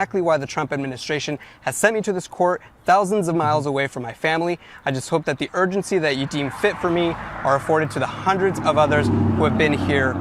exactly why the Trump administration has sent me to this court thousands of miles away from my family. I just hope that the urgency that you deem fit for me are afforded to the hundreds of others who have been here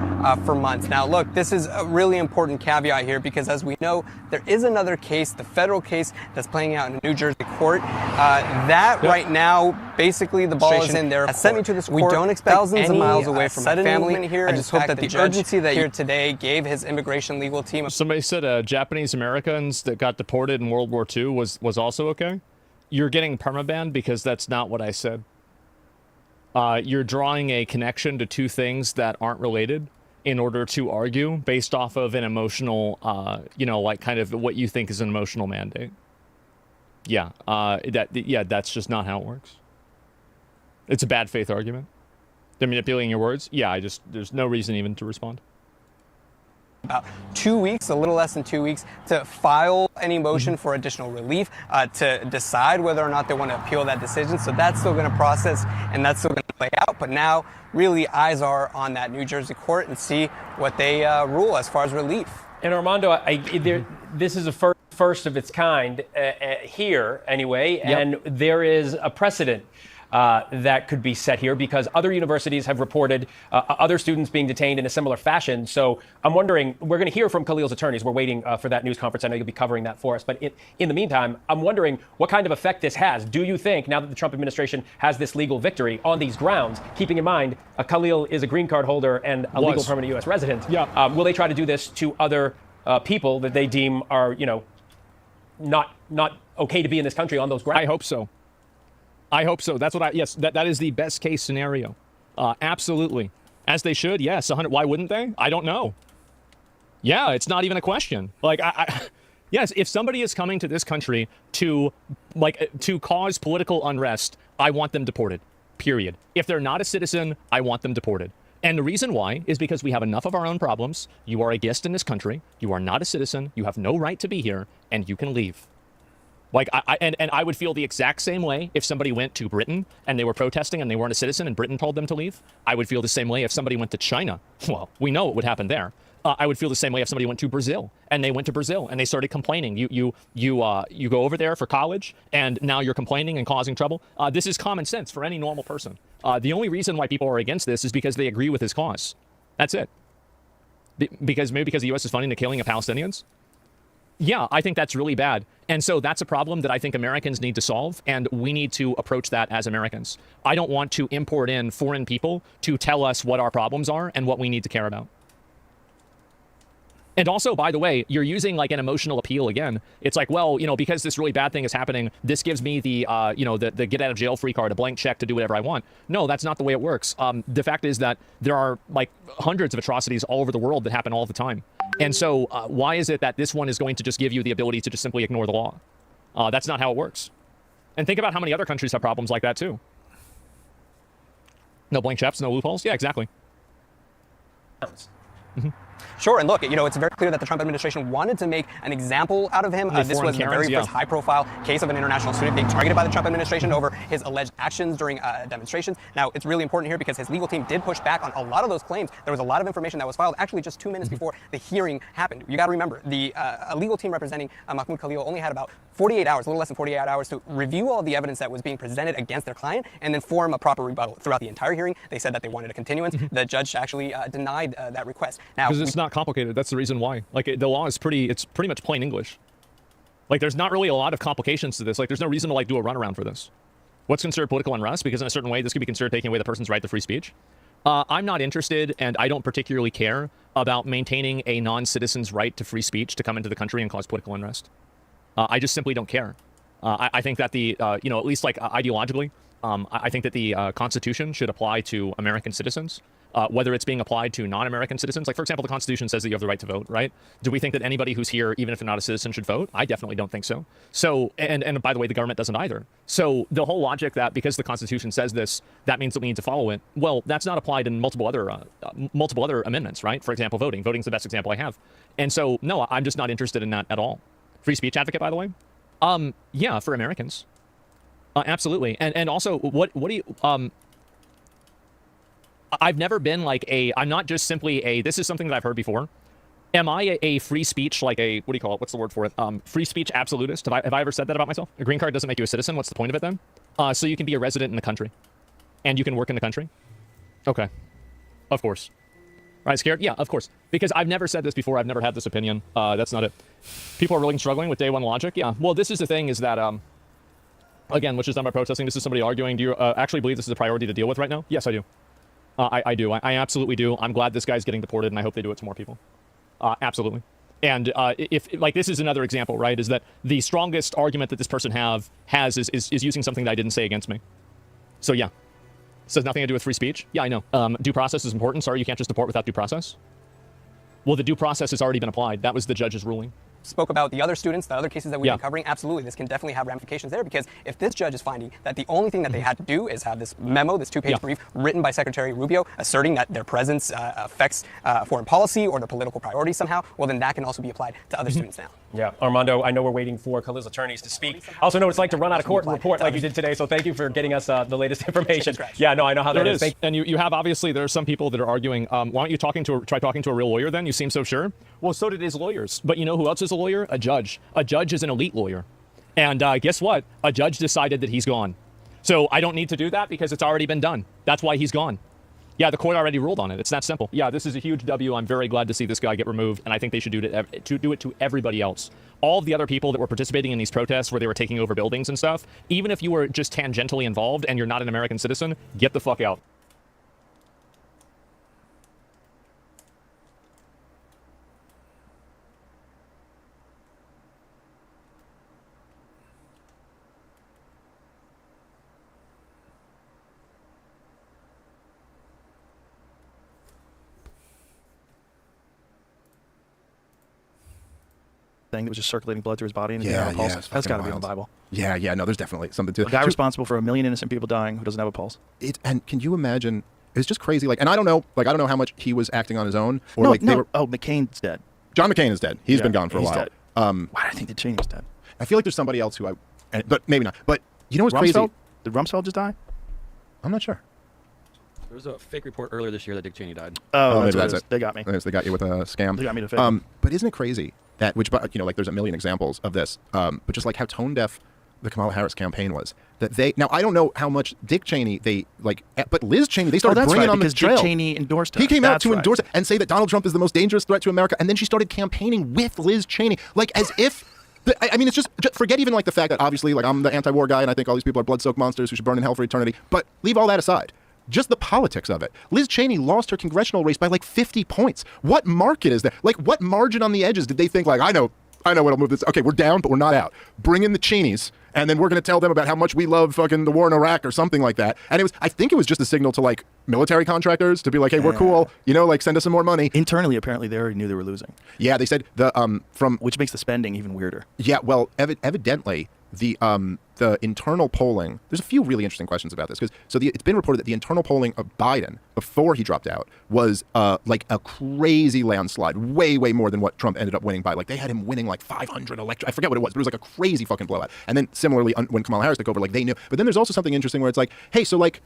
for months. Now, look, this is a really important caveat here because, as we know, there is another case, the federal case that's playing out in a New Jersey court. Right now, basically, the ball is in their court. Sent me to this court. We don't expect thousands of miles away from my family here. I just hope that the urgency that here today gave his immigration legal team. Somebody said Japanese Americans that got deported in World War II was also okay. You're getting permabanned because that's not what I said. You're drawing a connection to two things that aren't related in order to argue based off of an emotional, like kind of what you think is an emotional mandate. Yeah, that's just not how it works. It's a bad faith argument. They're manipulating your words. Yeah, there's no reason even to respond. About 2 weeks, a little less than 2 weeks, to file any motion for additional relief, to decide whether or not they want to appeal that decision. So that's still going to process and that's still going to play out. But now, really, eyes are on that New Jersey court and see what they rule as far as relief. And Armando, this is a first of its kind here, anyway, and there is a precedent that could be set here because other universities have reported other students being detained in a similar fashion. So I'm wondering, we're going to hear from Khalil's attorneys. We're waiting for that news conference. I know you'll be covering that for us. But in the meantime, I'm wondering what kind of effect this has. Do you think, now that the Trump administration has this legal victory on these grounds, keeping in mind Khalil is a green card holder and a legal permanent U.S. resident, will they try to do this to other people that they deem are, not okay to be in this country on those grounds? I hope so. I hope so. That's what yes, that is the best case scenario. Absolutely. As they should, yes. 100. Why wouldn't they? I don't know. Yeah, it's not even a question. Like, yes, if somebody is coming to this country to cause political unrest, I want them deported, period. If they're not a citizen, I want them deported. And the reason why is because we have enough of our own problems. You are a guest in this country. You are not a citizen. You have no right to be here, and you can leave. Like, I would feel the exact same way if somebody went to Britain and they were protesting and they weren't a citizen and Britain told them to leave. I would feel the same way if somebody went to China. Well, we know what would happen there. I would feel the same way if somebody went to Brazil and they went to Brazil and they started complaining. You go over there for college and now you're complaining and causing trouble. This is common sense for any normal person. The only reason why people are against this is because they agree with his cause. That's it. Because the U.S. is funding the killing of Palestinians. Yeah, I think that's really bad. And so that's a problem that I think Americans need to solve, and we need to approach that as Americans. I don't want to import in foreign people to tell us what our problems are and what we need to care about. And also, by the way, you're using like an emotional appeal again. It's like, well, because this really bad thing is happening, this gives me the get out of jail free card, a blank check to do whatever I want. No, that's not the way it works. The fact is that there are like hundreds of atrocities all over the world that happen all the time. And so why is it that this one is going to just give you the ability to just simply ignore the law? That's not how it works. And think about how many other countries have problems like that too. No blank checks, no loopholes. Yeah, exactly. Sure, and look, it's very clear that the Trump administration wanted to make an example out of him. This was the very first high-profile case of an international student being targeted by the Trump administration over his alleged actions during demonstrations. Now, it's really important here because his legal team did push back on a lot of those claims. There was a lot of information that was filed actually just 2 minutes before the hearing happened. You got to remember, the legal team representing Mahmoud Khalil only had about 48 hours, a little less than 48 hours, to review all the evidence that was being presented against their client and then form a proper rebuttal. Throughout the entire hearing, they said that they wanted a continuance. The judge actually denied that request. Now, because it's not complicated. That's the reason why. Like, the law is pretty much plain English. Like, there's not really a lot of complications to this. Like, there's no reason to do a runaround for this. What's considered political unrest? Because in a certain way, this could be considered taking away the person's right to free speech. I'm not interested, and I don't particularly care about maintaining a non-citizen's right to free speech to come into the country and cause political unrest. I just simply don't care. I think that at least like ideologically, I think that the Constitution should apply to American citizens. Whether it's being applied to non-American citizens. Like, for example, the Constitution says that you have the right to vote, right? Do we think that anybody who's here, even if they're not a citizen, should vote? I definitely don't think so. So, and by the way, the government doesn't either. So the whole logic that because the Constitution says this, that means that we need to follow it, well, that's not applied in multiple other amendments, right? For example, voting. Voting's the best example I have. And so, no, I'm just not interested in that at all. Free speech advocate, by the way? Yeah, for Americans. Absolutely. And also, what do you... I've never been like I'm not just simply this is something that I've heard before. Am I a free speech, like a, what do you call it? What's the word for it? Free speech absolutist? Have I ever said that about myself? A green card doesn't make you a citizen. What's the point of it then? So you can be a resident in the country. And you can work in the country? Okay. Of course. Right, scared? Yeah, of course. Because I've never said this before. I've never had this opinion. That's not it. People are really struggling with day one logic. Yeah. Well, this is the thing is that, again, which is done by protesting. This is somebody arguing. Do you actually believe this is a priority to deal with right now? Yes, I do. I do. I absolutely do. I'm glad this guy's getting deported, and I hope they do it to more people. Absolutely. And if like this is another example, right? Is that the strongest argument that this person has is using something that I didn't say against me. So yeah, this has nothing to do with free speech. Yeah, I know. Due process is important. Sorry, you can't just deport without due process. Well, the due process has already been applied. That was the judge's ruling. Spoke about the other students, the other cases that we've been covering. Absolutely, this can definitely have ramifications there, because if this judge is finding that the only thing that they had to do is have this memo, this two-page brief written by Secretary Rubio asserting that their presence affects foreign policy or their political priorities somehow, well, then that can also be applied to other students now. Yeah, Armando, I know we're waiting for Khalil's attorneys to speak. I also know what it's like to run out of court and report like you did today, so thank you for getting us the latest information. Yeah, no, I know how that is. And you have, obviously, there are some people that are arguing, why don't you try talking to a real lawyer then? You seem so sure. Well, so did his lawyers. But you know who else is a lawyer? A judge. A judge is an elite lawyer. And guess what? A judge decided that he's gone. So I don't need to do that because it's already been done. That's why he's gone. Yeah, the court already ruled on it. It's that simple. Yeah, this is a huge W. I'm very glad to see this guy get removed, and I think they should do it to everybody else. All of the other people that were participating in these protests where they were taking over buildings and stuff, even if you were just tangentially involved and you're not an American citizen, get the fuck out. Thing that was just circulating blood through his body and he didn't have a pulse. That's got to be in the Bible. Yeah, no, there's definitely something to it. A guy responsible for 1 million innocent people dying who doesn't have a pulse. And can you imagine? It's just crazy. Like, and I don't know how much he was acting on his own. Or no, like no. Oh, McCain's dead. John McCain is dead. He's been gone for a while. Dead. Why do I think that Cheney's dead? I feel like there's somebody else who but maybe not. But you know what's crazy? Did Rumsfeld just die? I'm not sure. There was a fake report earlier this year that Dick Cheney died. Oh, maybe that's it. They got me. They got you with a scam. They got me to fake. But isn't it crazy that, like there's a million examples of this, but just like how tone deaf the Kamala Harris campaign was. That now I don't know how much Dick Cheney but Liz Cheney, they started bringing on the trail. Dick Cheney endorsed her. He came out to endorse it and say that Donald Trump is the most dangerous threat to America, and then she started campaigning with Liz Cheney, like as if. I mean, it's just forget even like the fact that obviously like I'm the anti-war guy and I think all these people are blood-soaked monsters who should burn in hell for eternity. But leave all that aside. Just the politics of it. Liz Cheney lost her congressional race by like 50 points. What market is that? Like, what margin on the edges did they think, like, I know what'll move this. Okay, we're down, but we're not out. Bring in the Cheneys, and then we're going to tell them about how much we love fucking the war in Iraq or something like that. And I think it was just a signal to, like, military contractors to be like, hey, we're cool, like, send us some more money. Internally, apparently, they already knew they were losing. Yeah, they said which makes the spending even weirder. Yeah, well, evidently, the internal polling, there's a few really interesting questions about this, because it's been reported that the internal polling of Biden before he dropped out was like a crazy landslide, way more than what Trump ended up winning by. Like they had him winning like 500 I forget what it was, but it was like a crazy fucking blowout. And then similarly when Kamala Harris took over, like they knew. But then there's also something interesting where it's like, hey, so like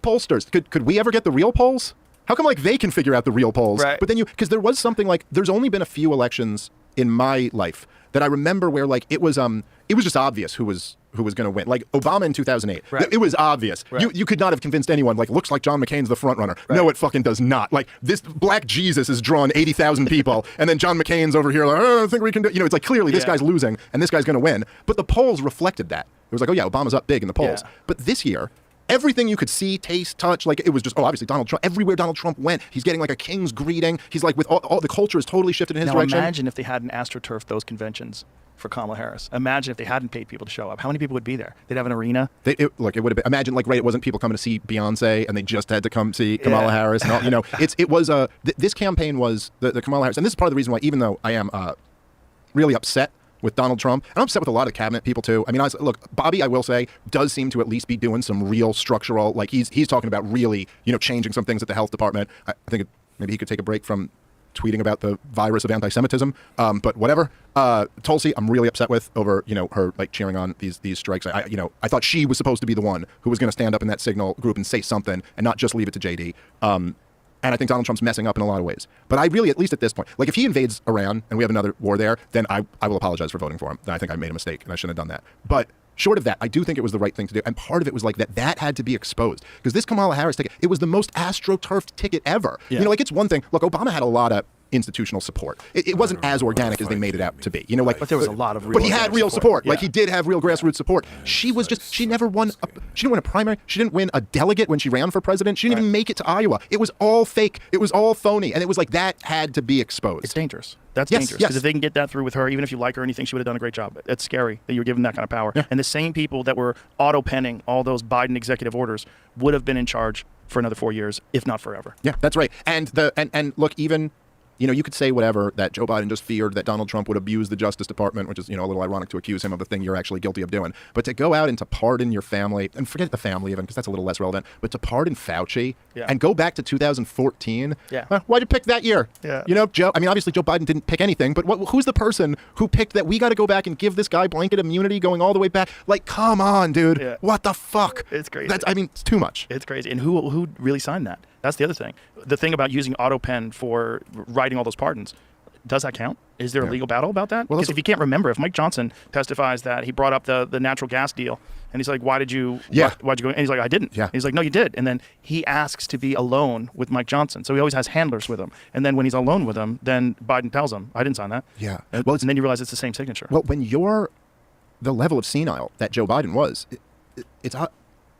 pollsters, could we ever get the real polls? How come like they can figure out the real polls? Right. But then because there was something like, there's only been a few elections in my life that I remember where like it was just obvious who was going to win. Like Obama in 2008, right. It was obvious. Right. You could not have convinced anyone. Like, looks like John McCain's the front runner. Right. No, it fucking does not. Like this black Jesus has drawn 80,000 people, and then John McCain's over here like, oh, I think we can do. It's like clearly this guy's losing and this guy's going to win. But the polls reflected that. It was like, oh yeah, Obama's up big in the polls. Yeah. But this year, everything you could see, taste, touch, like it was just, obviously Donald Trump. Everywhere Donald Trump went, he's getting like a king's greeting. He's like, with all the culture is totally shifted in his direction. Imagine if they hadn't astroturfed those conventions for Kamala Harris. Imagine if they hadn't paid people to show up. How many people would be there? They'd have an arena. It would have been. Imagine like it wasn't people coming to see Beyonce and they just had to come see Kamala Harris. And all, it was this campaign was the Kamala Harris, and this is part of the reason why, even though I am really upset with Donald Trump, and I'm upset with a lot of cabinet people too. I mean, look, Bobby, I will say, does seem to at least be doing some real structural, like he's talking about really, changing some things at the health department. I think maybe he could take a break from tweeting about the virus of anti-Semitism, but whatever. Tulsi, I'm really upset with over, her like cheering on these strikes. I thought she was supposed to be the one who was going to stand up in that Signal group and say something and not just leave it to JD. And I think Donald Trump's messing up in a lot of ways. But I really, at least at this point, like if he invades Iran and we have another war there, then I will apologize for voting for him. I think I made a mistake and I shouldn't have done that. But short of that, I do think it was the right thing to do. And part of it was like that had to be exposed. Because this Kamala Harris ticket, it was the most astroturfed ticket ever. Yeah. You know, like it's one thing. Look, Obama had a lot of institutional support. It wasn't as organic as they made it out to be. You know, like, but there was a lot of real. But he had real support. Yeah. Like he did have real grassroots support. She never won. She didn't win a primary. She didn't win a delegate when she ran for president. She didn't even make it to Iowa. It was all fake. It was all phony. And it was like that had to be exposed. It's dangerous. That's dangerous. Because if they can get that through with her, even if you like her or anything, she would have done a great job. It's scary that you're given that kind of power. Yeah. And the same people that were auto-penning all those Biden executive orders would have been in charge for another 4 years, if not forever. Yeah, that's right. And look, even, you know, you could say whatever, that Joe Biden just feared that Donald Trump would abuse the Justice Department, which is, you know, a little ironic to accuse him of the thing you're actually guilty of doing. But to go out and to pardon your family, and forget the family even, because that's a little less relevant, but to pardon Fauci and go back to 2014. Yeah. Why'd you pick that year? Yeah. You know, Joe, I mean, obviously Joe Biden didn't pick anything, but who's the person who picked that we got to go back and give this guy blanket immunity going all the way back? Like, come on, dude. Yeah. What the fuck? It's crazy. It's too much. It's crazy. And who really signed that? That's the other thing. The thing about using auto pen for writing all those pardons, does that count? Is there a legal battle about that? Well, Because if you can't remember, if Mike Johnson testifies that he brought up the natural gas deal, and he's like, why'd you go? And he's like, I didn't. Yeah. And he's like, no, you did. And then he asks to be alone with Mike Johnson. So he always has handlers with him. And then when he's alone with him, then Biden tells him, I didn't sign that. Yeah. And then you realize it's the same signature. Well, when you're the level of senile that Joe Biden was, it's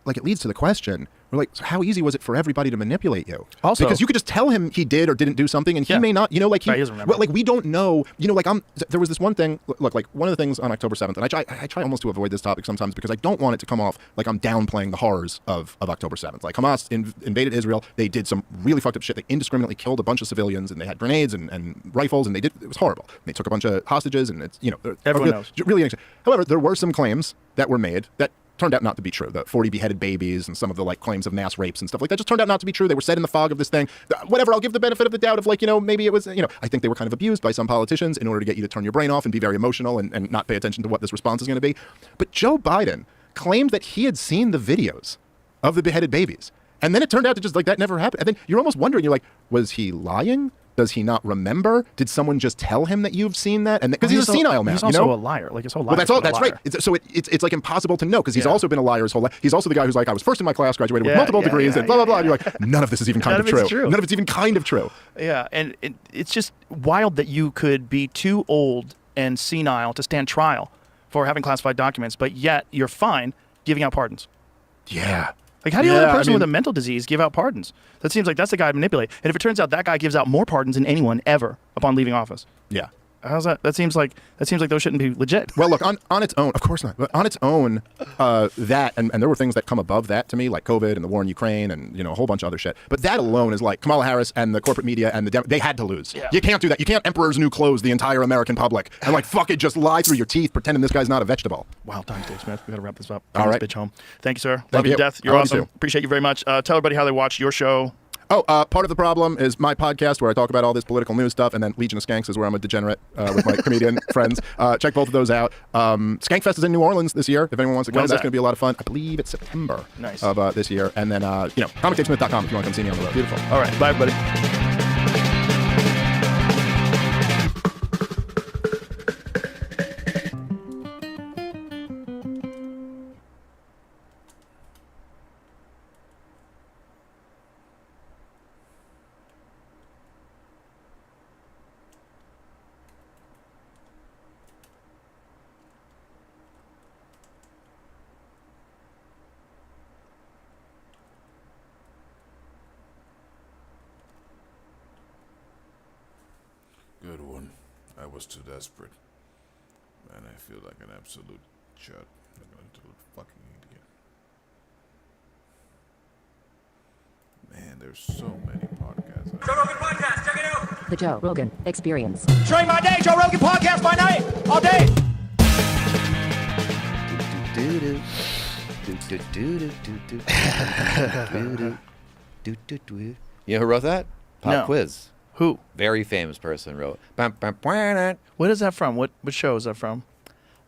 like it leads to the question. We're like, so how easy was it for everybody to manipulate you? Also, because you could just tell him he did or didn't do something, and he may not. You know, like he doesn't remember. Well, like we don't know. You know, like there was this one thing. Look, like one of the things on October 7th, and I try almost to avoid this topic sometimes because I don't want it to come off like I'm downplaying the horrors of October 7th. Like Hamas invaded Israel. They did some really fucked up shit. They indiscriminately killed a bunch of civilians, and they had grenades and rifles, and it was horrible. And they took a bunch of hostages, and it's, you know, everyone knows. Really. However, there were some claims that were made that turned out not to be true. The 40 beheaded babies and some of the like claims of mass rapes and stuff like that just turned out not to be true. They were said in the fog of this thing. Whatever, I'll give the benefit of the doubt of like, you know, maybe it was, you know, I think they were kind of abused by some politicians in order to get you to turn your brain off and be very emotional and not pay attention to what this response is going to be. But Joe Biden claimed that he had seen the videos of the beheaded babies. And then it turned out to just like that never happened. And then you're almost wondering, you're like, was he lying? Does he not remember? Did someone just tell him that you've seen that? And because he's a senile man, he's also you know? a liar. Like his whole life. Well, that's all. That's right. It's like impossible to know because he's also been a liar his whole life. He's also the guy who's like, I was first in my class, graduated with multiple degrees, and blah blah blah. And you're like, none of this is even kind of true. None of it's even kind of true. Yeah, and it's just wild that you could be too old and senile to stand trial for having classified documents, but yet you're fine giving out pardons. Yeah. Like, how do you let a person with a mental disease give out pardons? That seems like that's the guy to manipulate. And if it turns out that guy gives out more pardons than anyone ever upon leaving office. Yeah. How's that? That seems like those shouldn't be legit. Well, look, on its own, of course not. But on its own, that and there were things that come above that to me, like COVID and the war in Ukraine and, you know, a whole bunch of other shit. But that alone is like Kamala Harris and the corporate media and they had to lose. Yeah. You can't do that. You can't Emperor's New Clothes the entire American public and like fuck it, just lie through your teeth, pretending this guy's not a vegetable. Wow, Dave Smith. We got to wrap this up. All right, bitch home. Thank you, sir. Thank Love you to death. You're awesome. You. Appreciate you very much. Tell everybody how they watch your show. Oh, part of the problem is my podcast where I talk about all this political news stuff, and then Legion of Skanks is where I'm a degenerate with my comedian friends. Check both of those out. Skankfest is in New Orleans this year. If anyone wants to go, that's going to be a lot of fun. I believe it's September of this year. And then, comicdavesmith.com if you want to come see me on the road. Beautiful. All right. Bye, everybody. Good one. I was too desperate. Man, I feel like an absolute chud. Like an absolute fucking idiot. Man, there's so many podcasts. Joe Rogan Podcast, check it out! The Joe Rogan Experience. Train my day, Joe Rogan Podcast by night, all day! You know who wrote that? Pop No. Quiz. Who? Very famous person wrote. What is that from? What show is that from?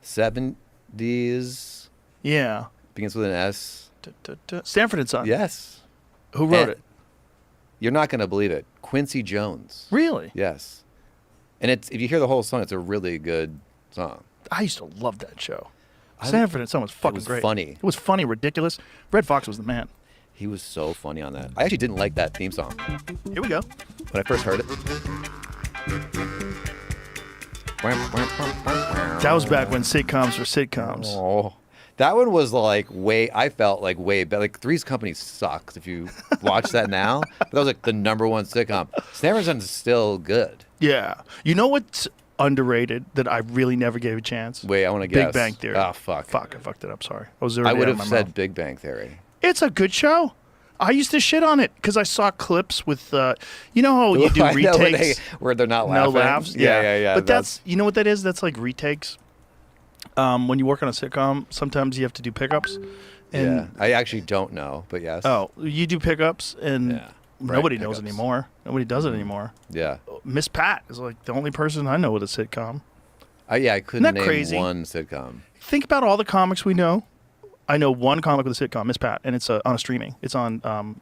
70s. Yeah. Begins with an S. Stanford and Son. Yes. Who wrote And it? You're not going to believe it. Quincy Jones. Really? Yes. And if you hear the whole song, it's a really good song. I used to love that show. Sanford and Son was fucking great. Funny. It was funny, ridiculous. Red Fox was the man. He was so funny on that. I actually didn't like that theme song. Here we go. When I first heard it. That was back when sitcoms were sitcoms. Oh, that one was like I felt like way better. Like Three's Company sucks if you watch that now. But that was like the #1 sitcom. Sanford and Son is still good. Yeah. You know what's underrated that I really never gave a chance? Wait, I want to guess. Big Bang Theory. Oh, fuck. Fuck, I fucked it up. Sorry. I would have said Big Bang Theory. It's a good show. I used to shit on it because I saw clips with, you know how you do retakes? Where they're not laughing? No laughs? Yeah. But that's, you know what that is? That's like retakes. When you work on a sitcom, sometimes you have to do pickups. And yeah, I actually don't know, but yes. Oh, you do pickups, and nobody knows pickups. anymore. Nobody does it anymore. Yeah. Miss Pat is like the only person I know with a sitcom. I couldn't name crazy? one sitcom. Think about all the comics we know. I know one comic with a sitcom, Miss Pat, and it's on a streaming. It's on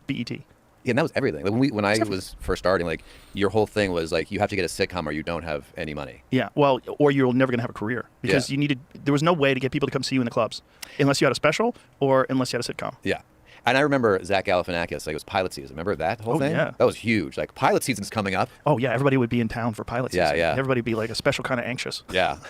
BET. Yeah, and that was everything. Like when I was first starting, like your whole thing was like you have to get a sitcom or you don't have any money. Yeah, well, or you're never gonna have a career because there was no way to get people to come see you in the clubs unless you had a special or unless you had a sitcom. Yeah. And I remember Zach Galifianakis, like it was pilot season. Remember that whole thing? Yeah. That was huge. Like pilot season's coming up. Oh yeah, everybody would be in town for pilot season. Yeah. Everybody would be like a special kind of anxious. Yeah.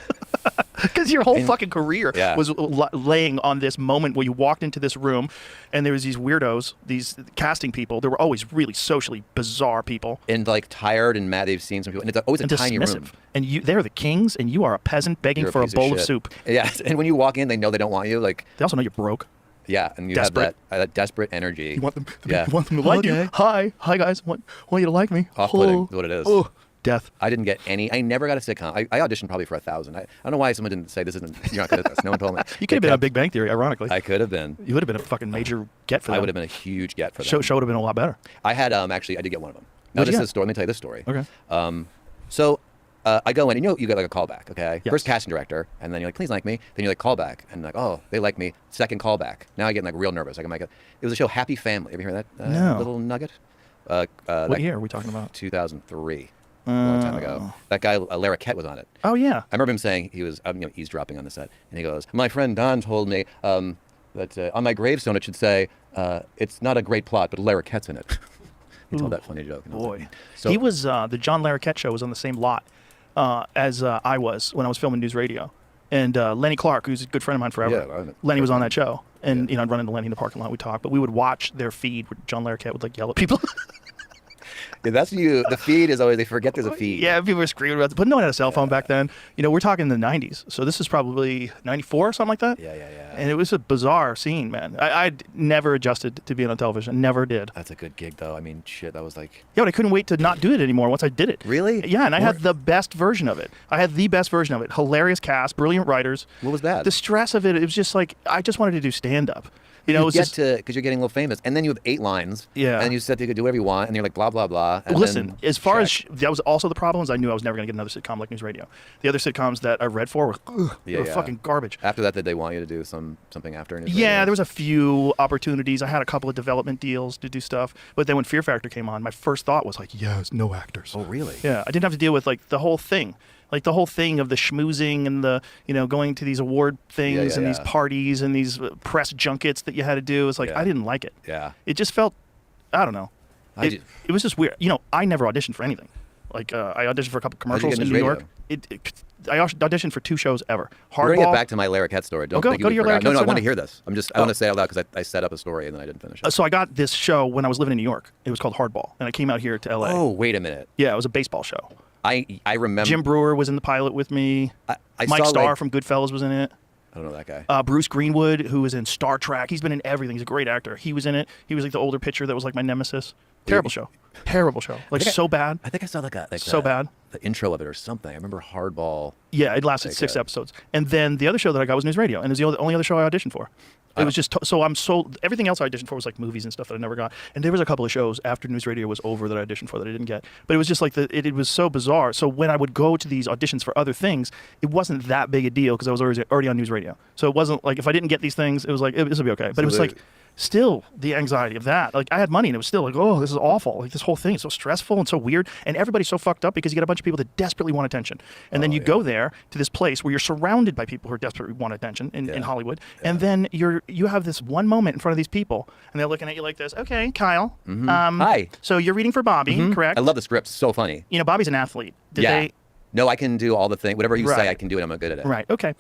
Because your whole fucking career Yeah. was laying on this moment where you walked into this room and there was these weirdos, these casting people. There were always really socially bizarre people. And like tired and mad they've seen some people. And it's always a tiny room. And they're the kings and you are a peasant begging for a bowl of soup. Yeah. And when you walk in, they know they don't want you. Like they also know you're broke. Yeah, and you desperate. have that desperate energy. You want them to like you. Hi guys. Want you to like me. Off-putting is what it is. Oh, death. I didn't get any. I never got a sitcom. I auditioned probably for 1,000. I don't know why someone didn't say this isn't. You're not good at this. No one told me. You could have been on Big Bang Theory, ironically. I could have been. You would have been a fucking major get for them. I would have been a huge get for them. Show would have been a lot better. I had actually I did get one of them. Now this is a story. Let me tell you this story. Okay. So I go in, and you get like a callback, okay? Yes. First casting director, and then you're like, please like me. Then you're like, callback, and like, oh, they like me. Second callback. Now I get like real nervous. Like, it was a show, Happy Family. Ever hear that No. little nugget? What year are we talking about? 2003. A long time ago. That guy, Larry Kett, was on it. Oh, yeah. I remember him saying he was eavesdropping on the set, and he goes, my friend Don told me that on my gravestone it should say, it's not a great plot, but Larry Kett's in it. He told that funny joke. Boy. So, he was, the John Larroquette show was on the same lot as I was when I was filming News Radio. And Lenny Clark, who's a good friend of mine forever, Lenny was on that show. And, I'd run into Lenny in the parking lot, we'd talk. But we would watch their feed where John Larroquette would, like, yell at people. yeah, that's you. The feed is always, they forget there's a feed. Yeah, people were screaming about it. But no one had a cell phone back then. We're talking the 90s. So this is probably 94 or something like that. Yeah. And it was a bizarre scene, man. I'd never adjusted to being on television. Never did. That's a good gig, though. I mean, shit, that was like... Yeah, but I couldn't wait to not do it anymore once I did it. Really? Yeah, and I had the best version of it. Hilarious cast, brilliant writers. What was that? The stress of it, it was just like, I just wanted to do stand-up. It was because you're getting a little famous, and then you have 8 lines. Yeah. And you said you could do whatever you want, and you're like blah blah blah. And listen, as far as that was also the problem, is I knew I was never going to get another sitcom like News Radio. The other sitcoms that I read for were fucking garbage. After that, did they want you to do something after News Radio? Yeah, there was a few opportunities. I had a couple of development deals to do stuff, but then when Fear Factor came on, my first thought was like, yes, no actors. Oh, really? Yeah, I didn't have to deal with like the whole thing. Like the whole thing of the schmoozing and the, going to these award things and these parties and these press junkets that you had to do. It's like, I didn't like it. Yeah. It just felt, I don't know. It was just weird. I never auditioned for anything. Like I auditioned for a couple commercials in New York. I auditioned for 2 shows ever. We're going to get back to my Larry Kett story. Don't think go to your Larry Kett story. No, I want to hear this. I want to say it out loud because I set up a story and then I didn't finish it. So I got this show when I was living in New York. It was called Hardball. And I came out here to L.A. Oh, wait a minute. Yeah, it was a baseball show. I remember. Jim Brewer was in the pilot with me. Mike Starr from Goodfellas was in it. I don't know that guy. Bruce Greenwood, who was in Star Trek. He's been in everything. He's a great actor. He was in it. He was like the older pitcher that was like my nemesis. Terrible show. Terrible show. Like so bad. I think I saw bad. The intro of it or something. I remember Hardball. Yeah, it lasted 6 episodes. And then the other show that I got was News Radio, and it was the only other show I auditioned for. It was just everything else I auditioned for was like movies and stuff that I never got. And there was a couple of shows after News Radio was over that I auditioned for that I didn't get. But it was just like it was so bizarre. So when I would go to these auditions for other things, it wasn't that big a deal because I was already on News Radio. So it wasn't like if I didn't get these things, it was like this will be okay. But it was like still the anxiety of that. Like I had money and it was still like, oh, this is awful. Like this whole thing is so stressful and so weird, and everybody's so fucked up because you get a bunch of people that desperately want attention, and then you go there to this place where you're surrounded by people who are desperately want attention in Hollywood, and then you have this one moment in front of these people, and they're looking at you like this. Okay, Kyle. Hi. So you're reading for Bobby, correct? I love the script. So funny. You know, Bobby's an athlete. Did they? No, I can do all the things. Whatever you say, I can do it. I'm good at it. Right. Okay.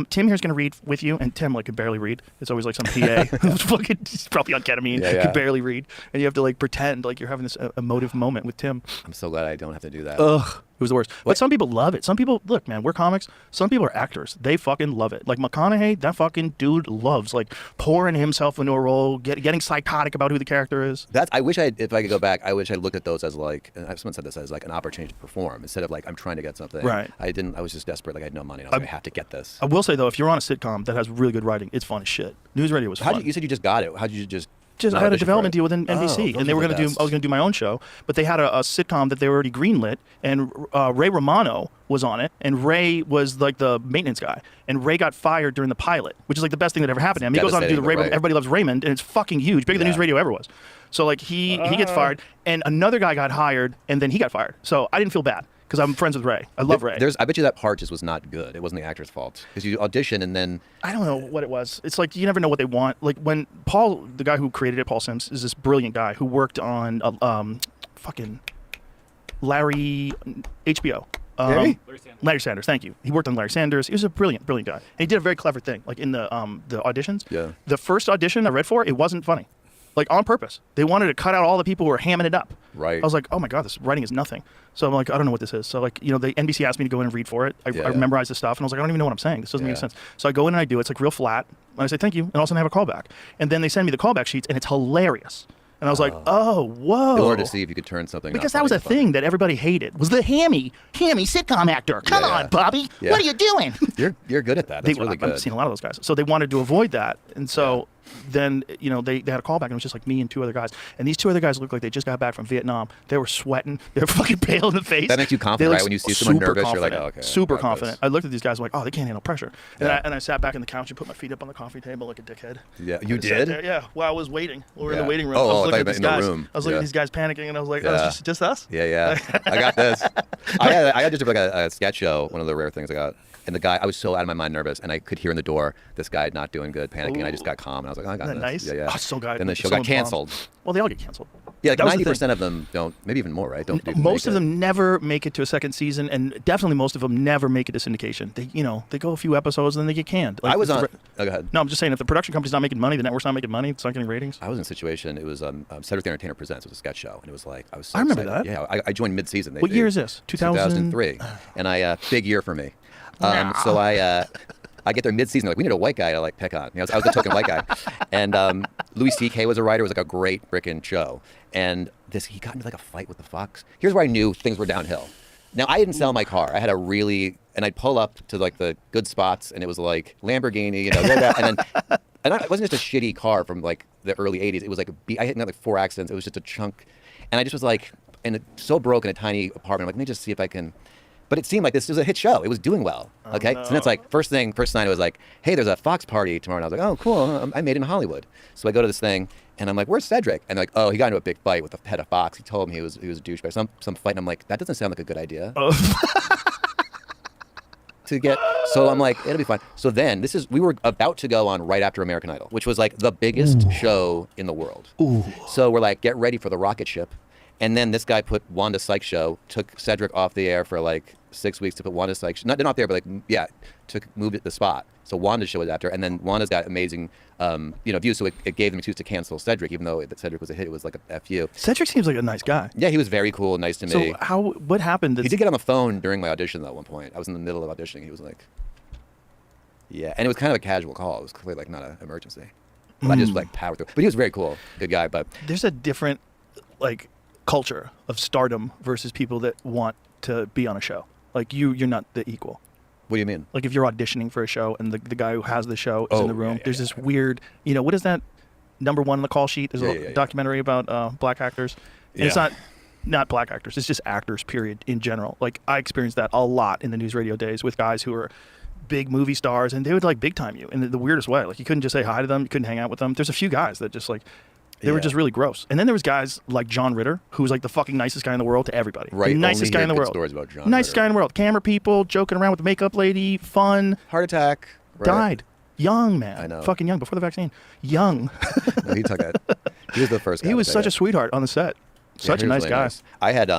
Tim here's going to read with you, and Tim could barely read. It's always like some PA who's fucking he's probably on ketamine, could barely read, and you have to like pretend like you're having this emotive moment with Tim. I'm so glad I don't have to do that. Ugh. It was the worst. But some people love it. Some people, look, man, we're comics. Some people are actors. They fucking love it. Like McConaughey, that fucking dude loves like pouring himself into a role, getting psychotic about who the character is. I wish if I could go back, I wish I looked at those as like, and someone said this as like an opportunity to perform instead of like I'm trying to get something. Right. I didn't. I was just desperate. Like I had no money. And I was like, I have to get this. I will say though, if you're on a sitcom that has really good writing, it's fun as shit. News radio was fun. You said you just got it. How did you just? I had a development deal with NBC, and they were going to do. I was going to do my own show, but they had a sitcom that they were already greenlit, and Ray Romano was on it, and Ray was like the maintenance guy, and Ray got fired during the pilot, which is like the best thing that ever happened to him. He goes on to do the Raymond. Everybody Loves Raymond, and it's fucking huge, bigger than News Radio ever was. So like he gets fired, and another guy got hired, and then he got fired. So I didn't feel bad. Because I'm friends with Ray. I love Ray. I bet you that part just was not good. It wasn't the actor's fault. Because you audition and then... I don't know what it was. It's like you never know what they want. Like when Paul, the guy who created it, Paul Sims, is this brilliant guy who worked on fucking Larry, HBO. Larry Sanders, thank you. He worked on Larry Sanders. He was a brilliant guy. And he did a very clever thing. Like in the auditions. Yeah. The first audition I read for, it wasn't funny. Like on purpose. They wanted to cut out all the people who were hamming it up. Right. I was like, oh my God, this writing is nothing. So I'm like, I don't know what this is. So like, you know, the NBC asked me to go in and read for it. I memorized the stuff and I was like, I don't even know what I'm saying. This doesn't make sense. So I go in and I do it. It's like real flat. And I say, thank you. And all of a sudden I have a callback. And then they send me the callback sheets and it's hilarious. And I was like, oh, whoa. They wanted to see if you could turn something. Because that was a thing that everybody hated, was the hammy sitcom actor. Come on, Bobby. Yeah. What are you doing? You're good at that. That's really good. I've seen a lot of those guys. So they wanted to avoid that. And so then, you know, they had a callback and it was just like me and two other guys. And these two other guys looked like they just got back from Vietnam. They were sweating. They were fucking pale in the face. That makes you confident, right? When you see someone nervous, confident. You're like, oh, okay. Super confident. I looked at these guys like, oh, they can't handle pressure. And I sat back on the couch and put my feet up on the coffee table like a dickhead. Yeah, you did? Yeah, while I was waiting. We were in the waiting room. Oh, I was looking at these guys. I was looking at these guys panicking and I was like, oh, it's just us? Yeah. I got this. I had just like a sketch show, one of the rare things I got. And the guy, I was so out of my mind nervous, and I could hear in the door this guy not doing good, panicking, and I just got calm, and I was like, oh, I got this. Nice? Yeah. Oh, so good. And the show got canceled. Well, they all get canceled. Yeah, like 90% of them don't, maybe even more, right? Most of them never make it to a second season, and definitely most of them never make it to syndication. They go a few episodes, and then they get canned. Like, I was on, go ahead. No, I'm just saying, if the production company's not making money, the network's not making money, it's not getting ratings. I was in a situation, it was Cedric the Entertainer Presents, it was a sketch show, and it was like, I was so I remember excited. that. Yeah, I joined mid-season. What year is this? 2003. And big year for me. So I get there mid-season, like, we need a white guy to like pick on. You know, I was the token white guy. And Louis C.K. was a writer. It was like a great freaking show. And he got into like a fight with the Fox. Here's where I knew things were downhill. Now, I didn't sell my car. I had and I'd pull up to like the good spots, and it was like Lamborghini, you know, and it wasn't just a shitty car from like the early 80s. It was like I had like 4 accidents. It was just a chunk. And I just was like, so broke in a tiny apartment. I'm like, let me just see if I can. But it seemed like this was a hit show. It was doing well. Okay. Oh, no. So then it's like, first night it was like, hey, there's a Fox party tomorrow. And I was like, oh, cool. I made it in Hollywood. So I go to this thing and I'm like, where's Cedric? And they're like, oh, he got into a big fight with the head of Fox. He told him he was a douchebag. Some fight. And I'm like, that doesn't sound like a good idea. Oh. So I'm like, it'll be fine. So then we were about to go on right after American Idol, which was like the biggest show in the world. Ooh. So we're like, get ready for the rocket ship. And then this guy put Wanda Sykes' show, took Cedric off the air for like 6 weeks to put Wanda Sykes, not off the air, but like, moved it the spot. So Wanda's show was after, and then Wanda's got amazing, views, so it gave them an excuse to cancel Cedric, even though Cedric was a hit, it was like a FU. Cedric seems like a nice guy. Yeah, he was very cool, nice to me. So what happened? He did get on the phone during my audition though, at one point. I was in the middle of auditioning, he was like, yeah, and it was kind of a casual call. It was clearly like not an emergency. But I just like powered through. But he was very cool, good guy, but. There's a different, like, culture of stardom versus people that want to be on a show. Like you're not the equal. What do you mean? Like if you're auditioning for a show and the guy who has the show is in the room, there's this weird, what is that number one on the call sheet? There's a documentary about black actors. And it's not black actors, it's just actors, period, in general. Like I experienced that a lot in the news radio days with guys who are big movie stars and they would like big time you in the weirdest way. Like you couldn't just say hi to them, you couldn't hang out with them. There's a few guys that just like They were just really gross. And then there was guys like John Ritter, who was like the fucking nicest guy in the world to everybody. Right. The nicest guy in the world. Stories about John nicest Ritter. guy in the world. Camera people, joking around with the makeup lady, fun. Heart attack. Right. Died. Young, man. I know. Fucking young, before the vaccine. Young. No, he took it. He was the first guy. He was such a sweetheart on the set. Such a nice really guy. Nice. I had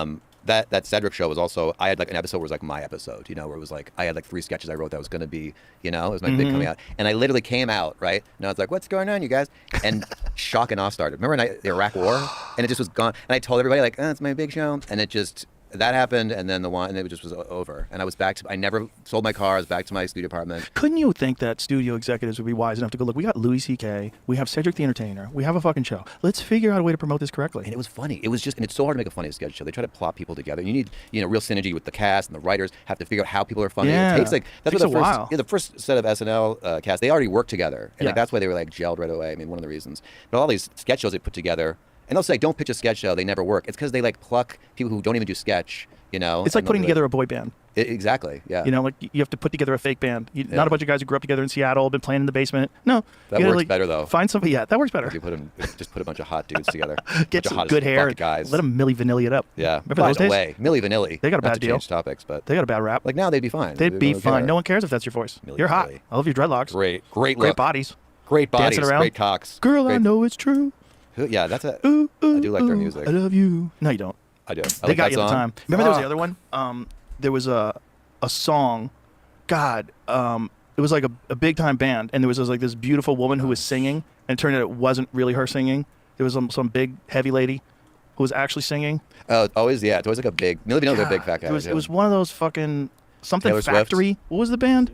that Cedric show was also, I had like an episode where it was like my episode, you know, where it was like I had like 3 sketches I wrote that was going to be, you know, it was my big coming out, and I literally came out, right, and I was like, what's going on, you guys? And shock and awe started. Remember the Iraq War, and it just was gone, and I told everybody like, it's my big show, and it just, that happened, and then and it just was over, and I was back to, I never sold my car, I was back to my studio apartment. Couldn't you think that studio executives would be wise enough to go, look, we got Louis C.K., we have Cedric the Entertainer, we have a fucking show. Let's figure out a way to promote this correctly. And it was funny. It was just, and it's so hard to make a funny sketch show. They try to plot people together. You need, you know, real synergy with the cast, and the writers have to figure out how people are funny. Yeah. It takes like, that's Takes what the a first, while. the first set of SNL cast, they already worked together. And like, Yeah. that's why they were like gelled right away. I mean, one of the reasons. But all these sketch shows they put together, and they'll say, don't pitch a sketch show, they never work. It's because they like pluck people who don't even do sketch, you know. It's like and putting they'll be together a boy band. exactly, yeah. You know, like you have to put together a fake band. Yeah. Not a bunch of guys who grew up together in Seattle, been playing in the basement. No. That you gotta, works like, better, though. Find somebody, yeah, that works better. You Just put a bunch of hot dudes together. get Bunch of some hottest good hair. fucking guys. Let them Milli Vanilli it up. Yeah. Remember By those the days? way, Milli Vanilli. They got a Not bad to deal. change topics, but They got a bad rap. like now they'd be fine. They'd be don't fine. care. No one cares if that's your voice. Milli You're hot. Vanilli. I love your dreadlocks. Great look. Great bodies. Great bodies, Dancing around. great cocks. Girl, great, I know it's true. Yeah, that's it. Ooh, ooh, I do like their ooh, music. I love you. No, you don't. I do. I They like got that you at the song. time. Remember there was the other one? There was a song. God, it was like a big time band, and there was like this beautiful woman who was singing, and it turned out it wasn't really her singing. There was some big heavy lady who was actually singing. Oh, it's always like a big. Milli Vanilli's a big fat guy. It was one of those fucking something Taylor Swift? factory. What was the band?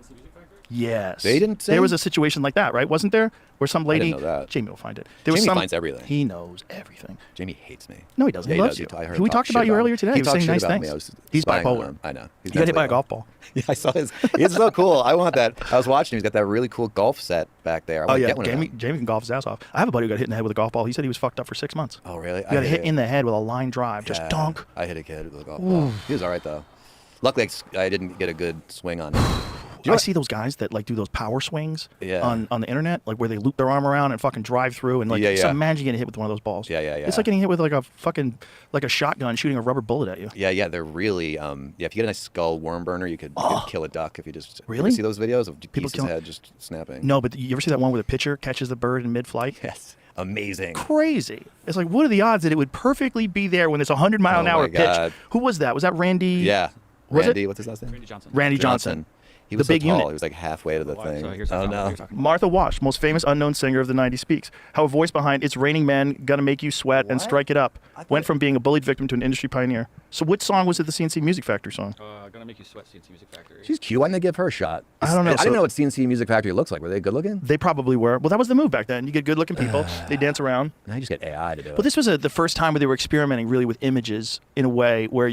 Yes. They didn't sing? There was a situation like that, right? Wasn't there? Where some lady. didn't know that. Jamie will find it. There was Jamie some, finds everything. He knows everything. Jamie hates me. No, he doesn't. Yeah, he loves does. you. I heard We talk talked shit about you me. earlier today. He He was talked saying shit nice about things. me. I was He's spying on bipolar. him. I know. He's He got hit by a mentally golf ball. Yeah, I saw his. He's so cool. I want that. I was watching him. He's got that really cool golf set back there. I Oh want to yeah, get one of Jamie them. can golf his ass off. I have a buddy who got hit in the head with a golf ball. He said he was fucked up for 6 months. Oh really? He got hit in the head with a line drive, just Yeah, donk. I hit a kid with a golf ball. He was all right though. Luckily, I didn't get a good swing on him. I see those guys that like do those power swings Yeah. on the internet, like where they loop their arm around and fucking drive through, and like Yeah, just yeah. imagine getting hit with one of those balls. Yeah. It's like getting hit with like a fucking like a shotgun shooting a rubber bullet at you. Yeah, they're really. Yeah, if you get a nice skull worm burner, you could kill a duck if you just. You Really? ever see those videos of People pieces kill- head just snapping? No, but you ever see that one where the pitcher catches the bird in mid-flight? Yes. Amazing. Crazy. It's like, what are the odds that it would perfectly be there when it's a 100-mile-an-hour Oh my pitch? God. Who was that? Was that Randy? Yeah. Was it? Randy, what's his last name? Randy Johnson. Randy Johnson. He The was so big tall. unit. He was like halfway to the So thing. here's Oh what no. you're talking about. Martha Wash, most famous unknown singer of the 90s, speaks how a voice behind It's Raining Men, Gonna Make You Sweat, and Strike It Up went from being a bullied victim to an industry pioneer. So which song was it, the CNC Music Factory song? Gonna make you sweat, CNC Music Factory. She's cute. Why didn't they give her a shot? I don't know. I didn't know what CNC Music Factory looks like. Were they good looking? They probably were. Well, that was the move back then. You get good-looking people. They dance around. Now you just get AI to do it. But this was the first time where they were experimenting really with images in a way where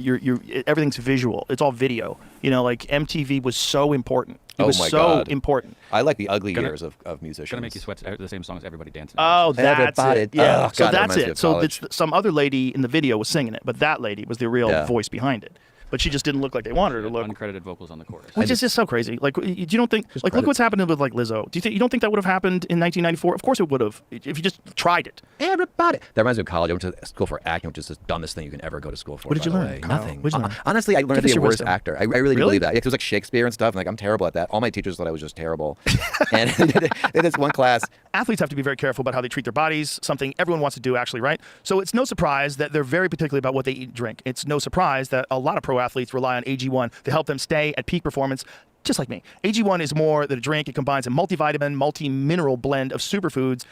everything's visual. It's all video. You know, like MTV was so important. It Oh was my so God. important. I like the ugly Gonna- years of musicians. Gonna make you sweat. The same song as everybody dancing. Oh, that's Everybody- it. Yeah. Oh, So God, that that's reminds me it. of So college. it's some other lady in the video was singing it, but that lady was the real Yeah. voice behind it. But she just didn't look like they wanted her to look. Uncredited vocals on the chorus. Which is just so crazy. Like, you don't think, like, look what's happening with, like, Lizzo. You don't think that would have happened in 1994? Of course it would have, if you just tried it. Everybody. That reminds me of college. I went to school for acting, which is the dumbest thing you can ever go to school for. What did you by the learn, way. Kyle? Nothing. What did you learn? Honestly, I learned to Give us be a your worse wisdom. actor. I really do believe that. Yeah, 'cause it was like Shakespeare and stuff, and like I'm terrible at that. All my teachers thought I was just terrible. And in this one class, Athletes have to be very careful about how they treat their bodies, something everyone wants to do, actually, right? So it's no surprise that they're very particular about what they eat and drink. It's no surprise that a lot of pro athletes rely on AG1 to help them stay at peak performance, just like me. AG1 is more than a drink. It combines a multivitamin, multi-mineral blend of superfoods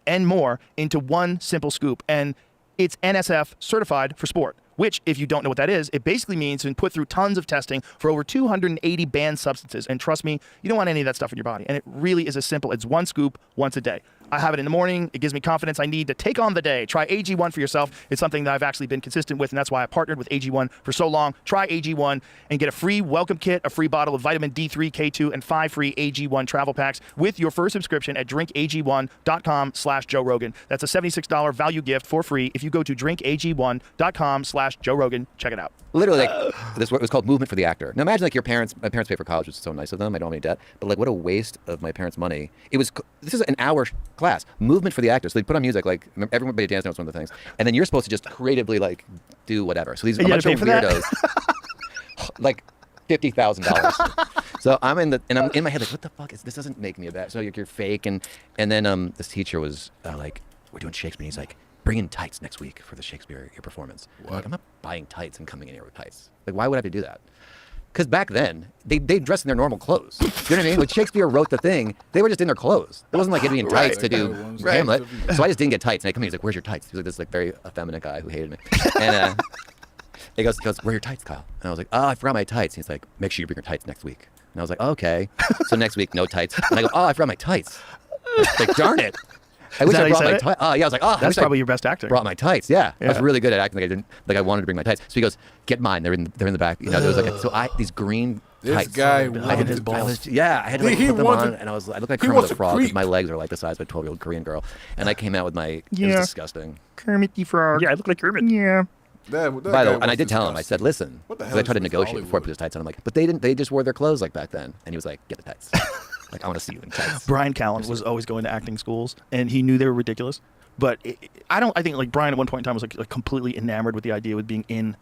and more into one simple scoop. And it's NSF certified for sport, which, if you don't know what that is, it basically means it's been put through tons of testing for over 280 banned substances. And trust me, you don't want any of that stuff in your body. And it really is as simple as one scoop once a day. I have it in the morning. It gives me confidence I need to take on the day. Try AG1 for yourself. It's something that I've actually been consistent with, and that's why I partnered with AG1 for so long. Try AG1 and get a free welcome kit, a free bottle of vitamin D3, K2, and 5 free AG1 travel packs with your first subscription at drinkag1.com/Joe Rogan. That's a $76 value gift for free if you go to drinkag1.com/Joe Joe Rogan. Check it out. Literally, like, this it was called Movement for the Actor. Now imagine like your parents. My parents paid for college, which is so nice of them. I don't have any debt, but like what a waste of my parents' money. This is an hour class. Movement for the Actor. So they put on music, like everybody dance notes, one of the things, and then you're supposed to just creatively like do whatever. So these a bunch of weirdos, like $50,000. So I'm in my head like, what the fuck is this? Doesn't make me a bad. So you're fake, and then this teacher was like, we're doing Shakespeare. And he's like, bring in tights next week for the Shakespeare performance. I'm like, I'm not buying tights and coming in here with tights. Like, why would I have to do that? Because back then, they dressed in their normal clothes. You know what I mean? When Shakespeare wrote the thing, they were just in their clothes. It wasn't like getting in tights to do Hamlet. So I just didn't get tights. And I come in, he's like, where's your tights? He was like this like very effeminate guy who hated me. And he goes, where are your tights, Kyle? And I was like, oh, I forgot my tights. And he's like, make sure you bring your tights next week. And I was like, oh, okay. So next week, no tights. And I go, oh, I forgot my tights. Like, darn it. I wish I brought my tights. Oh, yeah, I was like, oh, that's probably your best actor. Brought my tights, yeah. I was really good at acting. I wanted to bring my tights. So he goes, get mine. They're in the back. You know, there was like these green tights. This guy wanted his balls. I had to like, put them on, and I looked like Kermit the Frog because my legs are like the size of a 12-year-old Korean girl. And I came out with my, it was disgusting. Kermit the Frog. Yeah, I look like Kermit. Yeah. By the way, and I did tell him, I said, listen, because I tried to negotiate before I put his tights on. I'm like, but they didn't. They just wore their clothes like back then. And he was like, get the tights. Like, I want to see you in tights. Brian Callen was always going to acting schools, and he knew they were ridiculous. But I think like Brian at one point in time was like completely enamored with the idea of being in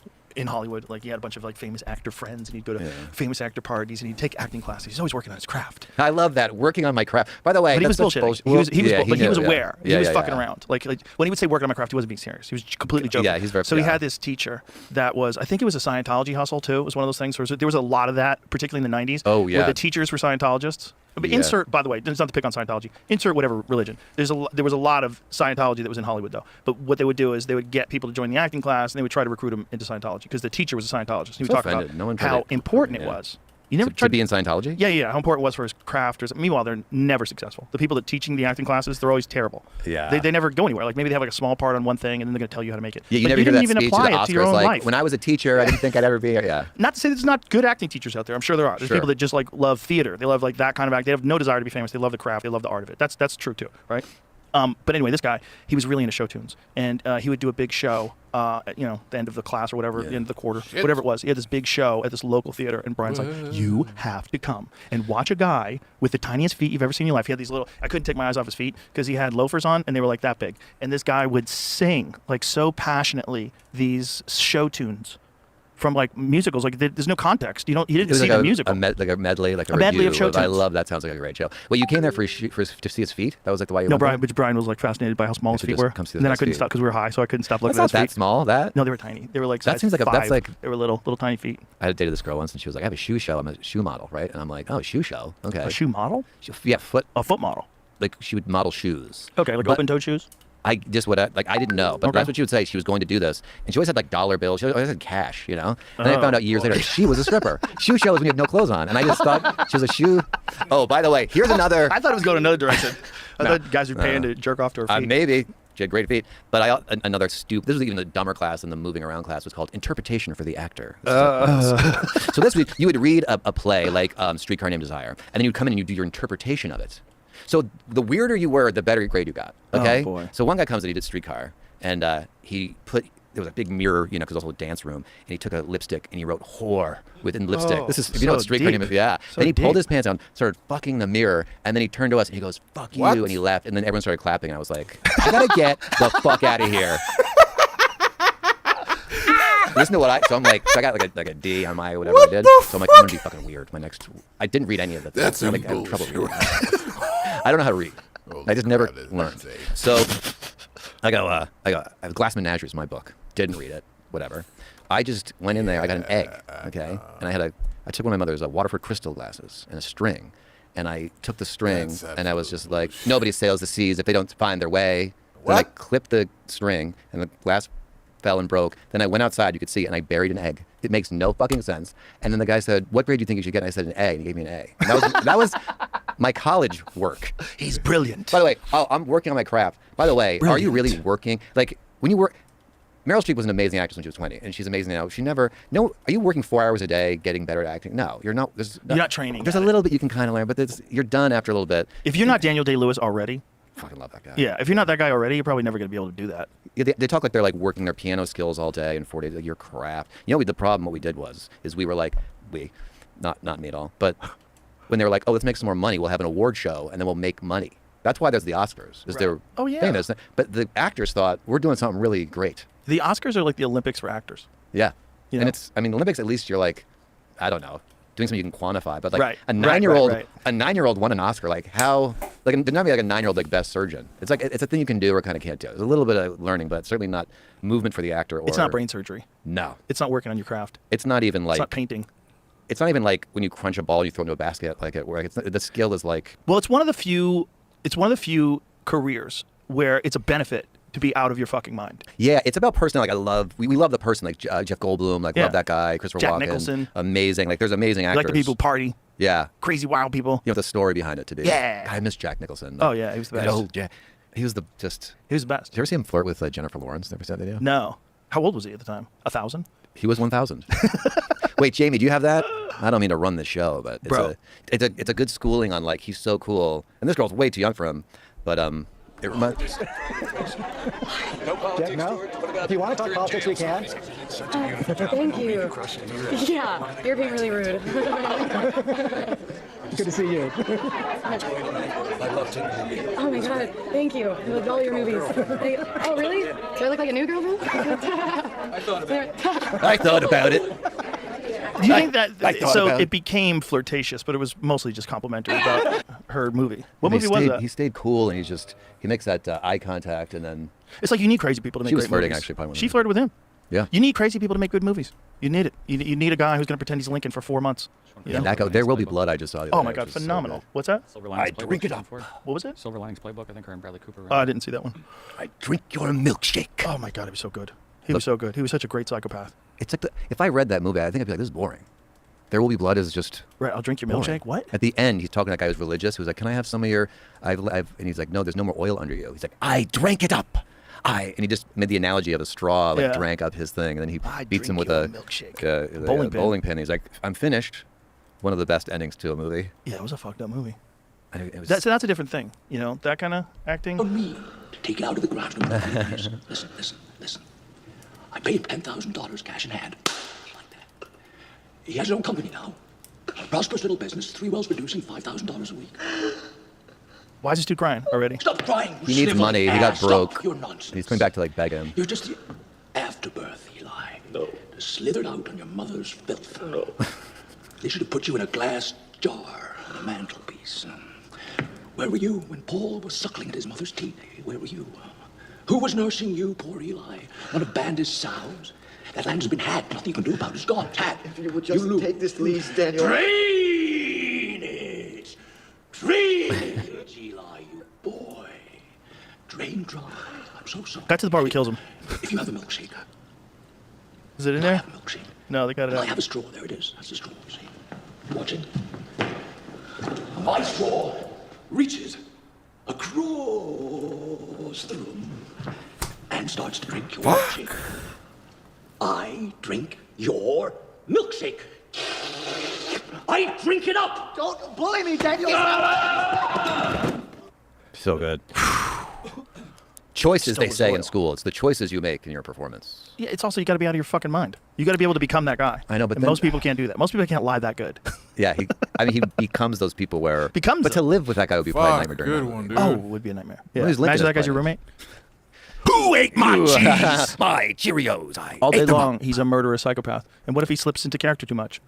Hollywood. Like he had a bunch of like famous actor friends, and he'd go to famous actor parties, and he'd take acting classes. He's always working on his craft. I love that, working on my craft. By the way, but he was bullshitting. He was aware. He was fucking yeah. around. Like when he would say working on my craft, he wasn't being serious. He was completely joking. Yeah, he's very. So he had this teacher that was, I think it was a Scientology hustle too. It was one of those things where there was a lot of that, particularly in the 90s. Oh yeah. Where the teachers were Scientologists. But insert, by the way, it's not to pick on Scientology. Insert whatever religion. There was a lot of Scientology that was in Hollywood, though. But what they would do is they would get people to join the acting class, and they would try to recruit them into Scientology because the teacher was a Scientologist. He would talk about how important it was. You never tried to be in Scientology? Yeah, how important it was for his craft. Meanwhile, they're never successful. The people that teaching the acting classes, they're always terrible. Yeah. They never go anywhere. Like maybe they have like a small part on one thing, and then they're going to tell you how to make it. Yeah, you but never hear didn't that even speech apply to the it to your own Oscars, like, life. when I was a teacher, I didn't think I'd ever be here. Yeah. Not to say there's not good acting teachers out there. I'm sure there are. There's people that just like love theater. They love like that kind of act. They have no desire to be famous. They love the craft. They love the art of it. That's true too, right? But anyway, this guy, he was really into show tunes, and he would do a big show, at, the end of the class or whatever, the end of the quarter, whatever it was. He had this big show at this local theater, and Brian's like, you have to come and watch a guy with the tiniest feet you've ever seen in your life. He had these little, I couldn't take my eyes off his feet because he had loafers on, and they were like that big. And this guy would sing like so passionately these show tunes from like musicals. Like there's no context. You didn't see the musical. Like a medley, like a medley review of show tunes. I love that. Sounds like a great show. Well, you came there to see his feet. That was like the why you. No, went Brian was like fascinated by how small his feet were. And then I couldn't stop because we were high, so I couldn't stop looking that's at his not feet. that small. That no, they were tiny. They were like that seems like 5. That's like they were little tiny feet. I dated this girl once, and she was like, "I have a shoe show. I'm a shoe model, right?" And I'm like, "Oh, shoe show. Okay." A shoe model? Yeah, A foot model. Like she would model shoes. Okay, like open-toed shoes. I didn't know, but that's what she would say. She was going to do this, and she always had like dollar bills. She always had cash, And then I found out years later she was a stripper. Shoe show is when you have no clothes on, and I just thought she was a shoe. Oh, by the way, here's another. I thought it was going another direction. I thought guys were paying to jerk off to her feet. Maybe she had great feet, but another stupid. This was even the dumber class than the moving around class. Was called interpretation for the actor. So this week you would read a play like Streetcar Named Desire, and then you'd come in and you'd do your interpretation of it. So the weirder you were, the better grade you got. Okay. Oh, boy. So one guy comes in, he did Streetcar, and there was a big mirror, because it was also a dance room, and he took a lipstick and he wrote "whore" within lipstick. This is, if you know what Streetcar Named, yeah. So then he pulled his pants down, started fucking the mirror, and then he turned to us and he goes, "Fuck you," and he left, and then everyone started clapping, and I was like, I gotta get the fuck out of here. Listen to what so I'm like, so I got like a D on my whatever I did. So I'm like, I'm gonna be fucking weird. I didn't read any of it. That's I'm like, I have trouble reading. I don't know how to read. I just never learned. So I have Glass Menagerie is my book. Didn't read it. Whatever. I just went in there. I got an egg. Okay, and I took one of my mother's Waterford crystal glasses and a string, and I took the string and I was just like, nobody sails the seas if they don't find their way. Then I clipped the string and the glass fell and broke. Then I went outside, you could see, and I buried an egg. It makes no fucking sense. And then the guy said, "What grade do you think you should get?" And I said, "An A," and he gave me an A. And that was my college work. He's brilliant. By the way, I'm working on my craft. By the way, Are you really working? Like, when you work, Meryl Streep was an amazing actress when she was 20, and she's amazing now. Are you working 4 hours a day getting better at acting? No, you're not. You're not training. There's a little bit you can kind of learn, but you're done after a little bit. If you're not Daniel Day-Lewis already, Fucking love that guy. Yeah, if you're not that guy already, you're probably never going to be able to do that. Yeah, they talk like they're like working their piano skills all day in 4 days. Like, you're crap. You know, the problem, what we did is we were like, not me at all, but when they were like, oh, let's make some more money, we'll have an award show and then we'll make money. That's why there's the Oscars. Is they're famous. But the actors thought, we're doing something really great. The Oscars are like the Olympics for actors. Yeah. You and know? it's, I mean, the Olympics, at least you're like, I don't know, doing something you can quantify. But like Right. a 9-year-old, Right. a 9-year-old won an Oscar. Like how, like there's not like a 9-year-old like best surgeon. It's like, it's a thing you can do or kind of can't do. There's a little bit of learning, but certainly not movement for the actor. Or, It's not brain surgery. No. It's not working on your craft. It's not even like. It's not painting. It's not even like when you crunch a ball and you throw it into a basket. Like the skill is like. Well, it's one of the few. It's one of the few careers where it's a benefit to be out of your fucking mind. Yeah, it's about personality. Like we love the person, like Jeff Goldblum, like love that guy, Christopher Jack Walken, Nicholson. amazing. Like there's amazing actors. Like the people who party, Yeah, crazy wild people. you know the story behind it to be. Yeah. God, I miss Jack Nicholson. Oh yeah, he was the best. Oh yeah, he was the just. He was the best. Did you ever see him flirt with Jennifer Lawrence? Never said they do. No. How old was he at the time? 1,000? He was 1,000. Wait, Jamie, do you have that? I don't mean to run the show, but it's a good schooling on like he's so cool, and this girl's way too young for him, but it reminds. No? If you want to talk politics, we can. Thank you. Yeah, you're being really rude. Good to see you. I love to. Oh my god, thank you. I love all your movies. Oh really? Do I look like a new girl then? I thought about it. I thought about it. Do you think that so about it became flirtatious, but it was mostly just complimentary about her movie? What movie was that? He stayed cool, and he makes that eye contact, and then It's like you need crazy people to make She was great flirting, movies. actually, probably with She him. flirted with him. Yeah. You need crazy people to make good movies. You need it. You need a guy who's going to pretend he's Lincoln for 4 months. You know? that guy, There Will Be Blood. I just saw. The Oh other my day, god, which is so phenomenal. good. What's that? Silver Linings I Playbook drink it is up. for What was it? Silver Linings Playbook, I think, her and Bradley Cooper. Oh, I didn't see that one. I drink your milkshake. Oh my god, he was so good. He was so good. He was such a great psychopath. It's like if I read that movie, I think I'd be like, this is boring. There Will Be Blood is just Right, I'll drink your boring. milkshake. What? At the end, he's talking to that guy who's religious, who's like, can I have some of your, and he's like, no, there's no more oil under you. He's like, I drank it up. And he just made the analogy of a straw, like drank up his thing, and then he beats him with a bowling pin. He's like, I'm finished. One of the best endings to a movie. Yeah, it was a fucked up movie. And it was, That's a different thing, you know, that kind of acting. On me to take it out of the ground. Listen. I paid $10,000 cash in hand. Like that. He has his own company now. A prosperous little business, 3 wells producing $5,000 a week. Why is this dude crying already? Stop crying. he needs money. He got broke. Stop your nonsense. He's coming back to like beg him. You're just the afterbirth, Eli. No. Slithered out on your mother's filth. No. They should have put you in a glass jar on a mantelpiece. Where were you when Paul was suckling at his mother's teat? Where were you? Who was nursing you, poor Eli? One of Bandy's sows? That land has been had. Nothing you can do about it. It's gone. Had. If you would just take this lease, Daniel. Drainage, Eli, you boy. Drain dry. I'm so sorry. Got to the part where he kills him. If you have a milkshake. Is it in I there? have a milkshake. No, they got it I out. have a straw. There it is. That's the straw. See? Watch it. My straw reaches across the room and starts to drink your milkshake. I drink your milkshake. I drink it up. Don't bully me, Daniel. So good. Choices, Still they was say loyal. in school. It's the choices you make in your performance. Yeah, it's also you got to be out of your fucking mind. You got to be able to become that guy. I know, but and then- most people can't do that. Most people can't lie that good. Yeah, he becomes those people where. Becomes But to them. live with that guy would be probably a Fuck, nightmare during good that one, movie. dude. Oh, it would be a nightmare. Yeah. Well, he's licking Imagine that his guy's your plate. roommate. Who ate my cheese? My Cheerios. I All day ate them long, up. he's a murderous psychopath. And what if he slips into character too much?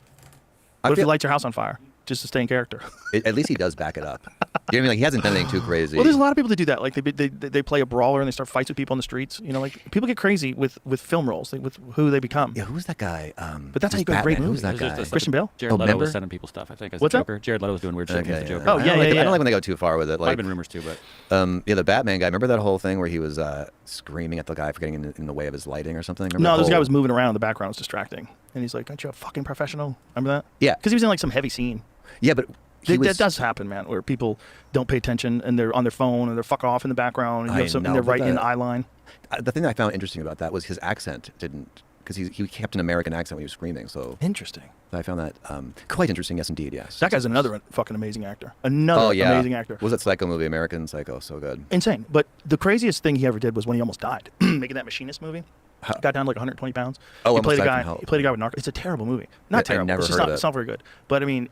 What if he lights your house on fire just to stay in character? At least he does back it up. You know what I mean? Like he hasn't done anything too crazy. Well, there's a lot of people that do that. Like they play a brawler and they start fights with people on the streets. You know, like people get crazy with film roles, with who they become. Yeah, who's that guy? But that's how who's you go to great Batman? movies. Who's that It was guy? just Christian Bale? Jared Oh, Leto remember? was sending people stuff, I think, as What's the that? Joker. Jared Leto was doing weird shit as the Joker. Oh, yeah, I don't like, yeah. I don't like when they go too far with it. Might Like, have been rumors too, but yeah, the Batman guy. Remember that whole thing where he was screaming at the guy for getting in the way of his lighting or something? Remember No, that this guy whole- was moving around in the background. It was distracting. And he's like, aren't you a fucking professional? Remember that? Yeah. Because he was in like some heavy scene. Yeah, but he was, That does happen, man, where people don't pay attention and they're on their phone and they're fucking off in the background and you I have something know, they're but writing in that- eye line. The thing that I found interesting about that was his accent didn't because he kept an American accent when he was screaming. So interesting. I found that quite interesting. Yes, indeed. Yes. That guy's another fucking amazing actor. Another amazing actor. What was that Psycho movie? American Psycho. So good. Insane. But the craziest thing he ever did was when he almost died, making that Machinist movie. Got down to like 120 pounds. Oh, he played a guy. He played a guy with narcotics. It's a terrible movie. Not terrible. I never it's heard of it. It's not very good. But I mean,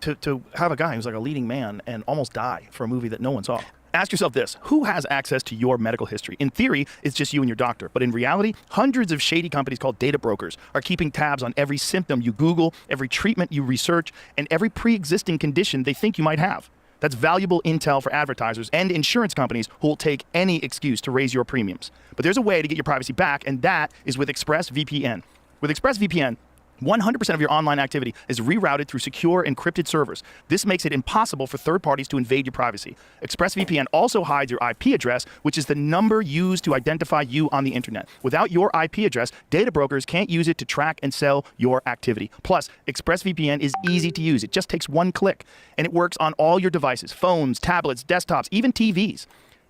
to have a guy who's like a leading man and almost die for a movie that no one saw. Ask yourself this: who has access to your medical history? In theory, it's just you and your doctor. But in reality, hundreds of shady companies called data brokers are keeping tabs on every symptom you Google, every treatment you research, and every pre-existing condition they think you might have. That's valuable intel for advertisers and insurance companies who will take any excuse to raise your premiums. But there's a way to get your privacy back, and that is with ExpressVPN. With ExpressVPN, 100% of your online activity is rerouted through secure encrypted servers. This makes it impossible for third parties to invade your privacy. ExpressVPN also hides your IP address, which is the number used to identify you on the internet. Without your IP address, data brokers can't use it to track and sell your activity. Plus, ExpressVPN is easy to use. It just takes one click, and it works on all your devices: phones, tablets, desktops, even TVs.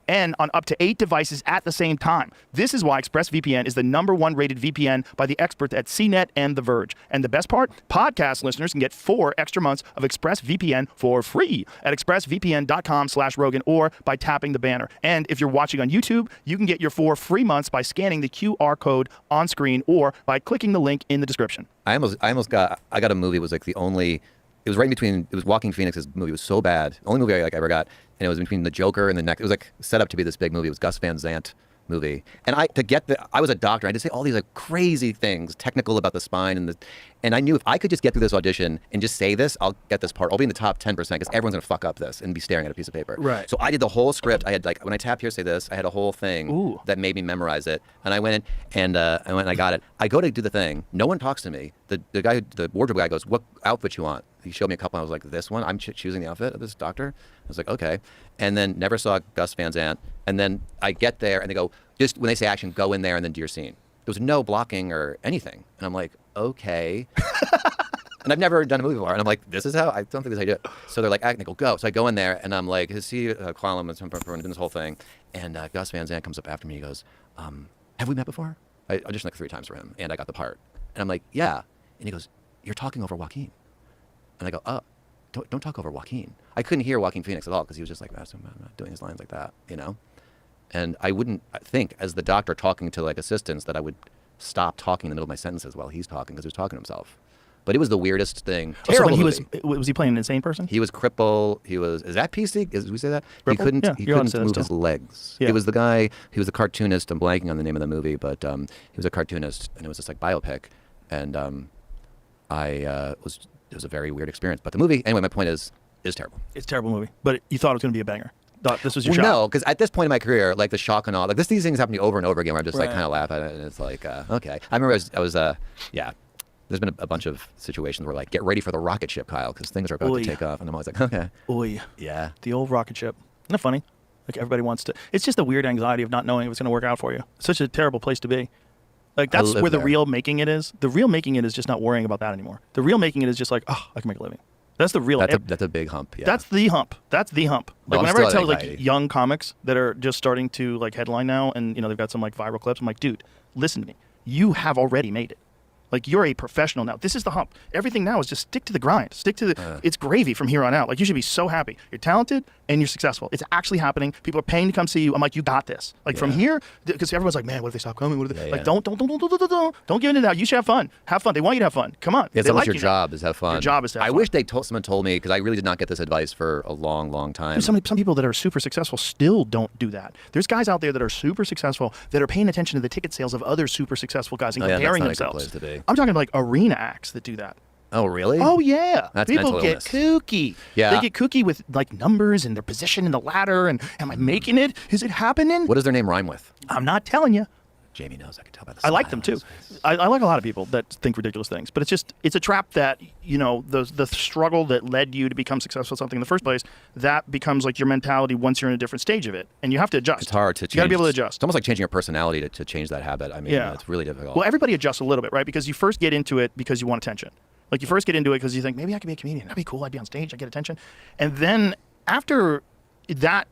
And on up to 8 devices at the same time. This is why ExpressVPN is the #1 rated VPN by the experts at CNET and The Verge. And the best part, podcast listeners can get 4 extra months of ExpressVPN for free at expressvpn.com/Rogan or by tapping the banner. And if you're watching on YouTube, you can get your 4 free months by scanning the QR code on screen or by clicking the link in the description. I got a movie. It was like the only. It was right in between. It was Joaquin Phoenix's movie. It was so bad. The only movie I ever got, and it was between The Joker and the next. It was like set up to be this big movie. It was Gus Van Sant movie. And I was a doctor. I had to say all these like crazy things, technical about the spine and I knew if I could just get through this audition and just say this, I'll get this part. I'll be in the top 10% because everyone's gonna fuck up this and be staring at a piece of paper. Right. So I did the whole script. I had like when I tapped here, say this. I had a whole thing that made me memorize it. And I went in and I got it. I go to do the thing. No one talks to me. The wardrobe guy goes, "What outfit you want?" He showed me a couple. I was like, "This one." I'm choosing the outfit of this doctor. I was like, "Okay." And then never saw Gus Van Sant. And then I get there and they go, just when they say action, go in there and then do your scene. There was no blocking or anything. And I'm like, okay. And I've never done a movie before. And I'm like, this is how, I don't think this is how you do it. So they're like, act, and they go, go. So I go in there and I'm like, see Qualum and this whole thing. And Gus Van Sant comes up after me. He goes, have we met before? I auditioned like 3 times for him and I got the part. And I'm like, yeah. And he goes, you're talking over Joaquin. And I go, oh, don't talk over Joaquin. I couldn't hear Joaquin Phoenix at all because he was just like, doing his lines like that, you know? And I wouldn't think, as the doctor talking to like assistants, that I would stop talking in the middle of my sentences while he's talking because he was talking to himself. But it was the weirdest thing. Terrible so when was he playing an insane person? He was crippled. Is that PC? Did we say that? Crippled? He couldn't move his legs. Yeah. It was the guy, he was a cartoonist. I'm blanking on the name of the movie, but he was a cartoonist and it was this like biopic. And it was a very weird experience. But the movie, anyway, my point is terrible. It's a terrible movie. But you thought it was going to be a banger. This was your shot. No, because at this point in my career, like the shock and all, like these things happen to me over and over again where I just like kind of laugh at it and it's like, okay. I remember I was there's been a bunch of situations where like, get ready for the rocket ship, Kyle, because things are about to take off. And I'm always like, okay. Yeah. The old rocket ship. Isn't that funny? Like everybody wants to, it's just a weird anxiety of not knowing if it's going to work out for you. It's such a terrible place to be. Like that's where the real making it is. The real making it is just not worrying about that anymore. The real making it is just like, oh, I can make a living. That's the real. That's a big hump. Yeah. That's the hump. Like whenever I tell like young comics that are just starting to like headline now, and you know they've got some like viral clips, I'm like, dude, listen to me. You have already made it. Like you're a professional now. This is the hump. Everything now is just stick to the grind. Stick to it's gravy from here on out. Like you should be so happy. You're talented and you're successful. It's actually happening. People are paying to come see you. I'm like, you got this. Like from here, because everyone's like, man, what if they stop coming? What if they like? Don't give in to that. You should have fun. Have fun. They want you to have fun. Come on. Yeah, it's your job is have fun. Your job is to have fun. I wish someone told me because I really did not get this advice for a long, long time. Some people that are super successful still don't do that. There's guys out there that are super successful that are paying attention to the ticket sales of other super successful guys and comparing themselves. That's not a good place to be. I'm talking like arena acts that do that. Oh, really? Oh, yeah. That's people get kooky. Yeah. They get kooky with like numbers and their position in the ladder and am I making it? Is it happening? What does their name rhyme with? I'm not telling you. Jamie knows. I can tell by the I like them too. I like a lot of people that think ridiculous things, but it's a trap that, you know, the struggle that led you to become successful at something in the first place, that becomes like your mentality once you're in a different stage of it, and you have to adjust. It's hard to change. You got to be able to adjust. It's almost like changing your personality to change that habit. I mean, it's really difficult. Well, everybody adjusts a little bit, right? Because you first get into it because you want attention. Like you first get into it because you think, maybe I could be a comedian. That'd be cool. I'd be on stage. I'd get attention. And then after that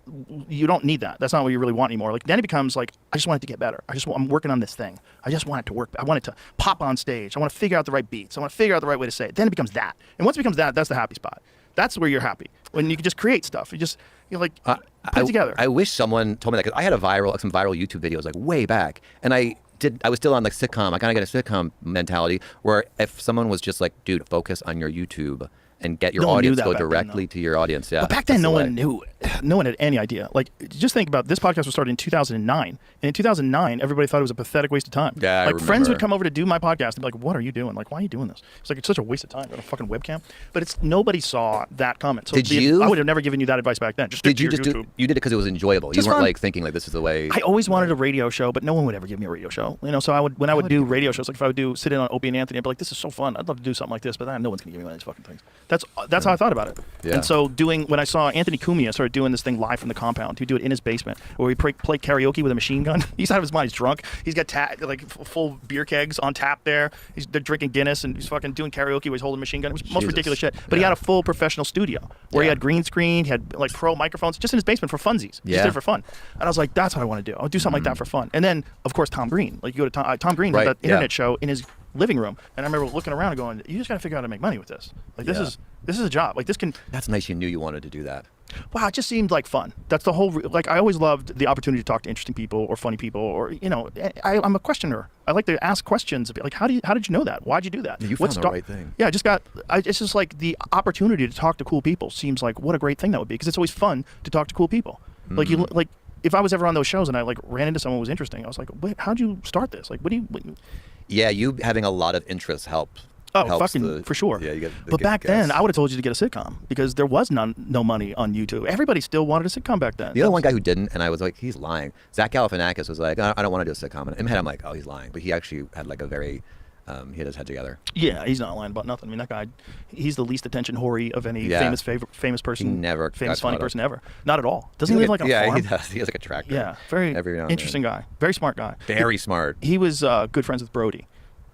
you don't need that. That's not what you really want anymore. Like then it becomes like I just want it to get better. I'm working on this thing. I just want it to work. I want it to pop on stage. I want to figure out the right beats. I want to figure out the right way to say it. Then it becomes that. And once it becomes that, that's the happy spot. That's where you're happy when you can just create stuff. You're like put it together. I wish someone told me that because I had some viral YouTube videos like way back, and I was still on like sitcom. I kind of get a sitcom mentality where if someone was just like, dude, focus on your YouTube and get your audience go directly to your audience. Yeah. But back then, no one knew. No one had any idea. Like, just think about this podcast was started in 2009. And in 2009, everybody thought it was a pathetic waste of time. Yeah, like, friends would come over to do my podcast and be like, what are you doing? Like, why are you doing this? It's like, it's such a waste of time. You're on a fucking webcam. But nobody saw that comment. So I would have never given you that advice back then. You did it because it was enjoyable. You weren't like thinking like this is the way. I always wanted a radio show, but no one would ever give me a radio show. So when I would do radio shows, like if I would sit in on Opie and Anthony, I'd be like, this is so fun. I'd love to do something like this, but no one's gonna give me one of these fucking things. That's how I thought about it. Yeah. And so when I saw Anthony Cumia started doing this thing live from the compound, he'd do it in his basement, where he play karaoke with a machine gun. He's out of his mind. He's drunk. He's got full beer kegs on tap there. They're drinking Guinness and he's fucking doing karaoke where he's holding a machine gun. It was the most ridiculous shit. But he had a full professional studio where he had green screen, he had like pro microphones just in his basement for funsies. Just did it for fun. And I was like, that's what I want to do. I'll do something like that for fun. And then, of course, Tom Green. Like you go to Tom Green had that internet show in his living room, and I remember looking around and going, you just got to figure out how to make money with this. Like this is a job. Like this can. That's nice. You knew you wanted to do that. Wow, it just seemed like fun. That's the whole. Like I always loved the opportunity to talk to interesting people or funny people, or I'm a questioner. I like to ask questions. Like how did you know that? Why'd you do that? You found the right thing. Yeah, it's just like the opportunity to talk to cool people seems like what a great thing that would be, because it's always fun to talk to cool people. Like if I was ever on those shows and I like ran into someone who was interesting, I was like, wait, how'd you start this? Like, what do you? Yeah, you having a lot of interests helps for sure. Yeah, you get. But back then, I would have told you to get a sitcom because there was no money on YouTube. Everybody still wanted a sitcom back then. The other one guy who didn't, and I was like, he's lying. Zach Galifianakis was like, I don't want to do a sitcom. And in my head, I'm like, oh, he's lying. But he actually had like a very, he had his head together. Yeah, he's not lying about nothing. I mean, that guy, he's the least attention whore of any famous person. He never famous funny person ever. Not at all. Doesn't he live like a farm? Yeah, he does. He has like a tractor. Yeah, very interesting guy. Very smart guy. Very smart. He was good friends with Brody.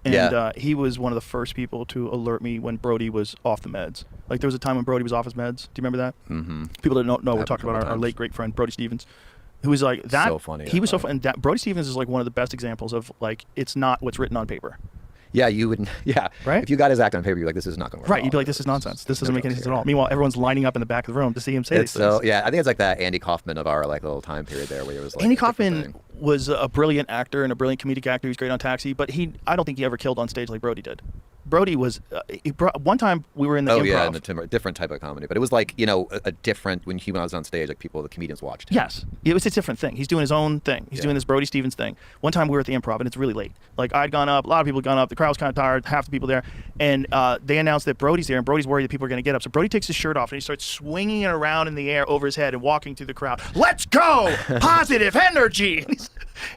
And he was one of the first people to alert me when Brody was off the meds. Like there was a time when Brody was off his meds. Do you remember that? Mm-hmm. People that don't know, we're talking about our late great friend Brody Stevens, who was like that. So funny. He was so funny. And Brody Stevens is like one of the best examples of like it's not what's written on paper. Yeah, you would. Yeah, right. If you got his act on paper, you're like, this is not going to work. Right, you'd be like, this is nonsense. This doesn't make any sense at all. Meanwhile, everyone's lining up in the back of the room to see him say these things. So yeah, I think it's like that Andy Kaufman of our like little time period there, where it was like Andy Kaufman was a brilliant actor and a brilliant comedic actor. He was great on Taxi, but I don't think he ever killed on stage like Brody did. Brody was one time we were in the improv. Yeah, in a different type of comedy, but it was like a different when he was on stage, like the comedians watched him. Yes, it was a different thing. He's doing his own thing. He's doing this Brody Stevens thing. One time we were at the improv and it's really late. Like I'd gone up, a lot of people had gone up. The crowd was kind of tired. Half the people there, and they announced that Brody's there, and Brody's worried that people are going to get up. So Brody takes his shirt off and he starts swinging it around in the air over his head and walking through the crowd. Let's go, positive energy.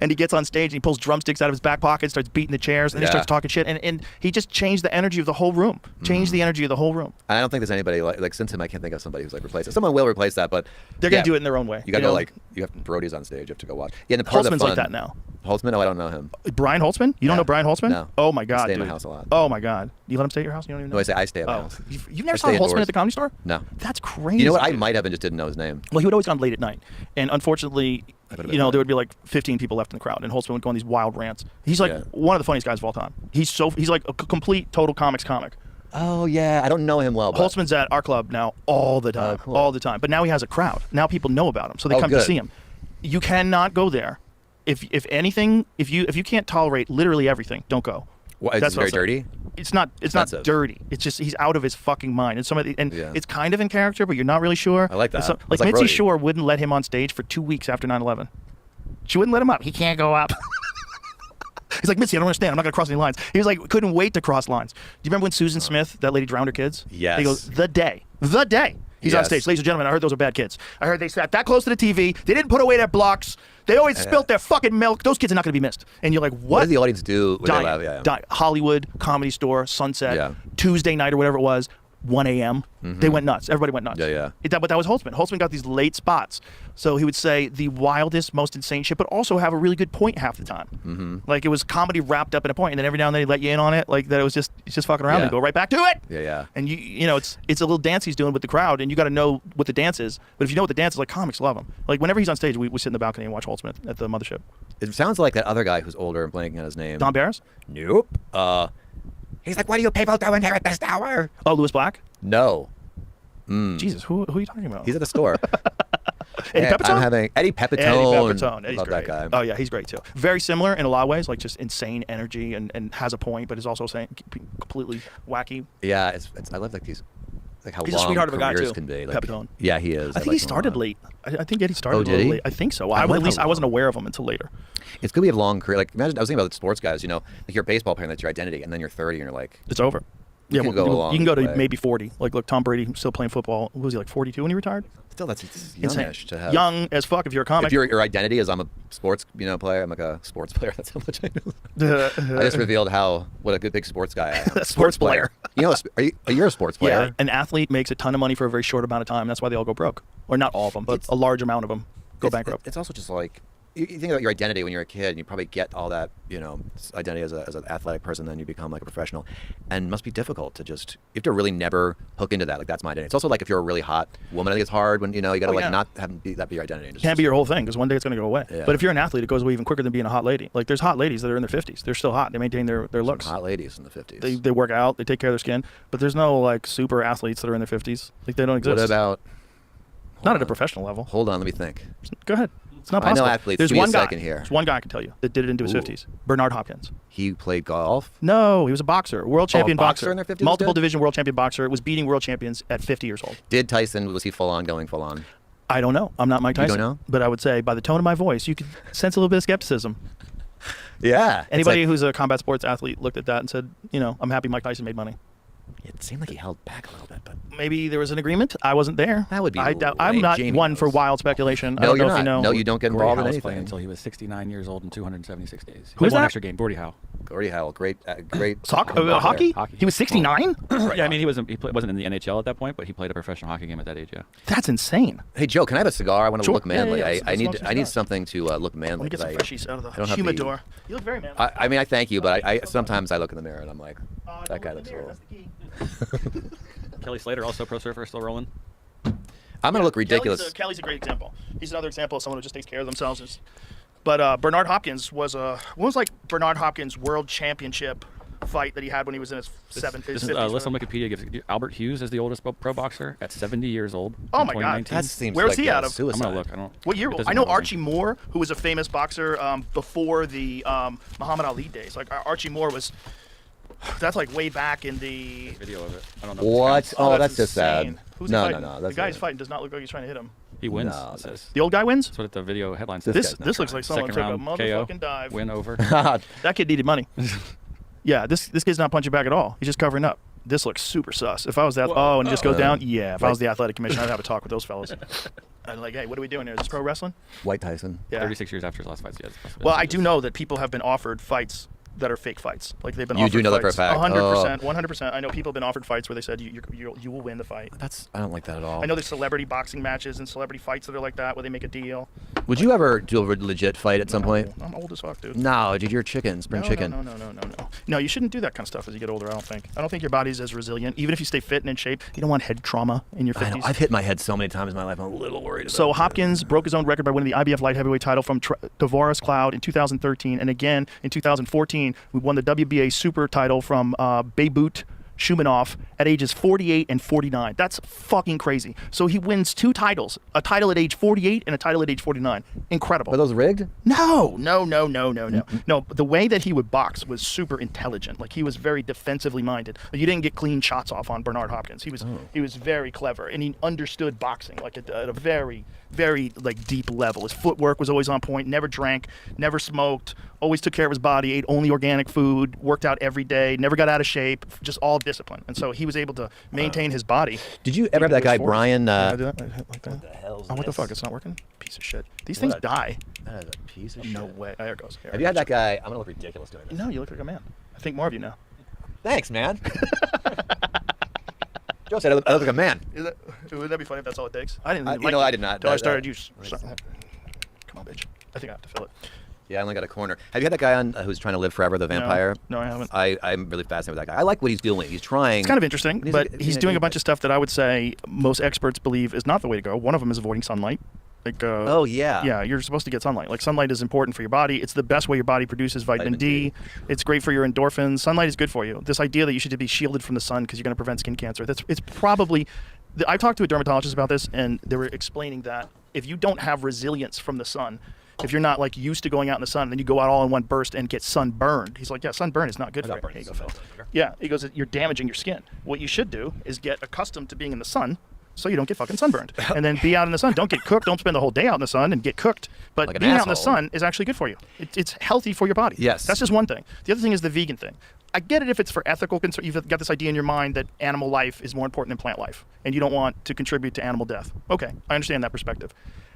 And he gets on stage and he pulls drumsticks out of his back pocket, starts beating the chairs, and he starts talking shit. And he just changed the energy of the whole room. Changed the energy of the whole room. I don't think there's anybody like since him. I can't think of somebody who's like replaced it. Someone will replace that, but they're gonna do it in their own way. You gotta go like you have Brody's on stage. You have to go watch. Yeah, and part Holtzman's of the fun, like that now. Holtzman? No, I don't know him. Brian Holtzman? You don't know Brian Holtzman? No. Oh my God, I stay dude. in my house a lot. Oh my God. You let him stay at your house? You don't even know? No, I stay at my house. You've never saw Holtzman at the Comedy Store? No. That's crazy. You know what? I might have and just didn't know his name. Well, he would always come late at night, and unfortunately, there would be like 15 people left in the crowd, and Holtzman would go on these wild rants. He's like one of the funniest guys of all time. He's like a complete total comics comic. Oh yeah, I don't know him well. But Holtzman's at our club now all the time, all the time. But now he has a crowd. Now people know about him, so they come to see him. You cannot go there. If you can't tolerate literally everything, don't go. What, That's very dirty? It's not dirty. It's just he's out of his fucking mind. And it's kind of in character, but you're not really sure. I like that. So, like Mitzi Shore wouldn't let him on stage for 2 weeks after 9/11. She wouldn't let him up. He can't go up. He's like, Mitzi, I don't understand. I'm not going to cross any lines. He was like, couldn't wait to cross lines. Do you remember when Susan Smith, that lady, drowned her kids? Yes. He goes, the day. He's on stage. Ladies and gentlemen, I heard those are bad kids. I heard they sat that close to the TV. They didn't put away their blocks. They always spilt their fucking milk. Those kids are not going to be missed. And you're like, what? Does the audience do? Hollywood, Comedy Store, Sunset, Tuesday night or whatever it was. 1 a.m. They went nuts. Everybody went nuts. Yeah. But that was Holtzman. Holtzman got these late spots. So he would say the wildest, most insane shit, but also have a really good point half the time. Like it was comedy wrapped up in a point, and then every now and then he'd let you in on it. Like that it was just, he's just fucking around and go right back to it. Yeah. And you know, it's a little dance he's doing with the crowd, and you got to know what the dance is. But if you know what the dance is, like comics love him. Like whenever he's on stage, we sit in the balcony and watch Holtzman at the Mothership. It sounds like that other guy who's older and blanking on his name. Don Barris? Nope. He's like, why do you people do inherit this tower? Oh, Lewis Black? No. Jesus, who are you talking about? He's at the store. Eddie Pepitone? I'm having Eddie Pepitone. Eddie Pepitone. Eddie's Love great. that guy. Oh yeah, he's great too. Very similar in a lot of ways, like just insane energy and has a point, but is also saying completely wacky. Yeah, it's I love like these, like how He's a long sweetheart of a guy careers too. can be. Like, Pepitone. Yeah, he is. I think he started late. I think Eddie started Oh, a did little he? late. I think so. I At least I wasn't aware of him until later. It's good we have long career. Like imagine I was thinking about the sports guys. You know, like you're a baseball player, and that's your identity, and then you're 30, and you're like, It's over. You can go a long You can go to way. maybe 40. Like, look, Tom Brady still playing football. What was he, like 42 when he retired? Still, that's Insane. youngish to have. Young as fuck if you're a comic. If your identity is I'm a sports player, I'm like a sports player. That's how much I know. I just revealed what a good big sports guy I am. Sports player. You know, you're a sports player. Yeah, an athlete makes a ton of money for a very short amount of time. That's why they all go broke. Or not all of them, but a large amount of them go bankrupt. It's also just like, you think about your identity when you're a kid, and you probably get all that, identity as an athletic person, then you become like a professional, and it must be difficult to just, you have to really never hook into that. Like that's my identity. It's also like if you're a really hot woman, I think it's hard when, you got to not have that be your identity. Can't be your whole thing because one day it's going to go away. Yeah. But if you're an athlete, it goes away even quicker than being a hot lady. Like there's hot ladies that are in their 50s. They're still hot. They maintain their looks. Some hot ladies in the 50s. They work out. They take care of their skin. But there's no like super athletes that are in their 50s. Like they don't exist. What about? Not at a professional level. Hold on, let me think. Go ahead. It's not possible. I know athletes. There's Give me one a guy. second here. There's one guy I can tell you that did it into his 50s. Bernard Hopkins. He played golf. No, he was a boxer, world champion boxer in their 50s multiple did? division world champion boxer. Was beating world champions at 50 years old. Did Tyson? Was he going full on? I don't know. I'm not Mike Tyson. You don't know? But I would say by the tone of my voice, you could sense a little bit of skepticism. Yeah. Anybody who's a combat sports athlete looked at that and said, I'm happy Mike Tyson made money. It seemed like he held back a little bit, but maybe there was an agreement. I wasn't there. That would be. I'm not Jamie one knows. for wild speculation. No, I don't you're know not. if you know. No, you don't get Gordie involved Howe in was playing anything. until he was 69 years old and 276 days. Who's One that? extra game. Gordie Howe. Gordie Howe, great. Hockey? He was 69. Yeah, I mean he wasn't in the NHL at that point, but he played a professional hockey game at that age. Yeah. That's insane. Hey Joe, can I have a cigar? I want to Sure. look manly. Yeah, I need let's smoke something to look manly. Let me get some freshies out of the humidor. You look very manly. I mean, I thank you, but I sometimes I look in the mirror and I'm like, that guy looks cool. Kelly Slater, also pro surfer, still rolling. I'm gonna look ridiculous. Kelly's a great example. He's another example of someone who just takes care of themselves. But Bernard Hopkins was Bernard Hopkins' world championship fight that he had when he was in his 50s. List on Wikipedia gives Albert Hughes as the oldest pro boxer at 70 years old. Oh my God! That seems Where's like he out of? suicide. I'm gonna look. I don't. What year? I know Archie Moore, who was a famous boxer before the Muhammad Ali days. Like Archie Moore was. That's like way back in the video of it. I don't know. What? Oh, that's just insane. sad. Who's No. The guy he's fighting does not look like he's trying to hit him. He wins. No, it says. The old guy wins? That's what the video headline says. This looks like someone Second took a round motherfucking KO, dive. win over. That kid needed money. Yeah, this kid's not punching back at all. He's just covering up. This looks super sus. If I was that, and it just goes down. Yeah, if I was the athletic commissioner, I'd have a talk with those fellas. I'd like, hey, what are we doing here? Is this pro wrestling? White Tyson. Yeah. 36 years after his last fights. Yeah, well, I do know that people have been offered fights that are fake fights. Like they've been offered You do know that for a fights. fact? 100%. 100%. I know people have been offered fights where they said you will win the fight. I don't like that at all. I know there's celebrity boxing matches and celebrity fights that are like that where they make a deal. Would you ever do a legit fight at some point? I'm old as fuck, dude. No, dude, you're chicken, spring chicken. No. No, you shouldn't do that kind of stuff as you get older, I don't think. I don't think your body's as resilient. Even if you stay fit and in shape, you don't want head trauma in your 50s. I know. I've hit my head so many times in my life. I'm a little worried about So it. Hopkins broke his own record by winning the IBF light heavyweight title from Tavares Cloud in 2013, and again in 2014 we won the WBA super title from Beibut Shumanov at ages 48 and 49. That's fucking crazy. So he wins 2 titles, a title at age 48 and a title at age 49. Incredible. Are those rigged? No. No, the way that he would box was super intelligent. Like he was very defensively minded. You didn't get clean shots off on Bernard Hopkins. He was very clever and he understood boxing like at a very, very like deep level. His footwork was always on point, never drank, never smoked, always took care of his body, ate only organic food, worked out every day, never got out of shape, just all discipline. And so he was able to maintain his body. Did you ever have that guy Brian? What the hell? What the fuck? It's not working? Piece of shit. These things die. That is a piece of shit. No way. There it goes. Here, Have you had that guy? I'm gonna look ridiculous doing this. No, you look like a man. I think more of you now. Thanks, man. Joe said I look like a man. Would that be funny if that's all it takes? I didn't. I did not. Until I started use. Come on, bitch. I think I have to fill it. Yeah, I only got a corner. Have you had that guy on who's trying to live forever, the vampire? No, I haven't. I'm really fascinated with that guy. I like what he's doing. He's trying. It's kind of interesting, but he's doing a bunch of stuff that I would say most experts believe is not the way to go. One of them is avoiding sunlight. Like, oh, yeah. Yeah, you're supposed to get sunlight. Like, sunlight is important for your body. It's the best way your body produces vitamin D. It's great for your endorphins. Sunlight is good for you. This idea that you should be shielded from the sun because you're going to prevent skin cancer, it's probably... I talked to a dermatologist about this, and they were explaining that if you don't have resilience from the sun, if you're not like used to going out in the sun, and then you go out all in one burst and get sunburned. He's like, yeah, sunburn is not good for you. Here you go, Phil. Yeah, he goes, you're damaging your skin. What you should do is get accustomed to being in the sun so you don't get fucking sunburned. And then be out in the sun. Don't get cooked. Don't spend the whole day out in the sun and get cooked. But like being out in the sun is actually good for you. It's healthy for your body. Yes. That's just one thing. The other thing is the vegan thing. I get it if it's for ethical concern. You've got this idea in your mind that animal life is more important than plant life, and you don't want to contribute to animal death. Okay, I understand that perspective.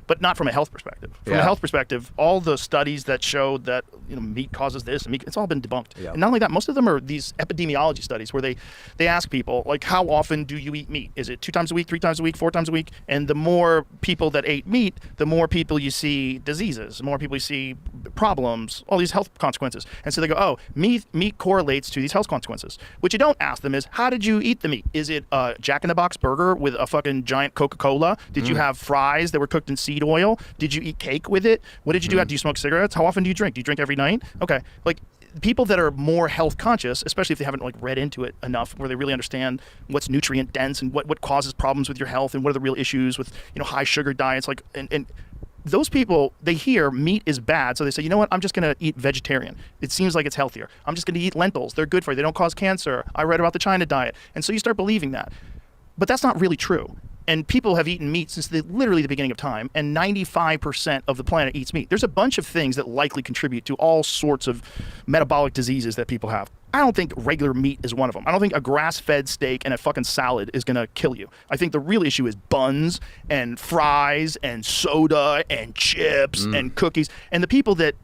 But not from a health perspective. From a health perspective, all the studies that showed that meat causes this, and meat, it's all been debunked. Yeah. And not only that, most of them are these epidemiology studies where they ask people, like, how often do you eat meat? Is it 2 times a week, 3 times a week, 4 times a week? And the more people that ate meat, the more people you see diseases, the more people you see problems, all these health consequences. And so they go, oh, meat correlates to these health consequences. What you don't ask them is, how did you eat the meat? Is it a Jack in the Box burger with a fucking giant Coca-Cola? Did you have fries that were cooked in seed oil? Did you eat cake with it? What did you do? Do you smoke cigarettes? How often do you drink? Do you drink every night? Okay. Like, people that are more health conscious, especially if they haven't like read into it enough where they really understand what's nutrient dense and what causes problems with your health and what are the real issues with high sugar diets, like and those people, they hear meat is bad, so they say, you know what, I'm just going to eat vegetarian. It seems like it's healthier. I'm just going to eat lentils. They're good for you. They don't cause cancer. I read about the China diet. And so you start believing that. But that's not really true. And people have eaten meat since literally the beginning of time, and 95% of the planet eats meat. There's a bunch of things that likely contribute to all sorts of metabolic diseases that people have. I don't think regular meat is one of them. I don't think a grass-fed steak and a fucking salad is going to kill you. I think the real issue is buns and fries and soda and chips and cookies. And the people that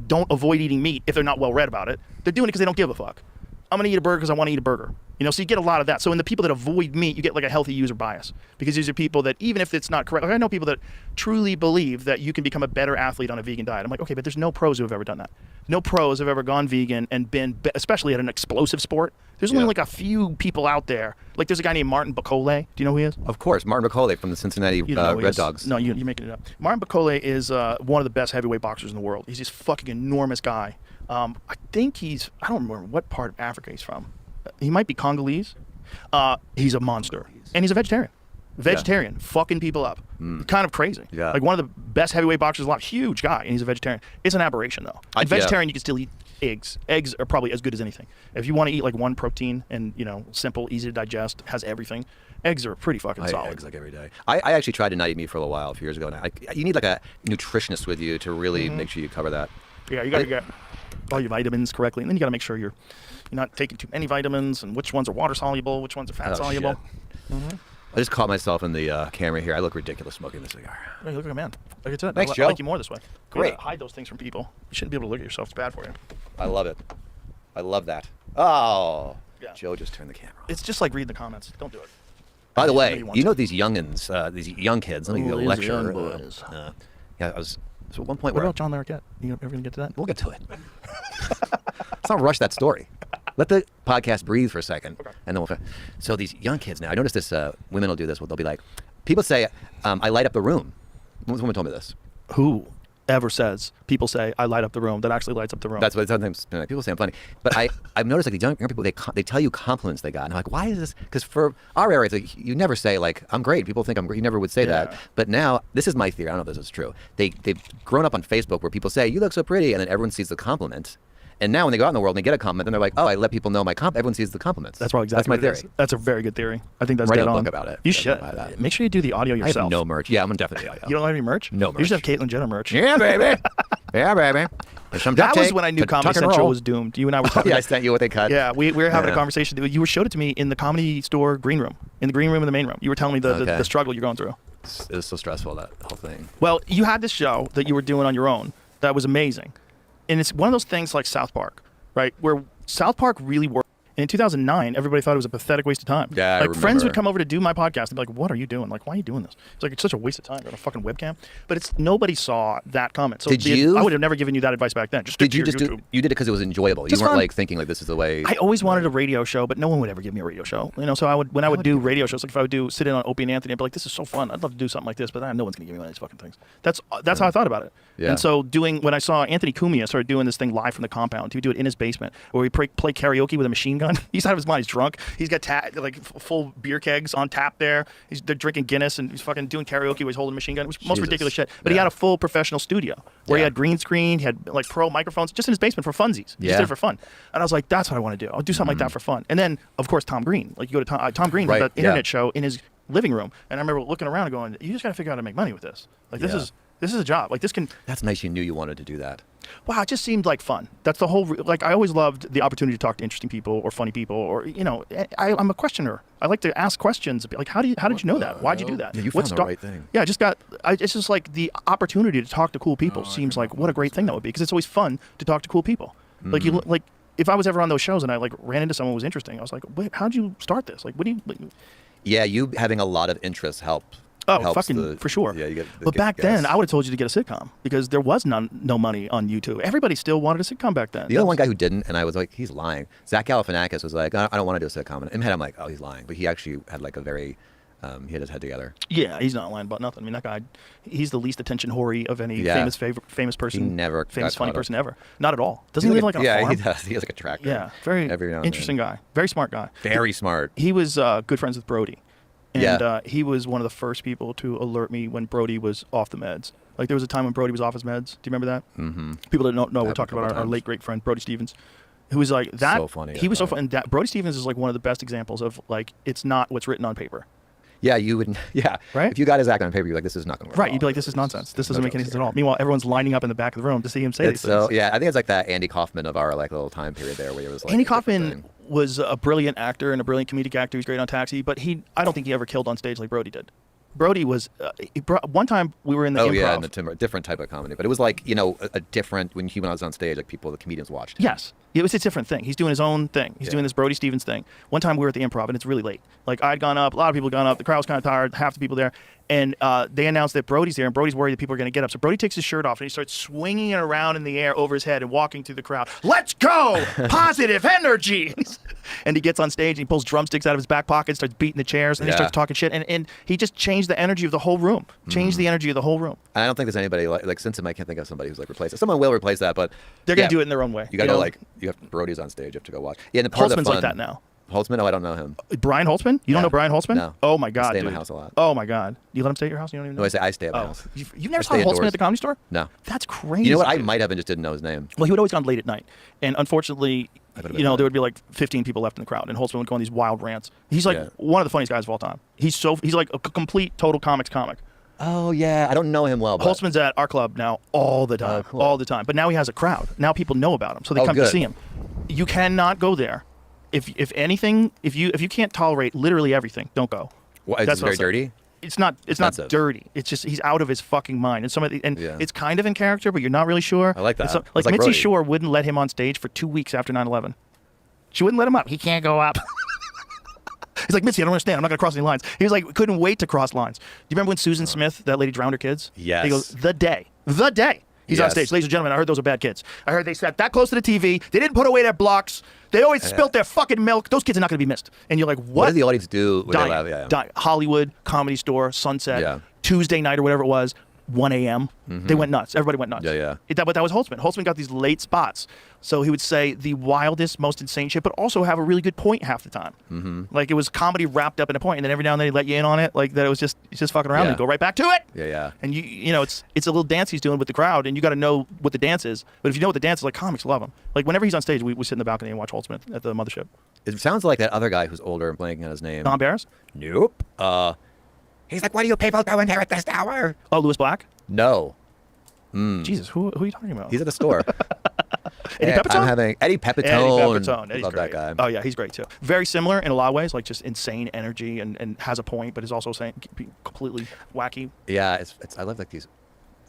don't avoid eating meat, if they're not well read about it, they're doing it because they don't give a fuck. I'm going to eat a burger because I want to eat a burger. So you get a lot of that. So in the people that avoid meat, you get like a healthy user bias, because these are people that, even if it's not correct, like I know people that truly believe that you can become a better athlete on a vegan diet. I'm like, okay, but there's no pros who have ever done that. No pros have ever gone vegan and been, especially at an explosive sport. There's only like a few people out there. Like there's a guy named Martin Bacole. Do you know who he is? Of course, Martin Bacole from the Cincinnati Red Dogs. No, you're making it up. Martin Bacole is one of the best heavyweight boxers in the world. He's this fucking enormous guy. I think I don't remember what part of Africa he's from. He might be Congolese. He's a monster. And he's a vegetarian. Fucking people up. Kind of crazy. Yeah. Like one of the best heavyweight boxers alive. Huge guy, and he's a vegetarian. It's an aberration, though. Vegetarian, you can still eat eggs. Eggs are probably as good as anything. If you want to eat like one protein and, simple, easy to digest, has everything, eggs are pretty fucking solid. I eat eggs like every day. I actually tried to not eat meat for a little while, a few years ago now. You need like a nutritionist with you to really make sure you cover that. Yeah, you got to get all your vitamins correctly, and then you got to make sure you're not taking too many vitamins, and which ones are water soluble, which ones are fat soluble. I just caught myself in the camera here. I look ridiculous smoking this cigar. Hey, look like a man. Like I said, Thanks, Joe. I like you more this way. Great. Hide those things from people. You shouldn't be able to look at yourself. It's bad for you. I love it. I love that. Oh, yeah. Joe just turned the camera off. It's just like reading the comments. Don't do it. By the way, these youngins, these young kids. Let me give you a lecture. Young boys. So at one point, what about John Larroquette? You ever gonna get to that? We'll get to it. Let's not rush that story. Let the podcast breathe for a second, and then we'll. So these young kids now, I noticed this. Women will do this. They'll be like, people say, "I light up the room." One woman told me this. Who ever says? People say, "I light up the room." That actually lights up the room. That's what sometimes people say. I'm funny, but I've noticed like these young people, they tell you compliments they got, and I'm like, why is this? Because for our area, it's like, you never say like, "I'm great." People think I'm great. You never would say that. But now, this is my theory. I don't know if this is true. They've grown up on Facebook where people say, "You look so pretty," and then everyone sees the compliment. And now when they go out in the world and they get a compliment, then they're like, "Oh, I let people know my compliment." Everyone sees the compliments. That's exactly. That's my theory. That's a very good theory. I think that's write dead a on. book about it. You should. Make sure you do the audio yourself. I have no merch. Yeah, I'm definitely. You don't have any merch? No merch. You should have Caitlyn Jenner merch. Yeah, baby. Yeah, baby. That was when I knew Comedy Central was doomed. You and I were talking. Yeah, I sent you what they cut. Yeah, we were having a conversation. You showed it to me in the Comedy Store green room, in the green room in the main room. You were telling me the struggle you're going through. It was so stressful, that whole thing. Well, you had this show that you were doing on your own that was amazing, and it's one of those things like South Park, right? Where South Park really worked And in 2009, everybody thought it was a pathetic waste of time. Yeah, I like friends would remember. come over to do my podcast and be like, "What are you doing? Like, why are you doing this?" It's like it's such a waste of time on a fucking webcam. But it's nobody saw that comment. So Did you? I would have never given you that advice back then. Just Did you stick to just your do? YouTube. You did it because it was enjoyable. Just you weren't fun. like thinking like this is the way. I always wanted a radio show, but no one would ever give me a radio show. You know, so I would when I would do radio shows, like if I would sit in on Opie and Anthony, I'd be like, "This is so fun. I'd love to do something like this," but no one's gonna give me one of these fucking things. That's how I thought about it. Yeah. And so when I saw Anthony Cumia started doing this thing live from the compound, he would do it in his basement, where he play karaoke with a machine gun. He's out of his mind. He's drunk. He's got full beer kegs on tap there. They're drinking Guinness and he's fucking doing karaoke where he's holding a machine gun. It was most ridiculous shit. But he had a full professional studio where he had green screen, he had like pro microphones just in his basement for funsies. He just did it for fun. And I was like, that's what I want to do. I'll do something like that for fun. And then, of course, Tom Green. Like you go to Tom Green had that internet show in his living room. And I remember looking around and going, you just got to figure out how to make money with this. Like this is a job. Like this can. That's nice. You knew you wanted to do that. Wow, it just seemed like fun. That's the whole. Like I always loved the opportunity to talk to interesting people or funny people, or I'm a questioner. I like to ask questions. Like how did you know that? Why'd you do that? Yeah, you found the right thing. Yeah, it's just like the opportunity to talk to cool people seems like what a great thing that would be because it's always fun to talk to cool people. Like if I was ever on those shows and I like ran into someone who was interesting, I was like, wait, how'd you start this? Like what do you? Yeah, you having a lot of interests helped. Oh, fucking for sure. Yeah, you get. But back then, I would have told you to get a sitcom because there was no money on YouTube. Everybody still wanted a sitcom back then. The only one guy who didn't, and I was like, he's lying. Zach Galifianakis was like, I don't want to do a sitcom. And in my head, I'm like, oh, he's lying. But he actually had like a very, he had his head together. Yeah, he's not lying about nothing. I mean, that guy, he's the least attention whore of any famous person. He never famous got funny caught person up. ever. Not at all. Doesn't he live like on a farm? Yeah, he does. He has like a tractor. Yeah, very interesting guy. Very smart guy. Very smart. He was good friends with Brody. And he was one of the first people to alert me when Brody was off the meds. Like there was a time when Brody was off his meds. Do you remember that? Mm-hmm. People that don't know, we're talking about our late great friend Brody Stevens, who was like that. So funny. He was so funny. And Brody Stevens is like one of the best examples of like it's not what's written on paper. Yeah, you would. Yeah, right. If you got his act on paper, you're like, this is not going to work. Right, you'd be like, this is nonsense. This doesn't make any sense at all. Meanwhile, everyone's lining up in the back of the room to see him say these things. So yeah, I think it's like that Andy Kaufman of our like little time period there, where it was like Andy Kaufman was a brilliant actor and a brilliant comedic actor. He was great on Taxi, but I don't think he ever killed on stage like Brody did. Brody was one time we were in the improv. Yeah, in the different type of comedy, but it was like a different when he was on stage, like the comedians watched. Yes, it was a different thing. He's doing his own thing. He's doing this Brody Stevens thing. One time we were at the improv and it's really late. Like I'd gone up, a lot of people had gone up. The crowd was kind of tired. Half the people there. And they announced that Brody's there, and Brody's worried that people are going to get up. So Brody takes his shirt off, and he starts swinging it around in the air over his head and walking through the crowd. Let's go! Positive energy! And he gets on stage, and he pulls drumsticks out of his back pocket, starts beating the chairs, and he starts talking shit. And he just changed the energy of the whole room. Changed the energy of the whole room. And I don't think there's anybody like since him, I can't think of somebody who's like replaced it. Someone will replace that, but they're going to do it in their own way. You got to go you have Brody's on stage, you have to go watch. Yeah, and the part Holtzman's of the fun, like that now. Holtzman? Oh, I don't know him. Brian Holtzman? You don't know Brian Holtzman? No. Oh my God, I stay in dude. my house a lot. Oh my God. You let him stay at your house? You don't even know? No, I stay at my house. You've never saw Holtzman at the Comedy Store? No. That's crazy. You know what? I might have and just didn't know his name. Well, he would always gone late at night, and unfortunately, there would be like 15 people left in the crowd, and Holtzman would go on these wild rants. He's like one of the funniest guys of all time. He's like a complete total comics comic. Oh yeah, I don't know him well. But Holtzman's at our club now all the time, all the time. But now he has a crowd. Now people know about him, so they come to see him. You cannot go there. If anything, if you can't tolerate literally everything, don't go. What, is it very dirty? It's not dirty. It's just he's out of his fucking mind. And it's kind of in character, but you're not really sure. I like that. Like Mitzi Shore wouldn't let him on stage for 2 weeks after 9/11. She wouldn't let him up. He can't go up. He's like, Mitzi, I don't understand. I'm not going to cross any lines. He was like, couldn't wait to cross lines. Do you remember when Susan Smith, that lady, drowned her kids? Yes. He goes, the day. He's on stage. Ladies and gentlemen, I heard those are bad kids. I heard they sat that close to the TV. They didn't put away their blocks. They always spilt their fucking milk. Those kids are not going to be missed. And you're like, what? What did the audience do? Dying. Hollywood, Comedy Store, Sunset, Tuesday night or whatever it was, 1 a.m. They went nuts. Everybody went nuts. But that was Holtzman. Holtzman got these late spots. So he would say the wildest, most insane shit, but also have a really good point half the time. Like it was comedy wrapped up in a point, and then every now and then he'd let you in on it, like that it was just fucking around and go right back to it. And you know, it's a little dance he's doing with the crowd, and you got to know what the dance is. But if you know what the dance is, like comics love him. Like whenever he's on stage, we sit in the balcony and watch Holtzman at the Mothership. It sounds like that other guy who's older and blanking on his name. Don Barris? Nope. He's like, what do you people do in here at this hour? Oh, Lewis Black? No. Jesus, who are you talking about? He's at the store. Eddie Pepitone? I'm having Eddie Pepitone. Eddie's Love great. that guy. Oh yeah, he's great too. Very similar in a lot of ways, like just insane energy and has a point, but is also saying completely wacky. Yeah, I love like these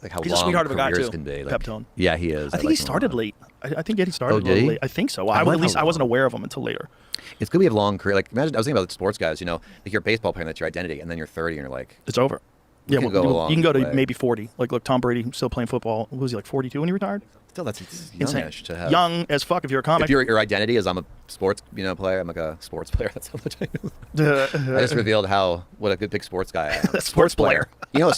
like how He's a long sweetheart of a guy, careers too. can be. Like, Peptone. Yeah, he is. I think he started late. I think Eddie started Oh, a did little he? late. I think so. I At wonder least how I wasn't long. aware of him until later. It's good we have long career. Like imagine, I was thinking about the sports guys. You know, like you're a baseball player, and that's your identity, and then you're 30, and you're like, It's over. You Yeah, can go a long you can go to way. maybe 40. Like, look, Tom Brady still playing football. What was he, like 42 when he retired? still that's Insane. youngish to have. Young as fuck if you're a comic. If your identity is I'm a sports player, I'm like a sports player. That's how much I know. I just revealed what a good big sports guy I am. A sports player. You know,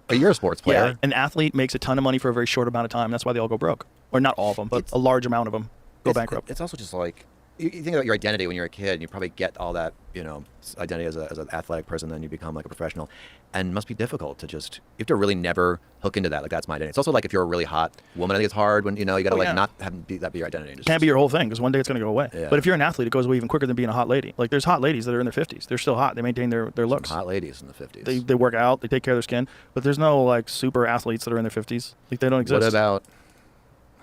are you a sports player? Yeah, an athlete makes a ton of money for a very short amount of time. That's why they all go broke. Or not all of them, but a large amount of them go bankrupt. It's also just like you think about your identity when you're a kid, and you probably get all that identity as an athletic person, then you become like a professional, and it must be difficult to just you have to really never hook into that. Like that's my identity. It's also like if you're a really hot woman, I think it's hard when you got to not have that be your identity. It can't be your whole thing because one day it's going to go away. Yeah. But if you're an athlete, it goes away even quicker than being a hot lady. Like there's hot ladies that are in their 50s. They're still hot. They maintain their looks. Hot ladies in the 50s. They work out. They take care of their skin. But there's no like super athletes that are in their 50s. Like they don't exist. What about?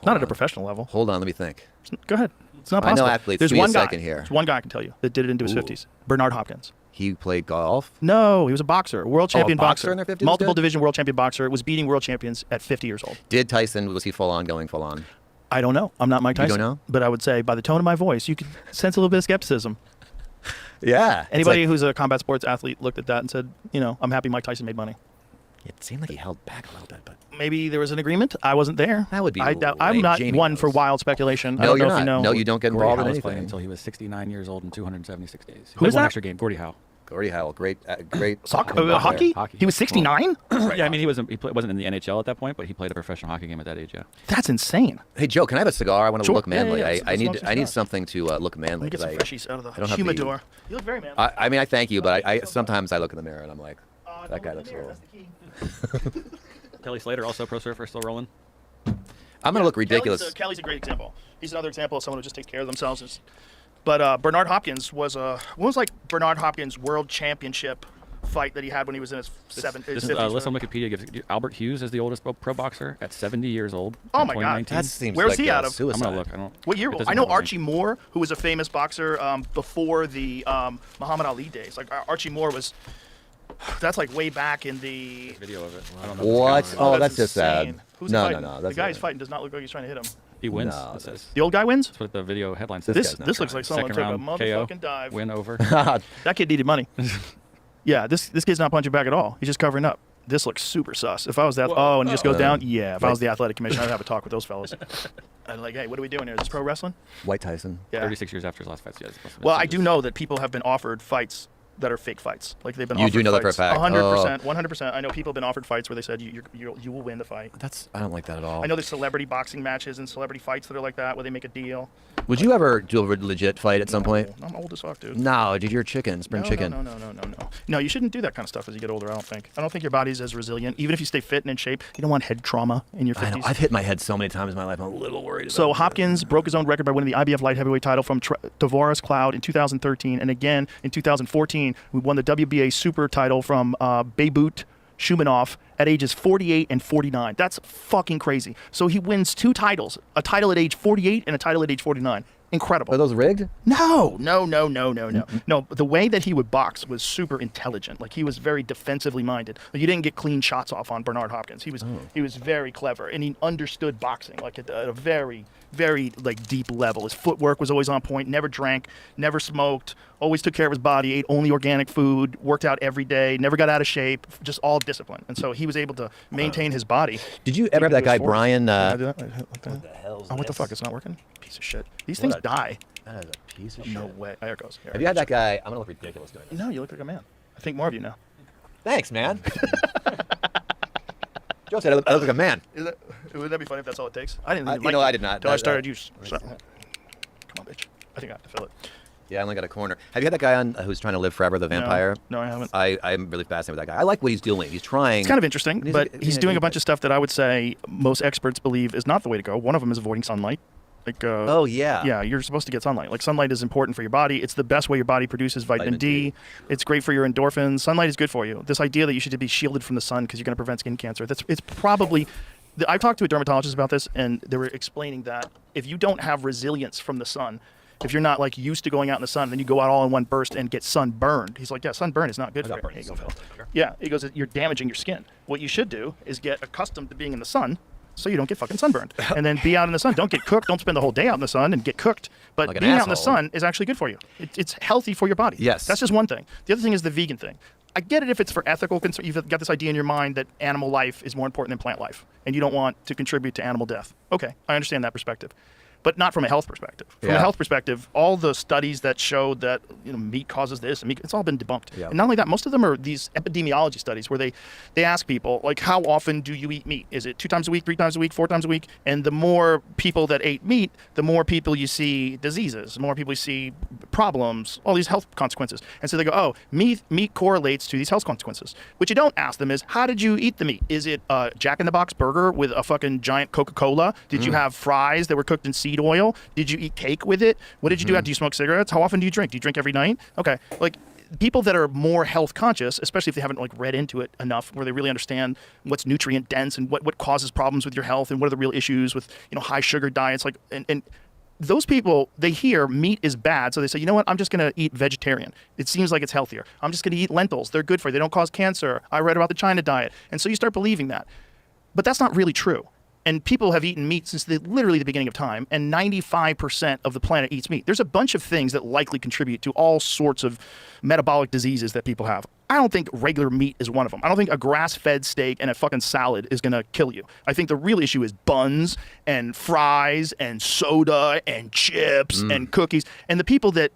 Not at a professional level. Hold on, let me think. Go ahead. It's not possible. I know athletes. There's Give me one a guy. second here. There's one guy I can tell you that did it into his 50s. Bernard Hopkins. He played golf. No, he was a boxer, world champion a boxer in their 50s was multiple good? division world champion boxer. Was beating world champions at 50 years old. Did Tyson? Was he going full on? I don't know. I'm not Mike Tyson. You don't know? But I would say by the tone of my voice, you could sense a little bit of skepticism. Yeah. Anybody who's a combat sports athlete looked at that and said, I'm happy Mike Tyson made money. It seemed like he held back a little bit, but maybe there was an agreement. I wasn't there. That would be. I'm not Jamie one knows. for wild speculation. I No, don't you're know if you not. know. No, you don't get Gordie involved Howe in was anything. playing until he was 69 years old in 276 days. Who is one that? extra game. Gordie Howe. Gordie Howe, great Soccer, hockey? He was 69. Yeah, I mean he wasn't in the NHL at that point, but he played a professional hockey game at that age. Yeah. That's insane. Hey Joe, can I have a cigar? I want to Sure. look manly. Yeah, I smoke some need cigar. something to look manly. Let me get some 'cause freshies out of the I don't have humidor. You look very manly. I mean, I thank you, but I sometimes I look in the mirror and I'm like, that guy looks a little. Kelly Slater, also pro surfer, still rolling. I'm gonna look ridiculous. Kelly's a great example. He's another example of someone who just takes care of themselves. But Bernard Hopkins was Bernard Hopkins' world championship fight that he had when he was in his This is a list on Wikipedia gives Albert Hughes as the oldest pro boxer at 70 years old. Oh in my God. 2019. That seems Where's like he out of? suicide. I'm gonna look. I don't. What year? it doesn't I know have a Archie link. Moore, who was a famous boxer before the Muhammad Ali days. Like Archie Moore was. That's like way back in the Video of it. I don't know. What? Oh, that's just insane. sad. Who's he No, fighting? no. The That's guy he's fighting does not look like he's trying to hit him. He wins. No, it says. The old guy wins. That's what the video headline says. This guy's not looks like someone Second took a round motherfucking KO. dive. Win over. That kid needed money. Yeah, this kid's not punching back at all. He's just covering up. This looks super sus. If I was that, and he just goes down. Yeah, if I was the athletic commission, I'd have a talk with those fellas. I'd like, hey, what are we doing here? Is this pro wrestling? White Tyson. Yeah. 36 years after his last fight. Yeah, Well, I do know that people have been offered fights that are fake fights. Like they've been You offered do know that for a fights. fact? 100%. 100%. I know people have been offered fights where they said you will win the fight. I don't like that at all. I know there's celebrity boxing matches and celebrity fights that are like that where they make a deal. Would you ever do a legit fight at some point? I'm old as fuck, dude. No, dude, you're chicken, spring chicken. No. No, you shouldn't do that kind of stuff as you get older, I don't think. I don't think your body's as resilient. Even if you stay fit and in shape, you don't want head trauma in your 50s. I know. I've hit my head so many times in my life. I'm a little worried about So it. Hopkins broke his own record by winning the IBF light heavyweight title from Tavares Cloud in 2013, and again in 2014 we won the WBA super title from Beibut Shumanov at ages 48 and 49. That's fucking crazy. So he wins 2 titles, a title at age 48 and a title at age 49. Incredible. Are those rigged? No. No, the way that he would box was super intelligent. Like he was very defensively minded. Like, you didn't get clean shots off on Bernard Hopkins. He was very clever and he understood boxing like at a very, very like deep level. His footwork was always on point. Never drank, never smoked. Always took care of his body. Ate only organic food. Worked out every day. Never got out of shape. Just all discipline. And so he was able to maintain his body. Did you ever have that guy Brian? What the hell? What the fuck? It's not working. Piece of shit. These things die. That is a piece of shit. No way. There it goes. Here, Have you had that guy? I'm gonna look ridiculous doing this. No, you look like a man. I think more of you now. Thanks, man. Joe said I look like a man. Would that be funny if that's all it takes? I didn't. You know, I did not. Until I started use. Come on, bitch. I think I have to fill it. Yeah, I only got a corner. Have you had that guy on who's trying to live forever, the vampire? No, I haven't. I'm really fascinated with that guy. I like what he's doing. He's trying. It's kind of interesting, but he's doing a bunch of stuff that I would say most experts believe is not the way to go. One of them is avoiding sunlight. Like, oh, yeah. Yeah, you're supposed to get sunlight. Like, sunlight is important for your body. It's the best way your body produces vitamin D. It's great for your endorphins. Sunlight is good for you. This idea that you should be shielded from the sun because you're going to prevent skin cancer, it's probably... I've talked to a dermatologist about this, and they were explaining that if you don't have resilience from the sun, if you're not like used to going out in the sun, then you go out all in one burst and get sunburned. He's like, yeah, sunburn is not good for you. Here you go, Phil. Yeah, he goes, you're damaging your skin. What you should do is get accustomed to being in the sun so you don't get fucking sunburned. And then be out in the sun. Don't get cooked. Don't spend the whole day out in the sun and get cooked. But Like an being out in the asshole. sun is actually good for you. It's healthy for your body. Yes. That's just one thing. The other thing is the vegan thing. I get it if it's for ethical concern. You've got this idea in your mind that animal life is more important than plant life, and you don't want to contribute to animal death. Okay, I understand that perspective. But not from a health perspective. From a health perspective, all the studies that showed that meat causes this, and meat, it's all been debunked. Yeah. And not only that, most of them are these epidemiology studies where they ask people, like, how often do you eat meat? Is it 2 times a week, 3 times a week, 4 times a week? And the more people that ate meat, the more people you see diseases, the more people you see problems, all these health consequences. And so they go, oh, meat correlates to these health consequences. What you don't ask them is, how did you eat the meat? Is it a Jack in the Box burger with a fucking giant Coca-Cola? Did you have fries that were cooked in seed oil? Did you eat cake with it? What did you do? Do you smoke cigarettes? How often do you drink? Do you drink every night? Okay. Like, people that are more health conscious, especially if they haven't like read into it enough where they really understand what's nutrient dense and what causes problems with your health and what are the real issues with high sugar diets, like and those people, they hear meat is bad, so they say, you know what, I'm just going to eat vegetarian. It seems like it's healthier. I'm just going to eat lentils. They're good for you. They don't cause cancer. I read about the China diet. And so you start believing that. But that's not really true. And people have eaten meat since literally the beginning of time, and 95% of the planet eats meat. There's a bunch of things that likely contribute to all sorts of metabolic diseases that people have. I don't think regular meat is one of them. I don't think a grass-fed steak and a fucking salad is going to kill you. I think the real issue is buns and fries and soda and chips and cookies. And the people that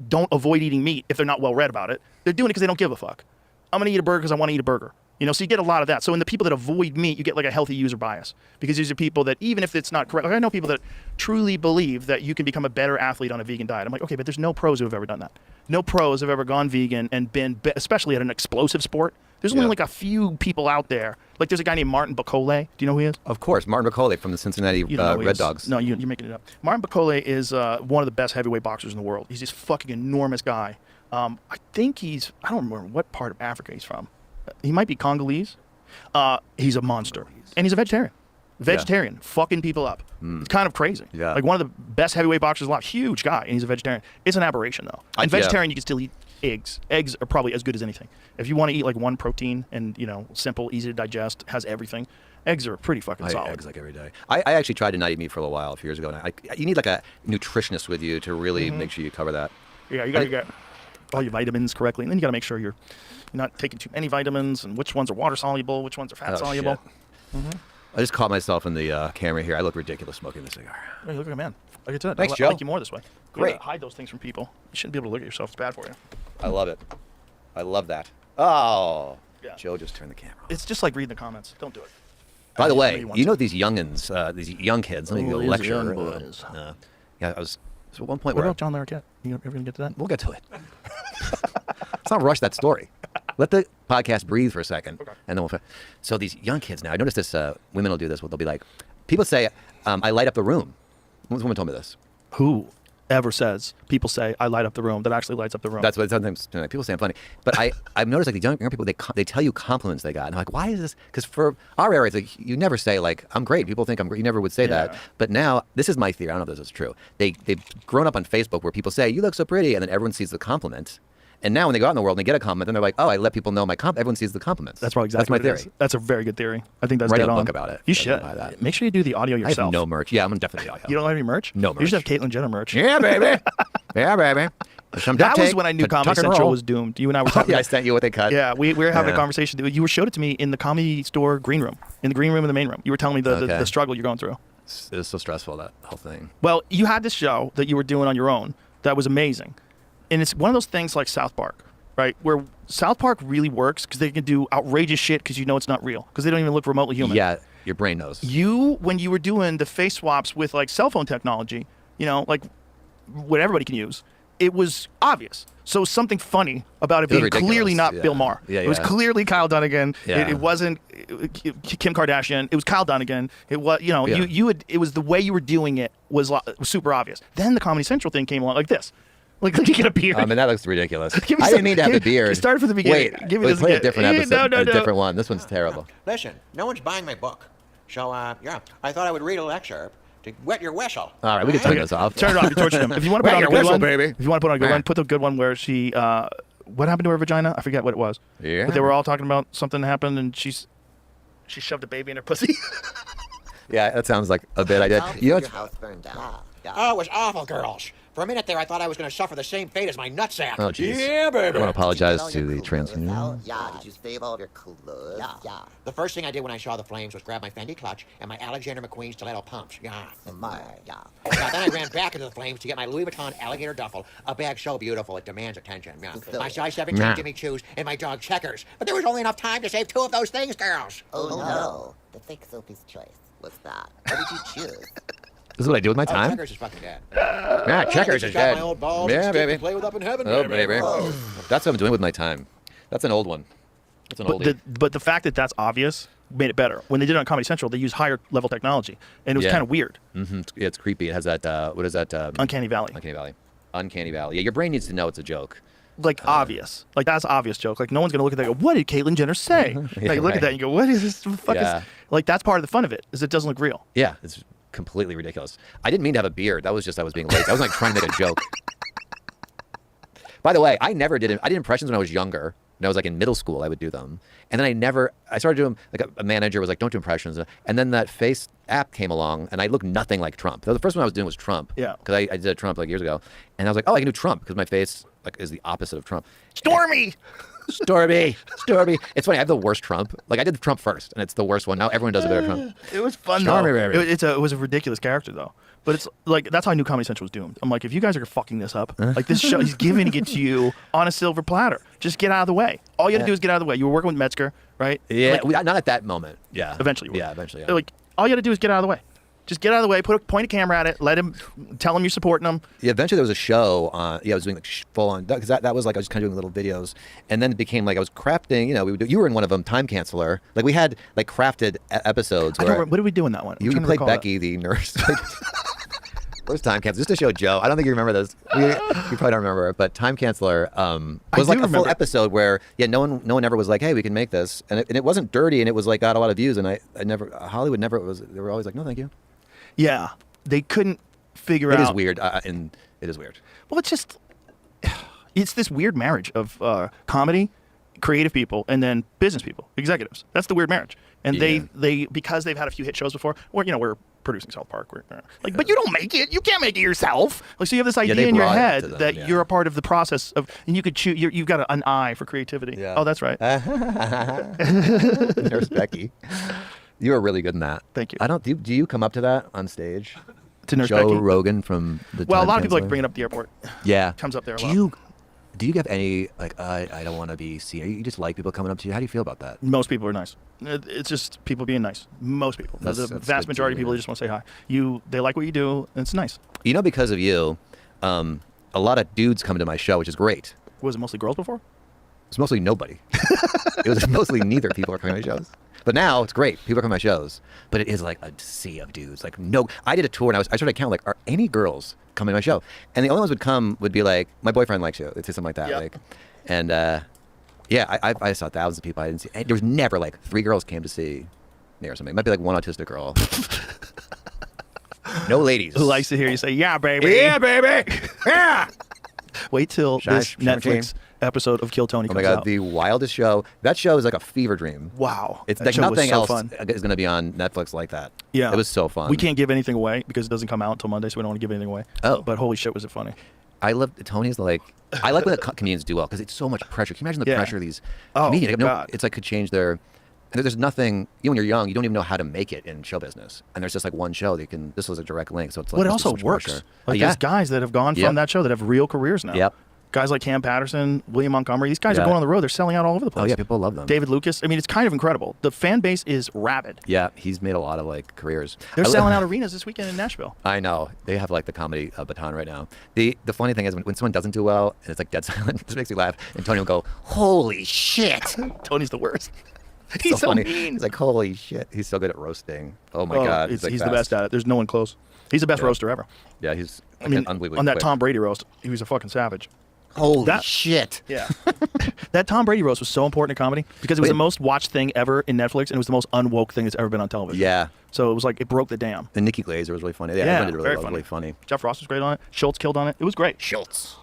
don't avoid eating meat, if they're not well read about it, they're doing it because they don't give a fuck. I'm going to eat a burger because I want to eat a burger. So you get a lot of that. So in the people that avoid meat, you get like a healthy user bias, because these are people that, even if it's not correct, like I know people that truly believe that you can become a better athlete on a vegan diet. I'm like, okay, but there's no pros who have ever done that. No pros have ever gone vegan and been, especially at an explosive sport. There's only like a few people out there. Like there's a guy named Martin Bacole. Do you know who he is? Of course, Martin Bacole from the Cincinnati Red Dogs. No, you're making it up. Martin Bacole is one of the best heavyweight boxers in the world. He's this fucking enormous guy. I think I don't remember what part of Africa he's from. He might be Congolese. He's a monster. And he's a vegetarian. Vegetarian. Fucking people up. It's kind of crazy. Yeah. Like one of the best heavyweight boxers alive. Huge guy. And he's a vegetarian. It's an aberration, though. And vegetarian, you can still eat eggs. Eggs are probably as good as anything. If you want to eat like one protein and, simple, easy to digest, has everything, eggs are pretty fucking solid. I eat eggs like every day. I actually tried to not eat meat for a little while a few years ago. And you need like a nutritionist with you to really make sure you cover that. Yeah, you got to get all your vitamins correctly. And then you got to make sure you're not taking too many vitamins, and which ones are water soluble, which ones are fat soluble. I just caught myself in the camera here. I look ridiculous smoking the cigar. Oh, you look like a man. Like I said, Thanks, I Joe. like you more this way. Great. You gotta hide those things from people. You shouldn't be able to look at yourself. It's bad for you. I love it. I love that. Oh, yeah. Joe just turned the camera off. It's just like reading the comments. Don't do it. By the way, these youngins, these young kids, let me go lecture. Young boys. Yeah, I was so at one point What where about John Larroquette? You ever gonna get to that? we'll get to it. Let's not rush that story. Let the podcast breathe for a second, and then we'll. So these young kids now, I noticed this. Women will do this. They'll be like, people say, "I light up the room." One woman told me this. Who ever says people say I light up the room that actually lights up the room? That's what sometimes people say I'm funny. But I've noticed like the young people they tell you compliments they got. And I'm like, why is this? Because for our area, it's like you never say like I'm great. People think I'm great. You never would say that. But now this is my theory. I don't know if this is true. They've grown up on Facebook where people say you look so pretty, and then everyone sees the compliment. And now when they go out in the world and they get a compliment, then they're like, oh, I let people know my compliment. Everyone sees the compliments. That's probably exactly That's my theory. That's a very good theory. I think that's Write dead a on. book about it. You should. Make sure you do the audio yourself. I have no merch. Yeah, I'm definitely audio. You don't have any merch? No merch. You should have Caitlyn Jenner merch. Yeah, baby. Yeah, baby. That was when I knew Comedy Central was doomed. You and I were talking. Yeah, I sent you what they cut. Yeah, we were having a conversation. You showed it to me in the Comedy Store green room, in the green room in the main room. You were telling me the struggle you're going through. It was so stressful, that whole thing. Well, you had this show that you were doing on your own that was amazing. And it's one of those things like South Park, right? Where South Park really works because they can do outrageous shit because you know it's not real, because they don't even look remotely human. Yeah, your brain knows. When you were doing the face swaps with like cell phone technology, like what everybody can use, it was obvious. So something funny about it being ridiculous. Clearly not Bill Maher. Yeah, It was clearly Kyle Dunnigan. Yeah. It wasn't Kim Kardashian. It was Kyle Dunnigan. It was, it was the way you were doing it was super obvious. Then the Comedy Central thing came along like this. Like you get a beard. I mean, that looks ridiculous. I didn't mean to have a beard. Start from the beginning. Wait, give me this play again. a different episode. No. A different one. This one's terrible. Listen, no one's buying my book. So, I thought I would read a excerpt to wet your whistle. All right, we can turn this off. Turn it off. You tortured him. If you want to put Wet on a your good whistle, one, baby. if you want to put on a good one, put the good one where she. What happened to her vagina? I forget what it was. Yeah. But they were all talking about something happened, and she shoved a baby in her pussy. Yeah, that sounds like a bit I did. You know, Your house burned down. Oh, it was awful, girls. For a minute there, I thought I was going to suffer the same fate as my nutsack. Oh, jeez. Yeah, baby. I want to apologize to the trans community. Yeah, did you save all of your clothes? Yeah. The first thing I did when I saw the flames was grab my Fendi clutch and my Alexander McQueen stiletto pumps. Yeah. Yeah. Now, then I ran back into the flames to get my Louis Vuitton alligator duffel, a bag so beautiful it demands attention. Yeah. My size 17 Jimmy Choos and my dog Checkers. But there was only enough time to save 2 of those things, girls. Oh, no. The fake Sophie's choice. What's that? What did you choose? This is what I do with my time? Checkers is fucking dead. Yeah, Checkers is got dead. my old balls Yeah, and stick baby. to play with up in heaven, Oh, baby. baby. Oh. That's what I'm doing with my time. That's an old one. That's an oldie. But the fact that that's obvious made it better. When they did it on Comedy Central, they used higher level technology, and it was kind of weird. Mm-hmm. Yeah, it's creepy. It has that, what is that? Uncanny Valley. Uncanny Valley. Yeah, your brain needs to know it's a joke. Like obvious. Like that's obvious joke. Like no one's gonna look at that and go, what did Caitlyn Jenner say? Yeah, like look at that and you go, what is this? What the fuck Yeah. is like that's part of the fun of it, is it doesn't look real. Yeah, it's completely ridiculous. I didn't mean to have a beard. That was just I was being lazy. I was like trying to make a joke. By the way, I did impressions when I was younger. When I was like in middle school, I would do them. And then I started doing, like a manager was like, don't do impressions. And then that face app came along and I looked nothing like Trump. The first one I was doing was Trump. Yeah. Because I did Trump like years ago. And I was like, oh, I can do Trump because my face like is the opposite of Trump. Stormy! Stormy. It's funny, I have the worst Trump. Like I did Trump first and it's the worst one. Now everyone does a better Trump. It was fun Stormy, though. baby. It was a ridiculous character though. But it's like that's how I knew Comedy Central was doomed. I'm like, if you guys are fucking this up, like this show, he's giving it to you on a silver platter. Just get out of the way. All you had to do is get out of the way. You were working with Metzger, right? Yeah, Like, not at that moment. Yeah. Eventually. Yeah, eventually. Yeah. They're like, all you had to do is get out of the way. Just get out of the way. Point a camera at it. Tell him you're supporting him. Yeah, eventually there was a show on. Yeah, I was doing like full on because that was like I was kind of doing little videos, and then it became like I was crafting. You know, you were in one of them, Time Canceller. Like we had like crafted episodes. What did we do in that one? You played Becky, the nurse. Where's Time Canceller? Just to show Joe. I don't think you remember this. You probably don't remember it, but Time Canceller was like a full episode where no one ever was like, hey, we can make this, and it wasn't dirty, and it was like got a lot of views, and Hollywood never was. They were always like, no, thank you. Yeah, they couldn't figure out. It is weird, and it is weird. Well, it's this weird marriage of comedy, creative people, and then business people, executives. That's the weird marriage. And they because they've had a few hit shows before, or we're producing South Park, but you don't make it. You can't make it yourself. Like so, you have this idea in your head that you're a part of the process of, and you could choose. You've got an eye for creativity. Yeah. Oh, that's right. Nurse Becky. You were really good in that. Thank you. I don't. Do you come up to that on stage? To Nurse Joe Becky? Rogan from the. Well, Time a lot of people like Canceller? bringing up the airport. Yeah. Comes up there a lot. Do you have any like I don't want to be seen? You just like people coming up to you? How do you feel about that? Most people are nice. It's just people being nice. Most people. The That's vast good majority too, of people yeah. just want to say hi. They like what you do, and it's nice. You know, because of you, a lot of dudes come to my show, which is great. Was it mostly girls before? It's mostly nobody. It was mostly neither people are coming to my shows. But now it's great. People are coming to my shows. But it is like a sea of dudes. Like no, I did a tour and I started to count like, are any girls coming to my show? And the only ones would be like, my boyfriend likes you. It's just something like that. Yep. Like, and yeah, I saw thousands of people I didn't see. And there was never like 3 girls came to see me or something. It might be like 1 autistic girl. No ladies. Who likes to hear you say, yeah, baby. Yeah, baby. Yeah. Wait till this Netflix episode of Kill Tony Oh comes my God, out. the wildest show. That show is like a fever dream. Wow. It's That like show was nothing so else fun. is going to be on Netflix like that. Yeah. It was so fun. We can't give anything away because it doesn't come out until Monday, so we don't want to give anything away. Oh. But holy shit, was it funny. I love Tony's like, I like when the comedians do well because it's so much pressure. Can you imagine the Yeah. pressure of these Oh, comedians? God. It's like could change their. And there's nothing. You know, when you're young, you don't even know how to make it in show business. And there's just like one show that you can. This was a direct link, so it's like. Well, it must be also so much works. pressure. Like Yeah. there's guys that have gone from Yep. that show that have real careers now. Yep. Guys like Cam Patterson, William Montgomery, these guys are Yeah. going on the road. They're selling out all over the place. Oh yeah, people love them. David Lucas. I mean, it's kind of incredible. The fan base is rabid. Yeah, he's made a lot of like careers. They're I- selling out arenas this weekend in Nashville. I know they have like the comedy baton right now. The funny thing is when someone doesn't do well and it's like dead silent, it just makes me laugh. And Tony will go, "Holy shit!" Tony's the worst. It's He's so funny. mean. He's like, "Holy shit!" He's so good at roasting. Oh my God, He's like the best at it. There's no one close. He's the best Yeah. roaster ever. Yeah, he's I mean, unbelievably on that quick. Tom Brady roast, he was a fucking savage. Holy shit. Yeah. That Tom Brady roast was so important in comedy because it was the most watched thing ever in Netflix, and it was the most unwoke thing that's ever been on television. Yeah. So it was like, it broke the dam. And Nikki Glaser was really funny. Yeah, everyone did really funny. Jeff Ross was great on it. Schultz killed on it. It was great. Schultz.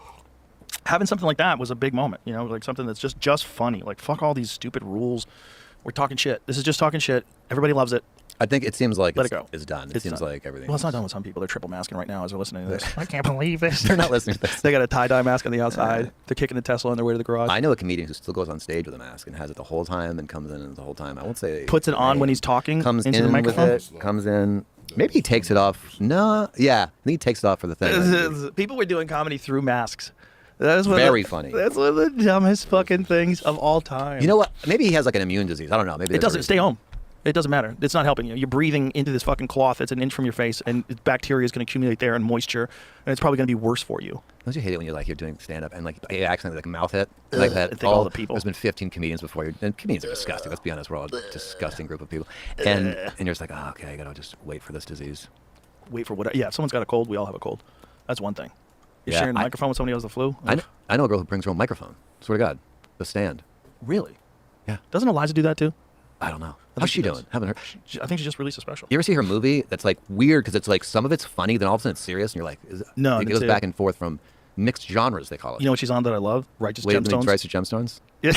Having something like that was a big moment, you know, like something that's just funny. Like, fuck all these stupid rules. We're talking shit. This is just talking shit. Everybody loves it. I think it seems like Let it go. It's done. It seems like everything. Well, it's not done with some people. They're triple masking right now as they're listening to this. I can't believe this. They're not listening to this. They got a tie-dye mask on the outside. They're kicking the Tesla on their way to the garage. I know a comedian who still goes on stage with a mask and has it the whole time and comes in the whole time. I won't say puts it on when he's talking comes into in the microphone. with it, comes in. Maybe he takes it off. No, yeah, I think he takes it off for the thing. People were doing comedy through masks. That's very funny. That's one of the dumbest fucking things of all time. You know what? Maybe he has like an immune disease. I don't know. Maybe it doesn't. Stay home. It doesn't matter. It's not helping you. You're breathing into this fucking cloth that's an inch from your face, and bacteria is going to accumulate there and moisture, and it's probably going to be worse for you. Don't you hate it when you're doing stand-up and like you accidentally like mouth hit like that? I think all the people. There's been 15 comedians before you, and comedians are disgusting. Let's be honest, we're all a disgusting group of people, and you're just like, oh, okay, I gotta just wait for this disease. Wait for what? Yeah, if someone's got a cold, we all have a cold. That's one thing. You're Yeah, sharing the microphone with somebody who has the flu. I know a girl who brings her own microphone. Swear to God, the stand. Really? Yeah. Doesn't Eliza do that too? I don't know. How's she doing? Haven't heard. I think she just released a special. You ever see her movie? That's like weird because it's like some of it's funny, then all of a sudden it's serious, and you're like, no. It goes back and forth from mixed genres. They call it. You know what she's on that I love? Righteous Gemstones. Righteous Gemstones. Yeah.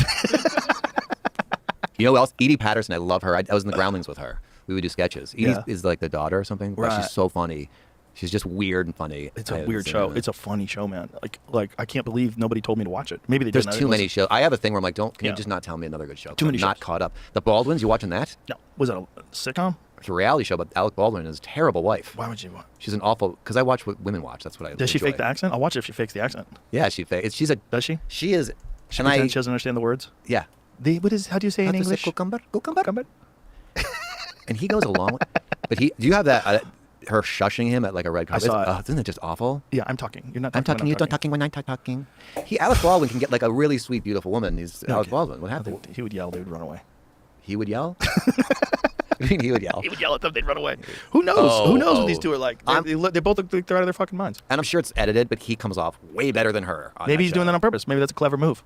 You know who else? Edie Patterson. I love her. I was in the Groundlings with her. We would do sketches. Edie is like the daughter or something. But she's so funny. She's just weird and funny. It's a weird show. It's a funny show, man. Like I can't believe nobody told me to watch it. Maybe they There's didn't. too many shows. I have a thing where I'm like, can you just not tell me another good show? Too many I'm not caught up. The Baldwins, you watching that? No. Was it a sitcom? It's a reality show about Alec Baldwin and his terrible wife. Why would you watch? She's an awful, because I watch what women watch. That's what I Does she fake the accent? I'll watch it if she fakes the accent. Yeah, she fakes. She's a. Does she? She is. She doesn't understand the words? Yeah. What is? How do you say in English? Cucumber. And he goes along with. But do you have that? Her shushing him at like a red carpet. Isn't it just awful? Yeah, I'm talking. You're not talking. I'm talking. You're not talking when I'm talking. Alec Baldwin can get like a really sweet, beautiful woman. He's Alec Baldwin. What happened? He would yell. They would run away. He would yell? I mean, he would yell. He would yell at them. They'd run away. Who knows? Who knows what these two are like? They both look like they're out of their fucking minds. And I'm sure it's edited, but he comes off way better than her. Maybe he's doing that on purpose. Maybe that's a clever move.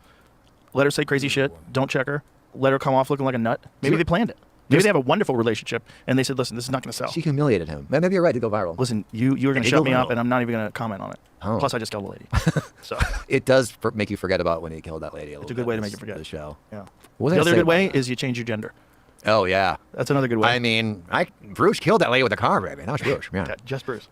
Let her say crazy shit. Don't check her. Let her come off looking like a nut. Maybe they planned it. Maybe they have a wonderful relationship, and they said, "Listen, this is not going to sell." She humiliated him. Maybe you're right to go viral. Listen, you were going to shut me up, and I'm not even going to comment on it. Oh. Plus, I just killed a lady. So it does make you forget about when he killed that lady. It's a good way to make you forget the show. Yeah. The other good way is you change your gender. Oh yeah, that's another good way. I mean, Bruce killed that lady with the car, baby. That was Bruce. Yeah, just Bruce.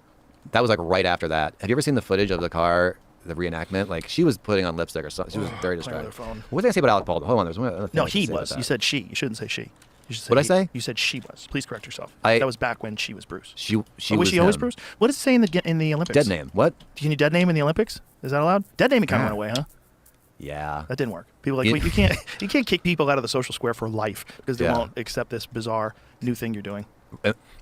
That was like right after that. Have you ever seen the footage of the car? The reenactment, like she was putting on lipstick or something. She was very distracted. What was I say about Alec Baldwin? Hold on, there's one other thing. No, he was. You said she. You shouldn't say she. What'd I say? You said she was. Please correct yourself. That was back when she was Bruce. She was she always Bruce? What does it say in the Olympics? Dead name. What? Can you dead name in the Olympics? Is that allowed? Dead naming kind of went away, huh? Yeah. That didn't work. People are like, wait, you can't kick people out of the social square for life because they won't accept this bizarre new thing you're doing.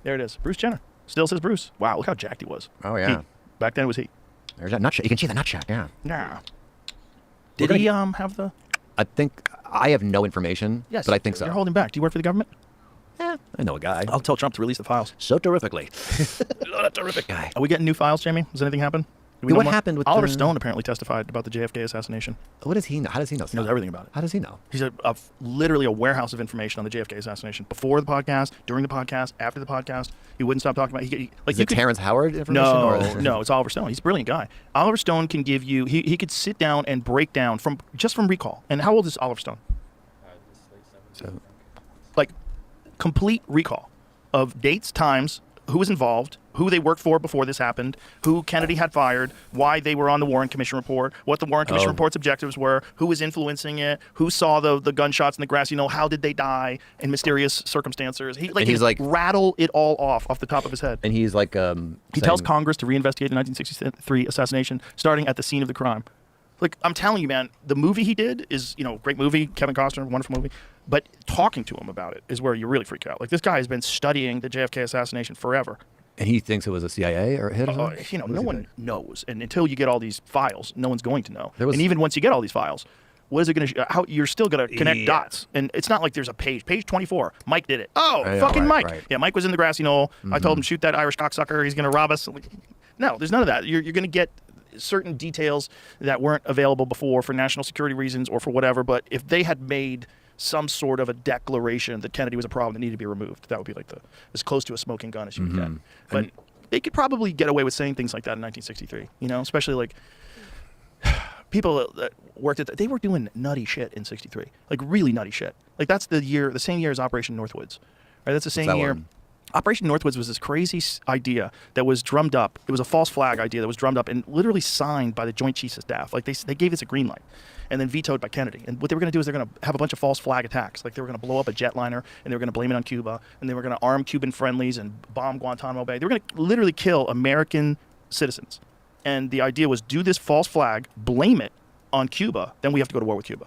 There it is. Bruce Jenner. Still says Bruce. Wow, look how jacked he was. Oh yeah. Back then it was he. There's that nut shot. You can see the nut shot. Yeah. Nah. Did he have the? I think I have no information. Yes, but I think so. You're holding back. Do you work for the government? Yeah, I know a guy. I'll tell Trump to release the files. So terrifically. A terrific guy. Are we getting new files, Jamie? Does anything happen? What happened with Oliver Stone apparently testified about the JFK assassination. What does he know? How does he know? He knows everything about it. How does he know? He's literally a warehouse of information on the JFK assassination. Before the podcast, during the podcast, after the podcast, he wouldn't stop talking about it. Is it Terrence Howard information? No, it's Oliver Stone. He's a brilliant guy. Oliver Stone can give you, he could sit down and break down from recall. And how old is Oliver Stone? Like, complete recall of dates, times, who was involved, who they worked for before this happened, who Kennedy had fired, why they were on the Warren Commission report, what the Warren Commission report's objectives were, who was influencing it, who saw the gunshots in the grass, how did they die in mysterious circumstances. He rattle it all off the top of his head. And he's like, he tells Congress to reinvestigate the 1963 assassination, starting at the scene of the crime. Like, I'm telling you, man, the movie he did is, great movie, Kevin Costner, wonderful movie. But talking to him about it is where you really freak out. Like, this guy has been studying the JFK assassination forever. And he thinks it was a CIA or a hit? No one knows. And until you get all these files, no one's going to know. And even once you get all these files, what is it going to how you're still going to connect dots. And it's not like there's a page 24, Mike did it. Mike. Right. Yeah, Mike was in the grassy knoll. I told him, shoot that Irish cocksucker, he's going to rob us. No, there's none of that. You're going to get certain details that weren't available before for national security reasons or for whatever. But if they had made some sort of a declaration that Kennedy was a problem that needed to be removed, that would be like as close to a smoking gun as you can get. But they could probably get away with saying things like that in 1963. You know, especially like people that worked at they were doing nutty shit in '63, like really nutty shit. Like that's the same year as Operation Northwoods, right? That's the same year. Operation Northwoods was this crazy idea that was drummed up. It was a false flag idea that was drummed up and literally signed by the Joint Chiefs of Staff. Like they gave this a green light, and then vetoed by Kennedy. And what they were going to do is they're going to have a bunch of false flag attacks. Like they were going to blow up a jetliner, and they were going to blame it on Cuba, and they were going to arm Cuban friendlies and bomb Guantanamo Bay. They were going to literally kill American citizens. And the idea was do this false flag, blame it on Cuba, then we have to go to war with Cuba.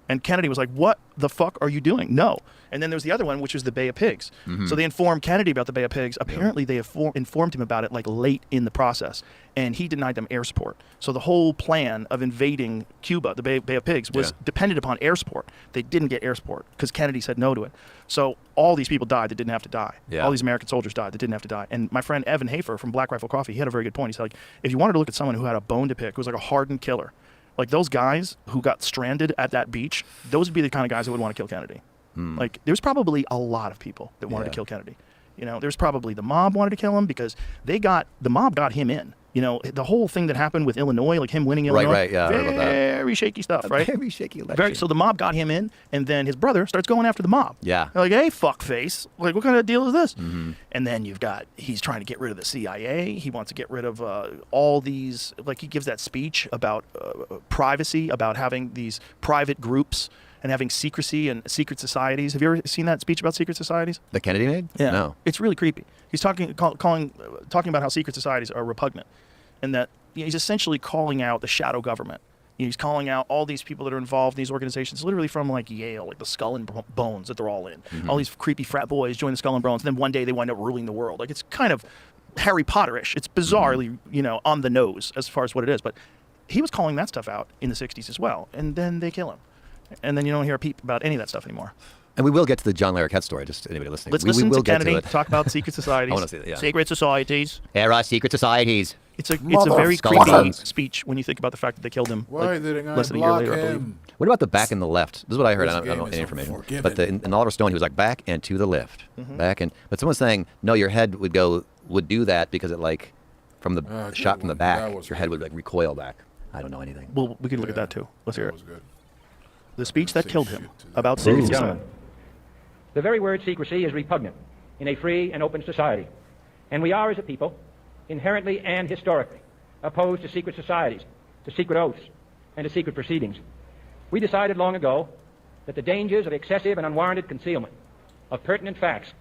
And Kennedy was like, what the fuck are you doing? No. And then there was the other one, which was the Bay of Pigs. So they informed Kennedy about the Bay of Pigs. Apparently they informed him about it like late in the process. And he denied them air support. So the whole plan of invading Cuba, the Bay of Pigs, was dependent upon air support. They didn't get air support because Kennedy said no to it. So all these people died that didn't have to die. All these American soldiers died that didn't have to die. And my friend Evan Hafer from Black Rifle Coffee, he had a very good point. He said, like, if you wanted to look at someone who had a bone to pick, who was like a hardened killer, like those guys who got stranded at that beach, those would be the kind of guys that would want to kill Kennedy. Like there's probably a lot of people that wanted to kill Kennedy. You know, there's probably the mob wanted to kill him because the mob got him in. You know, the whole thing that happened with Illinois, like him winning Illinois, right, yeah, I heard about that. Very shaky stuff, right? Very shaky election. So the mob got him in, and then his brother starts going after the mob. Yeah. They're like, hey, fuckface, like what kind of deal is this? And then he's trying to get rid of the CIA. He wants to get rid of all these, like he gives that speech about privacy, about having these private groups and having secrecy and secret societies. Have you ever seen that speech about secret societies? That Kennedy made? Yeah. No. It's really creepy. He's talking about how secret societies are repugnant, and that he's essentially calling out the shadow government. He's calling out all these people that are involved in these organizations, literally from like Yale, like the Skull and Bones that they're all in. All these creepy frat boys join the Skull and Bones, and then one day they wind up ruling the world. Like it's kind of Harry Potter-ish. It's bizarrely, on the nose as far as what it is. But he was calling that stuff out in the 60s as well, and then they kill him. And then you don't hear a peep about any of that stuff anymore. And we will get to the John Larroquette story, just anybody listening. Let's we listen will to Kennedy get to it. talk about secret societies. I want to see that, yeah. Secret societies. There are secret societies. It's a very creepy speech when you think about the fact that they killed him less than a year later, I believe. What about the back and the left? This is what I heard. I don't know any information. But in Oliver Stone, he was like back and to the left. Back and, but someone's saying, no, your head would do that because it like, from the shot from the back, your head would like recoil back. I don't know anything. Well, we can look at that too. Let's hear it. The speech that killed him about secret society. The very word secrecy is repugnant in a free and open society. And we are, as a people, inherently and historically opposed to secret societies, to secret oaths, and to secret proceedings. We decided long ago that the dangers of excessive and unwarranted concealment of pertinent facts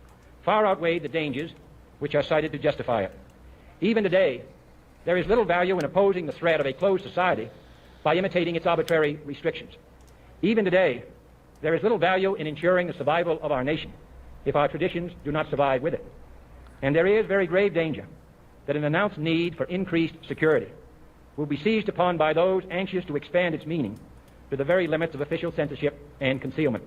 far outweighed the dangers which are cited to justify it. Even today, there is little value in opposing the threat of a closed society by imitating its arbitrary restrictions. Even today, there is little value in ensuring the survival of our nation if our traditions do not survive with it. And there is very grave danger that an announced need for increased security will be seized upon by those anxious to expand its meaning to the very limits of official censorship and concealment.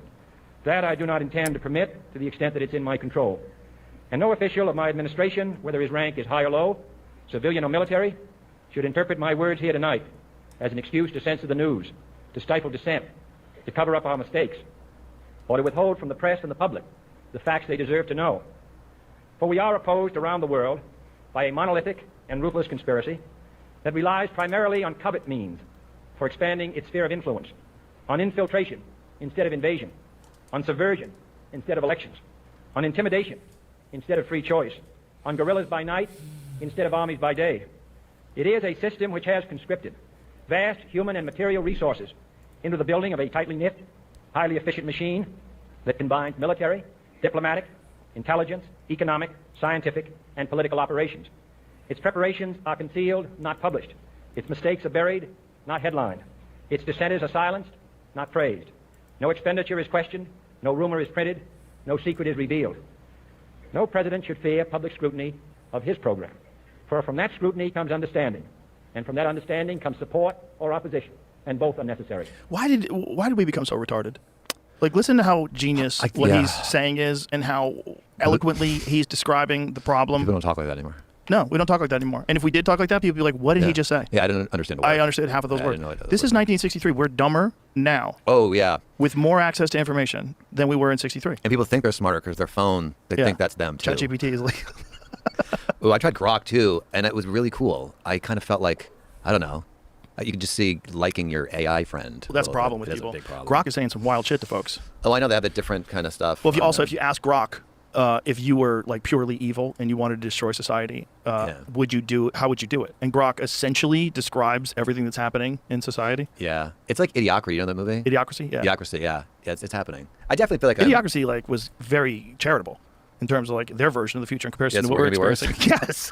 That I do not intend to permit to the extent that it's in my control. And no official of my administration, whether his rank is high or low, civilian or military, should interpret my words here tonight as an excuse to censor the news, to stifle dissent, to cover up our mistakes, or to withhold from the press and the public the facts they deserve to know. For we are opposed around the world by a monolithic and ruthless conspiracy that relies primarily on covert means for expanding its sphere of influence, on infiltration instead of invasion, on subversion instead of elections, on intimidation instead of free choice, on guerrillas by night instead of armies by day. It is a system which has conscripted vast human and material resources into the building of a tightly knit, highly efficient machine that combines military, diplomatic, intelligence, economic, scientific, and political operations. Its preparations are concealed, not published. Its mistakes are buried, not headlined. Its dissenters are silenced, not praised. No expenditure is questioned, no rumor is printed, no secret is revealed. No president should fear public scrutiny of his program, for from that scrutiny comes understanding, and from that understanding comes support or opposition, and both are necessary. Why did we become so retarded? Like, listen to how genius what he's saying is, and how eloquently he's describing the problem. People don't talk like that anymore. No, we don't talk like that anymore. And if we did talk like that, people would be like, what did he just say? Yeah, I didn't understand a word. I understood half of those I words. didn't know what This is 1963. We're dumber now. Oh, yeah. With more access to information than we were in 63. And people think they're smarter because their phone, they think that's them, too. ChatGPT is like... Oh, I tried Grok, too, and it was really cool. I kind of felt like, I don't know, you could just see liking your AI friend. Well, that's the problem with people. Grok is saying some wild shit to folks. Oh, I know they have the different kind of stuff. Well, if you ask Grok, if you were like purely evil and you wanted to destroy society, how would you do it? And Grok essentially describes everything that's happening in society. Yeah, it's like Idiocracy. You know that movie? Idiocracy. Yeah. Idiocracy. Yeah, it's happening. I definitely feel like Idiocracy was very charitable in terms of like their version of the future in comparison to what we're experiencing. Yes,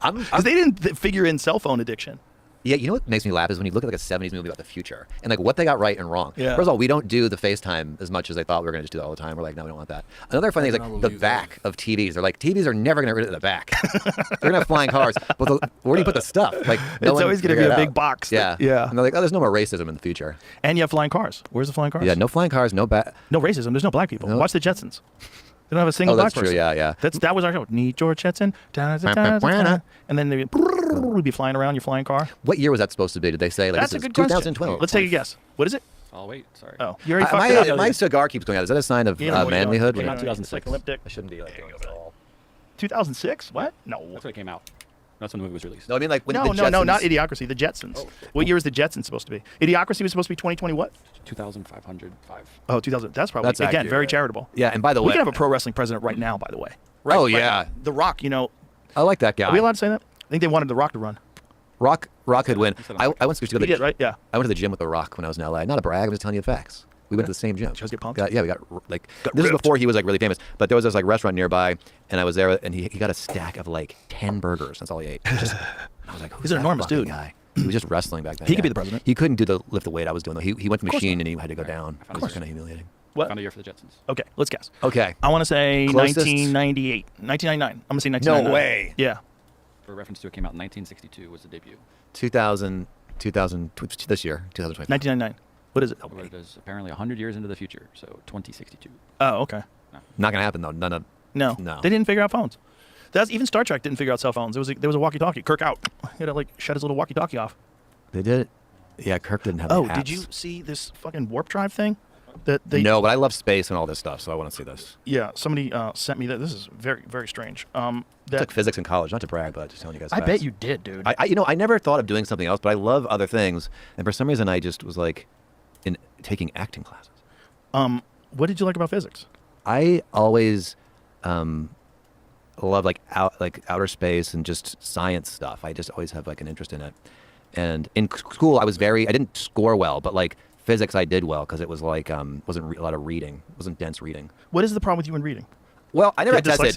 because they didn't figure in cell phone addiction. Yeah, you know what makes me laugh is when you look at like a 70s movie about the future and like what they got right and wrong. Yeah. First of all, we don't do the FaceTime as much as they thought we were going to just do that all the time. We're like, no, we don't want that. Another funny thing is like the back of TVs. They're like, TVs are never going to get rid of the back. They're going to have flying cars. But where do you put the stuff? Like, it's always going to be a big box. Yeah. Yeah. And they're like, oh, there's no more racism in the future. And you have flying cars. Where's the flying cars? Yeah, no flying cars, no No racism. There's no black people. No. Watch the Jetsons. They don't have a single black person. True. Yeah. That was our show. Need George Jetson. And then we'd be flying around your flying car. What year was that supposed to be? Did they say? Like, That's this a good is question. 2012. Let's take a guess. What is it? Oh, wait. Sorry. Oh, you already fucked it up. My cigar keeps going out. Is that a sign of manlyhood? Came out 2006. Elliptic. I shouldn't be like doing this at all. 2006? What? No. That's when it came out. That's when the movie was released. No, I mean like when no, not Idiocracy. The Jetsons. Oh. What year is the Jetsons supposed to be? Idiocracy was supposed to be 2020 what? 2,505. Oh, 2000. That's probably again accurate. very charitable. Yeah, and by the we way, could have a pro wrestling president right now. By the way. Oh yeah, The Rock. You know. I like that guy. Are we allowed to say that? I think they wanted The Rock to run. Rock could win. I went to go to the right? Yeah. I went to the gym with The Rock when I was in LA. Not a brag. I'm just telling you the facts. We went to the same gym. Did you guys get pumped? Yeah, we got this is before he was like really famous. But there was this like restaurant nearby, and I was there, and he got a stack of like 10 burgers. That's all he ate. I was like, he's an enormous dude. Guy? He was just wrestling back then. He could be the president. He couldn't lift the weight I was doing though. He went to machine and he had to go down. It was kind of humiliating. What? Found a year for the Jetsons. Okay, let's guess. Okay. I want to say Closest. 1998, 1999. I'm gonna say 1999. No way. Yeah. For reference to it came out in 1962 was the debut. 2000 this year 2020. 1999. What is it? It is apparently 100 years into the future, so 2062. Oh, okay. Not gonna happen though. No. They didn't figure out phones. That's even Star Trek didn't figure out cell phones. There was a walkie-talkie. Kirk out. He had to like shut his little walkie-talkie off. They did. Yeah, Kirk didn't have. Oh, apps. did you see this fucking warp drive thing? No, but I love space and all this stuff, so I want to see this. Yeah, somebody sent me that. This is very, very strange. I took physics in college, not to brag, but just telling you guys. I bet you did, dude. I never thought of doing something else, but I love other things, and for some reason, I just was like, in taking acting classes. What did you like about physics? I always love like outer space and just science stuff. I just always have like an interest in it. And in school, I didn't score well, but like physics, I did well because it was like wasn't a lot of reading, wasn't dense reading. What is the problem with you in reading? Well, I never had tested,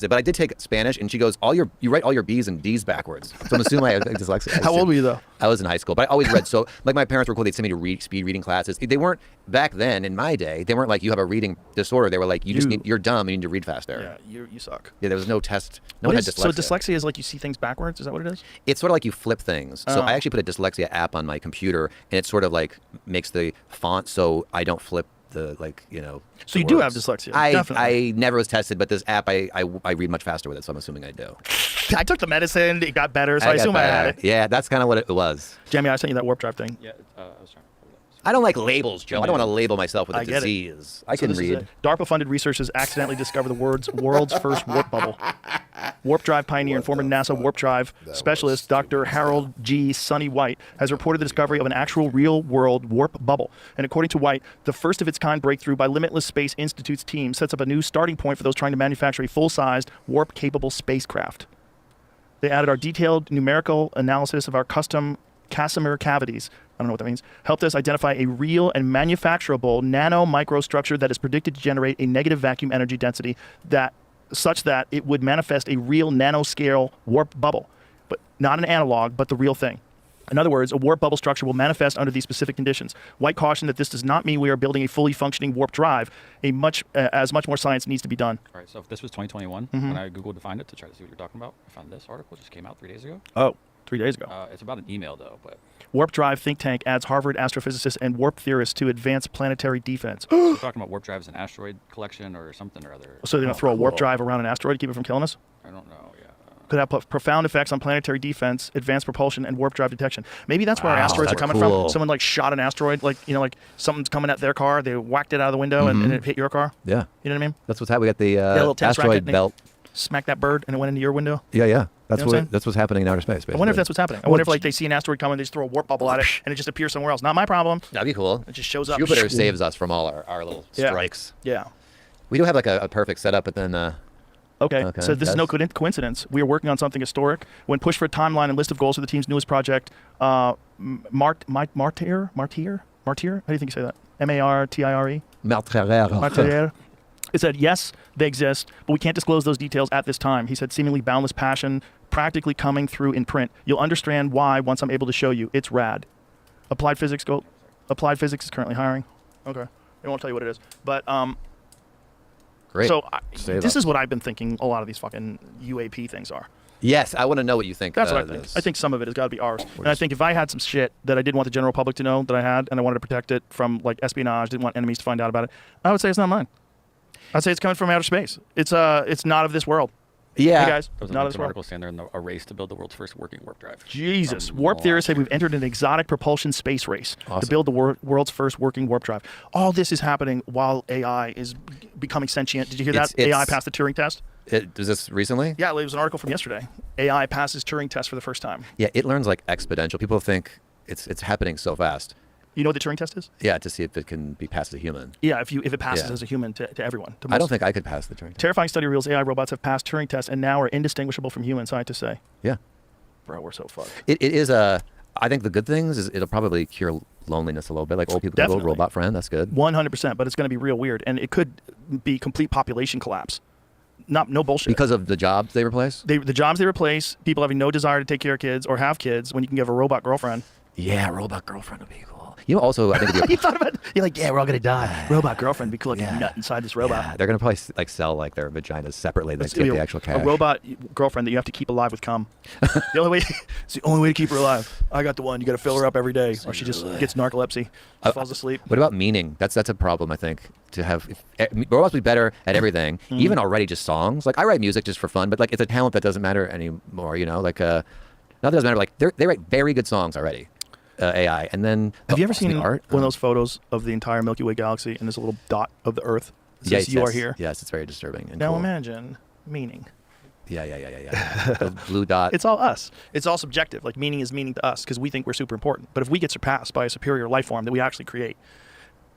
but I did take Spanish, and she goes, you write all your B's and D's backwards. So I'm assuming I have dyslexia. How old were you though? I was in high school, but I always read. So like my parents were cool. They'd send me to speed reading classes. They weren't back then in my day. They weren't like you have a reading disorder. They were like you're dumb. You need to read faster. Yeah, you suck. Yeah, there was no test. No one had dyslexia. So dyslexia is like you see things backwards. Is that what it is? It's sort of like you flip things. So I actually put a dyslexia app on my computer, and it sort of like makes the font so I don't flip the So you do have dyslexia. I never was tested, but this app I read much faster with it, so I'm assuming I do. I took the medicine, it got better, so I assume I had it. Yeah, that's kind of what it was. Jamie, I sent you that warp drive thing. Yeah, I was trying. I don't like labels, Joe. I don't want to label myself with a disease. I can read. DARPA-funded researchers accidentally discovered the world's first warp bubble. Warp drive pioneer and former NASA warp drive specialist Dr. Harold G. Sonny White has reported the discovery of an actual real-world warp bubble. And according to White, the first of its kind breakthrough by Limitless Space Institute's team sets up a new starting point for those trying to manufacture a full-sized, warp-capable spacecraft. They added our detailed numerical analysis of our custom Casimir cavities, I don't know what that means, helped us identify a real and manufacturable nano-microstructure that is predicted to generate a negative vacuum energy density such that it would manifest a real nanoscale warp bubble, but not an analog, but the real thing. In other words, a warp bubble structure will manifest under these specific conditions. White cautioned that this does not mean we are building a fully functioning warp drive. As much more science needs to be done. All right, so if this was 2021, when I Googled to find it to try to see what you're talking about, I found this article. It just came out 3 days ago. Oh, 3 days ago. It's about an email, though. But Warp Drive think tank adds Harvard astrophysicist and warp theorist to advance planetary defense. We're talking about warp drive as an asteroid collection or something or other. So they're going to throw a warp drive around an asteroid to keep it from killing us? I don't know, yeah. could have profound effects on planetary defense, advanced propulsion, and warp drive detection. Maybe that's where our Wow, asteroids are that's coming cool. from. Someone like shot an asteroid, like like something's coming at their car, they whacked it out of the window, and it hit your car. Yeah. You know what I mean? That's what's happening. We got the little tennis racket, asteroid and they belt. Smack that bird, and it went into your window. Yeah, yeah. That's You know what I'm saying? that's what's happening in outer space. Basically. I wonder if that's what's happening. I wonder if like they see an asteroid coming, they just throw a warp bubble at it, and it just appears somewhere else. Not my problem. That'd be cool. It just shows up. Jupiter saves us from all our little Yeah. strikes. Yeah. We do have like a perfect setup, but then. Okay, so this is no coincidence. We are working on something historic. When pushed for a timeline and list of goals for the team's newest project, Martyr? How do you think you say that? M-A-R-T-I-R-E? Martyr. It said, yes, they exist, but we can't disclose those details at this time. He said, seemingly boundless passion, practically coming through in print. You'll understand why once I'm able to show you. It's rad. Applied Physics is currently hiring. Okay. I won't tell you what it is. But, Great. So Save this us. is what I've been thinking a lot of these fucking UAP things are. Yes, I want to know what you think. That's what I think. I think some of it has got to be ours. And I think if I had some shit that I didn't want the general public to know that I had, and I wanted to protect it from like espionage, didn't want enemies to find out about it, I would say it's not mine. I'd say it's coming from outer space. It's not of this world. Yeah. Hey guys, There was not of this an world. article saying they're in a race to build the world's first working warp drive. Jesus. Warp theorists say we've entered an exotic propulsion space race to build the world's first working warp drive. All this is happening while AI is becoming sentient. Did you hear that? AI passed the Turing test? Was this recently? Yeah, it was an article from yesterday. AI passes Turing test for the first time. Yeah, it learns like exponential. People think it's happening so fast. You know what the Turing test is? Yeah, to see if it can be passed as a human. Yeah, if it passes as a human to everyone. I don't think I could pass the Turing test. Terrifying study reveals AI robots have passed Turing tests and now are indistinguishable from humans, scientists say. Yeah. Bro, we're so fucked. It is a. I think the good things is it'll probably cure loneliness a little bit. Like old people can go robot friend. That's good. 100%, but it's going to be real weird, and it could be complete population collapse. No bullshit. Because of the jobs they replace. The jobs they replace, people having no desire to take care of kids or have kids when you can give a robot girlfriend. Yeah, robot girlfriend would be cool. You know, also I think it'd be You thought about? You're like, yeah, we're all gonna die. Robot girlfriend would be cool, like a nut inside this robot. Yeah, they're gonna probably like sell like their vaginas separately. They It's get gonna be the actual cash. A robot girlfriend that you have to keep alive with cum. It's the only way to keep her alive. I got the one. You got to fill her up every day, or she just gets narcolepsy, falls asleep. What about meaning? That's a problem I think. To have robots be better at everything, even already just songs. Like I write music just for fun, but like it's a talent that doesn't matter anymore. You know, like not that it doesn't matter. Like they write very good songs already. AI, and then have you ever seen art? one of those photos of the entire Milky Way galaxy and there's a little dot of the Earth? It says, you are here. Yes, it's very disturbing. And Now cool. imagine meaning. Yeah. The blue dot. It's all us. It's all subjective. Like meaning is meaning to us because we think we're super important. But if we get surpassed by a superior life form that we actually create,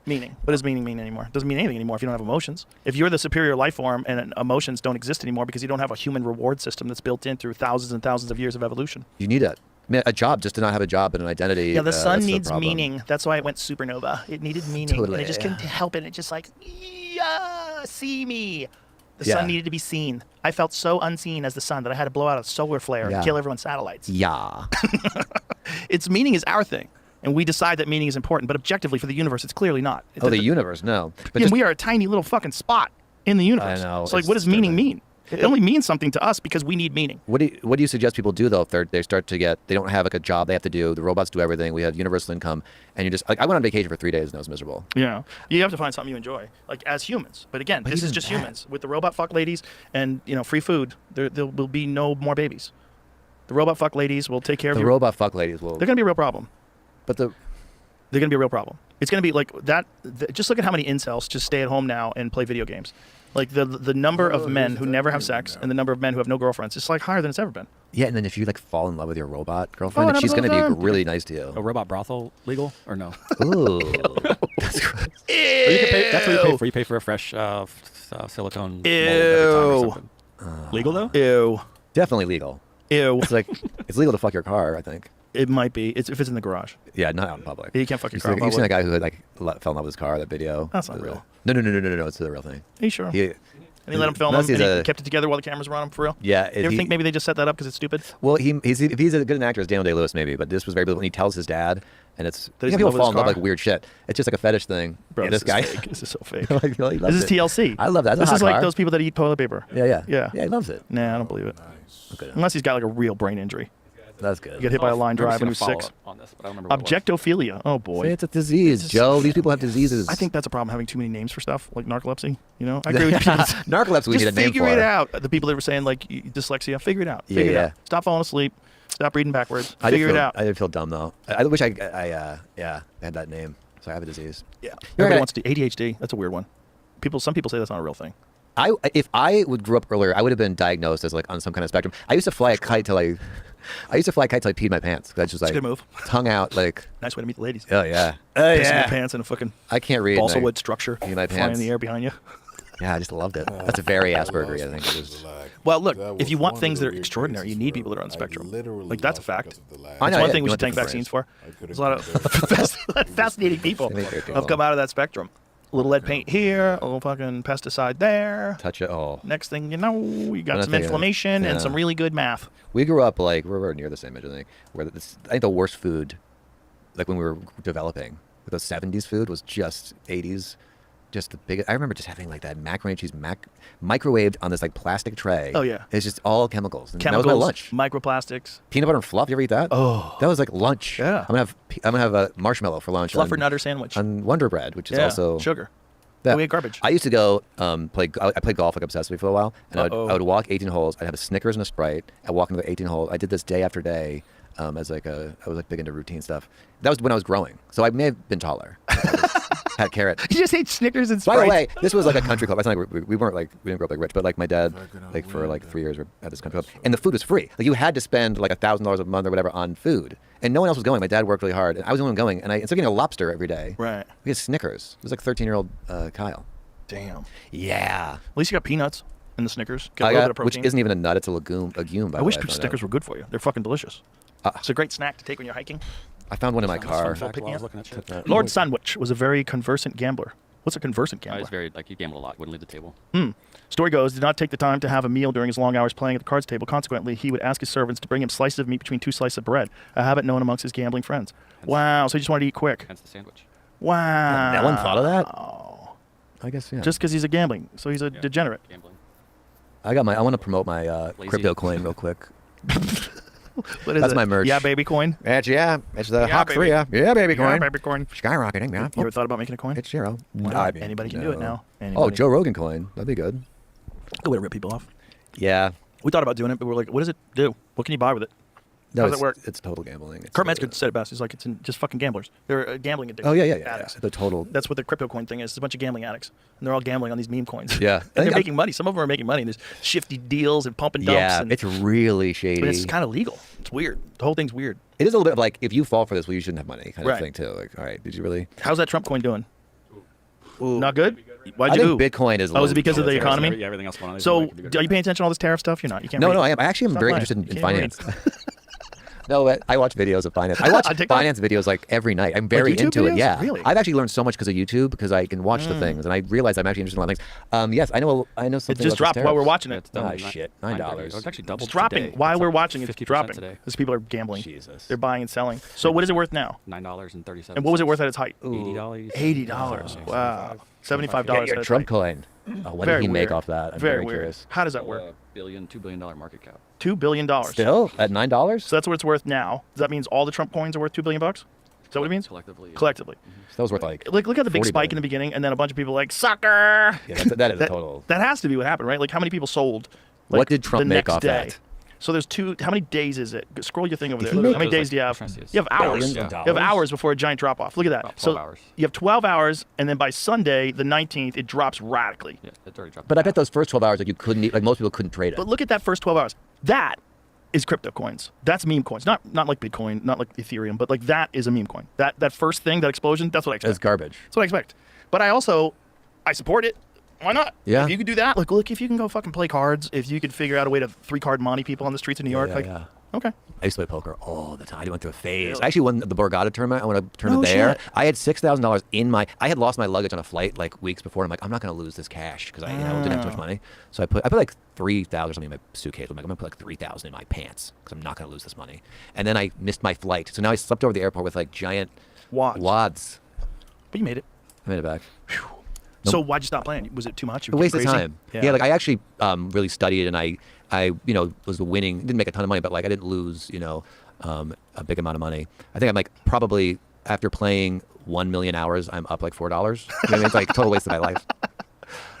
meaning. What does meaning mean anymore? It doesn't mean anything anymore if you don't have emotions. If you're the superior life form and emotions don't exist anymore because you don't have a human reward system that's built in through thousands and thousands of years of evolution. You need a job just to not have a job and an identity. Yeah, the sun that's needs the problem. meaning. That's why it went supernova. It needed meaning. Totally, And it just couldn't help it. It just like, yeah, see me. The sun needed to be seen. I felt so unseen as the sun that I had to blow out a solar flare and kill everyone's satellites. Yeah. Its meaning is our thing. And we decide that meaning is important. But objectively for the universe, it's clearly not. The universe, no. But we are a tiny little fucking spot in the universe. I know. So like, what does meaning mean? It only means something to us because we need meaning. What do you suggest people do though if they start to get, they don't have like a job they have to do, the robots do everything, we have universal income, and you're just like, I went on vacation for 3 days and I was miserable. Yeah, you have to find something you enjoy, like as humans. But again, this is just humans with the robot fuck ladies and free food. There will be no more babies. The robot fuck ladies will take care of you. The robot fuck ladies will. They're gonna be a real problem. But they're gonna be a real problem. It's gonna be like that. Just look at how many incels just stay at home now and play video games. Like the number of men who never have sex and the number of men who have no girlfriends, it's like higher than it's ever been. Yeah, and then if you like fall in love with your robot girlfriend, then she's going to be really nice to you. A robot brothel legal or no? Ooh, that's gross. Or you can pay, that's what you pay for. You pay for a fresh silicone. mold every time or something. Legal though? Ew. Definitely legal. Ew. It's like it's legal to fuck your car, I think. It might be. If it's in the garage. Yeah, not out in public. You can't fuck your car in You've seen public. that guy who like fell in love with his car? That video. That's not real. No. It's the real thing. Are you sure? He, and he let him film him, and he kept it together while the cameras were on him, for real? Yeah. You ever think maybe they just set that up because it's stupid? Well, if he's a good actor as Daniel Day-Lewis maybe, but this was very when he tells his dad, and it's That he's people in love with fall his in love car? like weird shit. It's just like a fetish thing. Bro, Yeah, this guy. is fake. This is so fake. He loves This is it. TLC. I love that. That's This is like car. those people that eat toilet paper. Yeah. Yeah. Yeah, he loves it. Nah, I don't believe it. Okay. Unless he's got like a real brain injury. That's good. You get hit by a line drive when he was follow 6. up on this, but I don't remember what it was. Objectophilia. Oh boy. Say it's a disease, Joe. These people have diseases. I think that's a problem, having too many names for stuff like narcolepsy. You know, I agree with you. Narcolepsy, we need a name for. Just figure it out. The people that were saying like dyslexia, figure it out. Figure it out. Stop falling asleep. Stop reading backwards. Figure it out. I did feel dumb though. I wish I had that name. So I have a disease. Yeah. Everybody wants to ADHD. That's a weird one. Some people say that's not a real thing. If I would grew up earlier, I would have been diagnosed as like on some kind of spectrum. I used to fly a kite till I peed my pants. That's just like a good move. Tongue out, like nice way to meet the ladies. Oh yeah. Pissing your pants in a fucking I can't read balsa wood structure in my flying pants. in the air behind you. Yeah, I just loved it. That's a very Asperger, I think it is. Well, look, if you want things that are extraordinary, you need people that are on the spectrum. Like that's a fact. That's one thing we should take vaccines for. There's a lot of fascinating people have come out of that spectrum. A little lead paint here, a little fucking pesticide there. Touch it all. Next thing you know, you got some inflammation and some really good math. We grew up like we're near the same age, I think. Where I think the worst food, like when we were developing, the 70s food was just 80s. Just the biggest. I remember just having like that macaroni and cheese microwaved on this like plastic tray. Oh yeah, it's just all chemicals. And chemicals, that was my lunch. Microplastics, peanut butter and fluff. You ever eat that? Oh, that was like lunch. Yeah, I'm gonna have a marshmallow for lunch. Fluffernutter sandwich on Wonder Bread, which is also sugar. That, we had garbage. I used to go play. I played golf like obsessively for a while, and I would walk 18 holes. I'd have a Snickers and a Sprite. I'd walk into the 18 holes. I did this day after day. I was like big into routine stuff. That was when I was growing, so I may have been taller. Had carrot. You just ate Snickers and Sprite. By the way, this was like a country club. It's not like we didn't grow up like rich, but like my dad, like for like 3 years, we had this country club, and the food was free. Like you had to spend like $1,000 a month or whatever on food, and no one else was going. My dad worked really hard, and I was the only one going. And instead of getting a lobster every day, right, we had Snickers. It was like 13-year-old Kyle. Damn. Yeah. At least you got peanuts in the Snickers. Get a little bit of protein. Which isn't even a nut; it's a legume. I wish Snickers were good for you. They're fucking delicious. It's a great snack to take when you're hiking. I found one in my car. Lord Sandwich was a very conversant gambler. What's a conversant gambler? I was very, he gambled a lot, wouldn't leave the table. Story goes, did not take the time to have a meal during his long hours playing at the cards table. Consequently, he would ask his servants to bring him slices of meat between 2 slices of bread, a habit known amongst his gambling friends. Wow, so he just wanted to eat quick. Hence the sandwich. Wow. No one thought of that? Oh. I guess, yeah. Just because he's a gambling, so he's a degenerate. Gambling. I want to promote my crypto coin real quick. What is That's it? my merch. Yeah, baby coin. It's the Hawk 3. Yeah, baby coin. Yeah, baby coin. Skyrocketing. Yeah. You ever thought about making a coin? It's 0. Wow. Anybody can do it now. Oh, Joe Rogan coin. That'd be good. Good way to rip people off. Yeah. We thought about doing it, but we're like, what does it do? What can you buy with it? No, How does it work? It's total gambling. Kurt Metzger said it best. He's like, it's just fucking gamblers. They're gambling addicts. Oh, yeah. Addicts. The total. That's what the crypto coin thing is. It's a bunch of gambling addicts. And they're all gambling on these meme coins. Yeah. And they're making money. Some of them are making money. And there's shifty deals and pump and dumps. Yeah, it's really shady. But it's kind of legal. It's weird. The whole thing's weird. It is a little bit of like, if you fall for this, well, you shouldn't have money kind Right. of thing, too. Like, all right, did you really? How's that Trump coin doing? Ooh. Not good? I think Bitcoin is. Oh, is it because of the economy? Yeah, everything else going on. So, are you paying attention to all this tariff stuff? You're not. You can't. No, read. I am. I actually am Stop very lying. interested in You finance. can't No, I watch videos of finance. I watch On TikTok? finance videos like every night. I'm very YouTube into it. videos? Yeah, Really? I've actually learned so much because of YouTube because I can watch the things and I realize I'm actually interested in a lot of things. Yes, I know something. It just about dropped while we're watching it. Oh shit, $9. It's actually doubled It's dropping today. while It's we're up watching it. It's 50% dropping today. because people are gambling. Jesus. They're buying and selling. So what is it worth now? $9.37. And what was it worth at its height? $80. $80. Wow. $75. Get your at its Trump height. coin. What Very did he make weird. off that? I'm Very very weird. curious. How does that work? $2 billion market cap. $2 billion. Still at $9? So that's what it's worth now. Does that mean all the Trump coins are worth $2 billion? Is that what it means? Collectively. Yeah. Collectively. So that was worth like. Look at the big 40 spike in the beginning, and then a bunch of people like sucker. Yeah, that is a total. That has to be what happened, right? Like how many people sold? Like, What did Trump the make next off day? that? So there's how many days is it? Scroll your thing over Did there. he make- How many days do you have? You have hours. Billions You of have dollars? hours before a giant drop off. Look at that. About 12 so hours. you have 12 hours, and then by Sunday, the 19th, it drops radically. Yeah, it's already dropped. But I bet those first 12 hours, like you couldn't, like most people couldn't trade it. But look at that first 12 hours. That is crypto coins. That's meme coins. Not like Bitcoin, not like Ethereum, but like that is a meme coin. That first thing, that explosion, that's what I expect. It's garbage. That's what I expect. But I support it. Why not? Yeah. If you could do that, look, if you can go fucking play cards, if you could figure out a way to 3-card Monty people on the streets of New York, Yeah. okay. I used to play poker all the time. I went through a phase. I actually won the Borgata tournament. I won a Oh, tournament there. shit. I had $6,000 in my. I had lost my luggage on a flight like weeks before. I'm like, I'm not going to lose this cash because I didn't have too much money. So I put like 3,000 or something in my suitcase. I'm like, I'm going to put like 3,000 in my pants because I'm not going to lose this money. And then I missed my flight. So now I slept over the airport with like giant wads. But you made it. I made it back. So why'd you stop playing? Was it too much? A waste of Crazy? time. Yeah, like I actually really studied and I was winning. Didn't make a ton of money, but like I didn't lose. a big amount of money. I think I'm like probably after playing 1 million hours, I'm up like $4. You know what I mean? It's like a total waste of my life.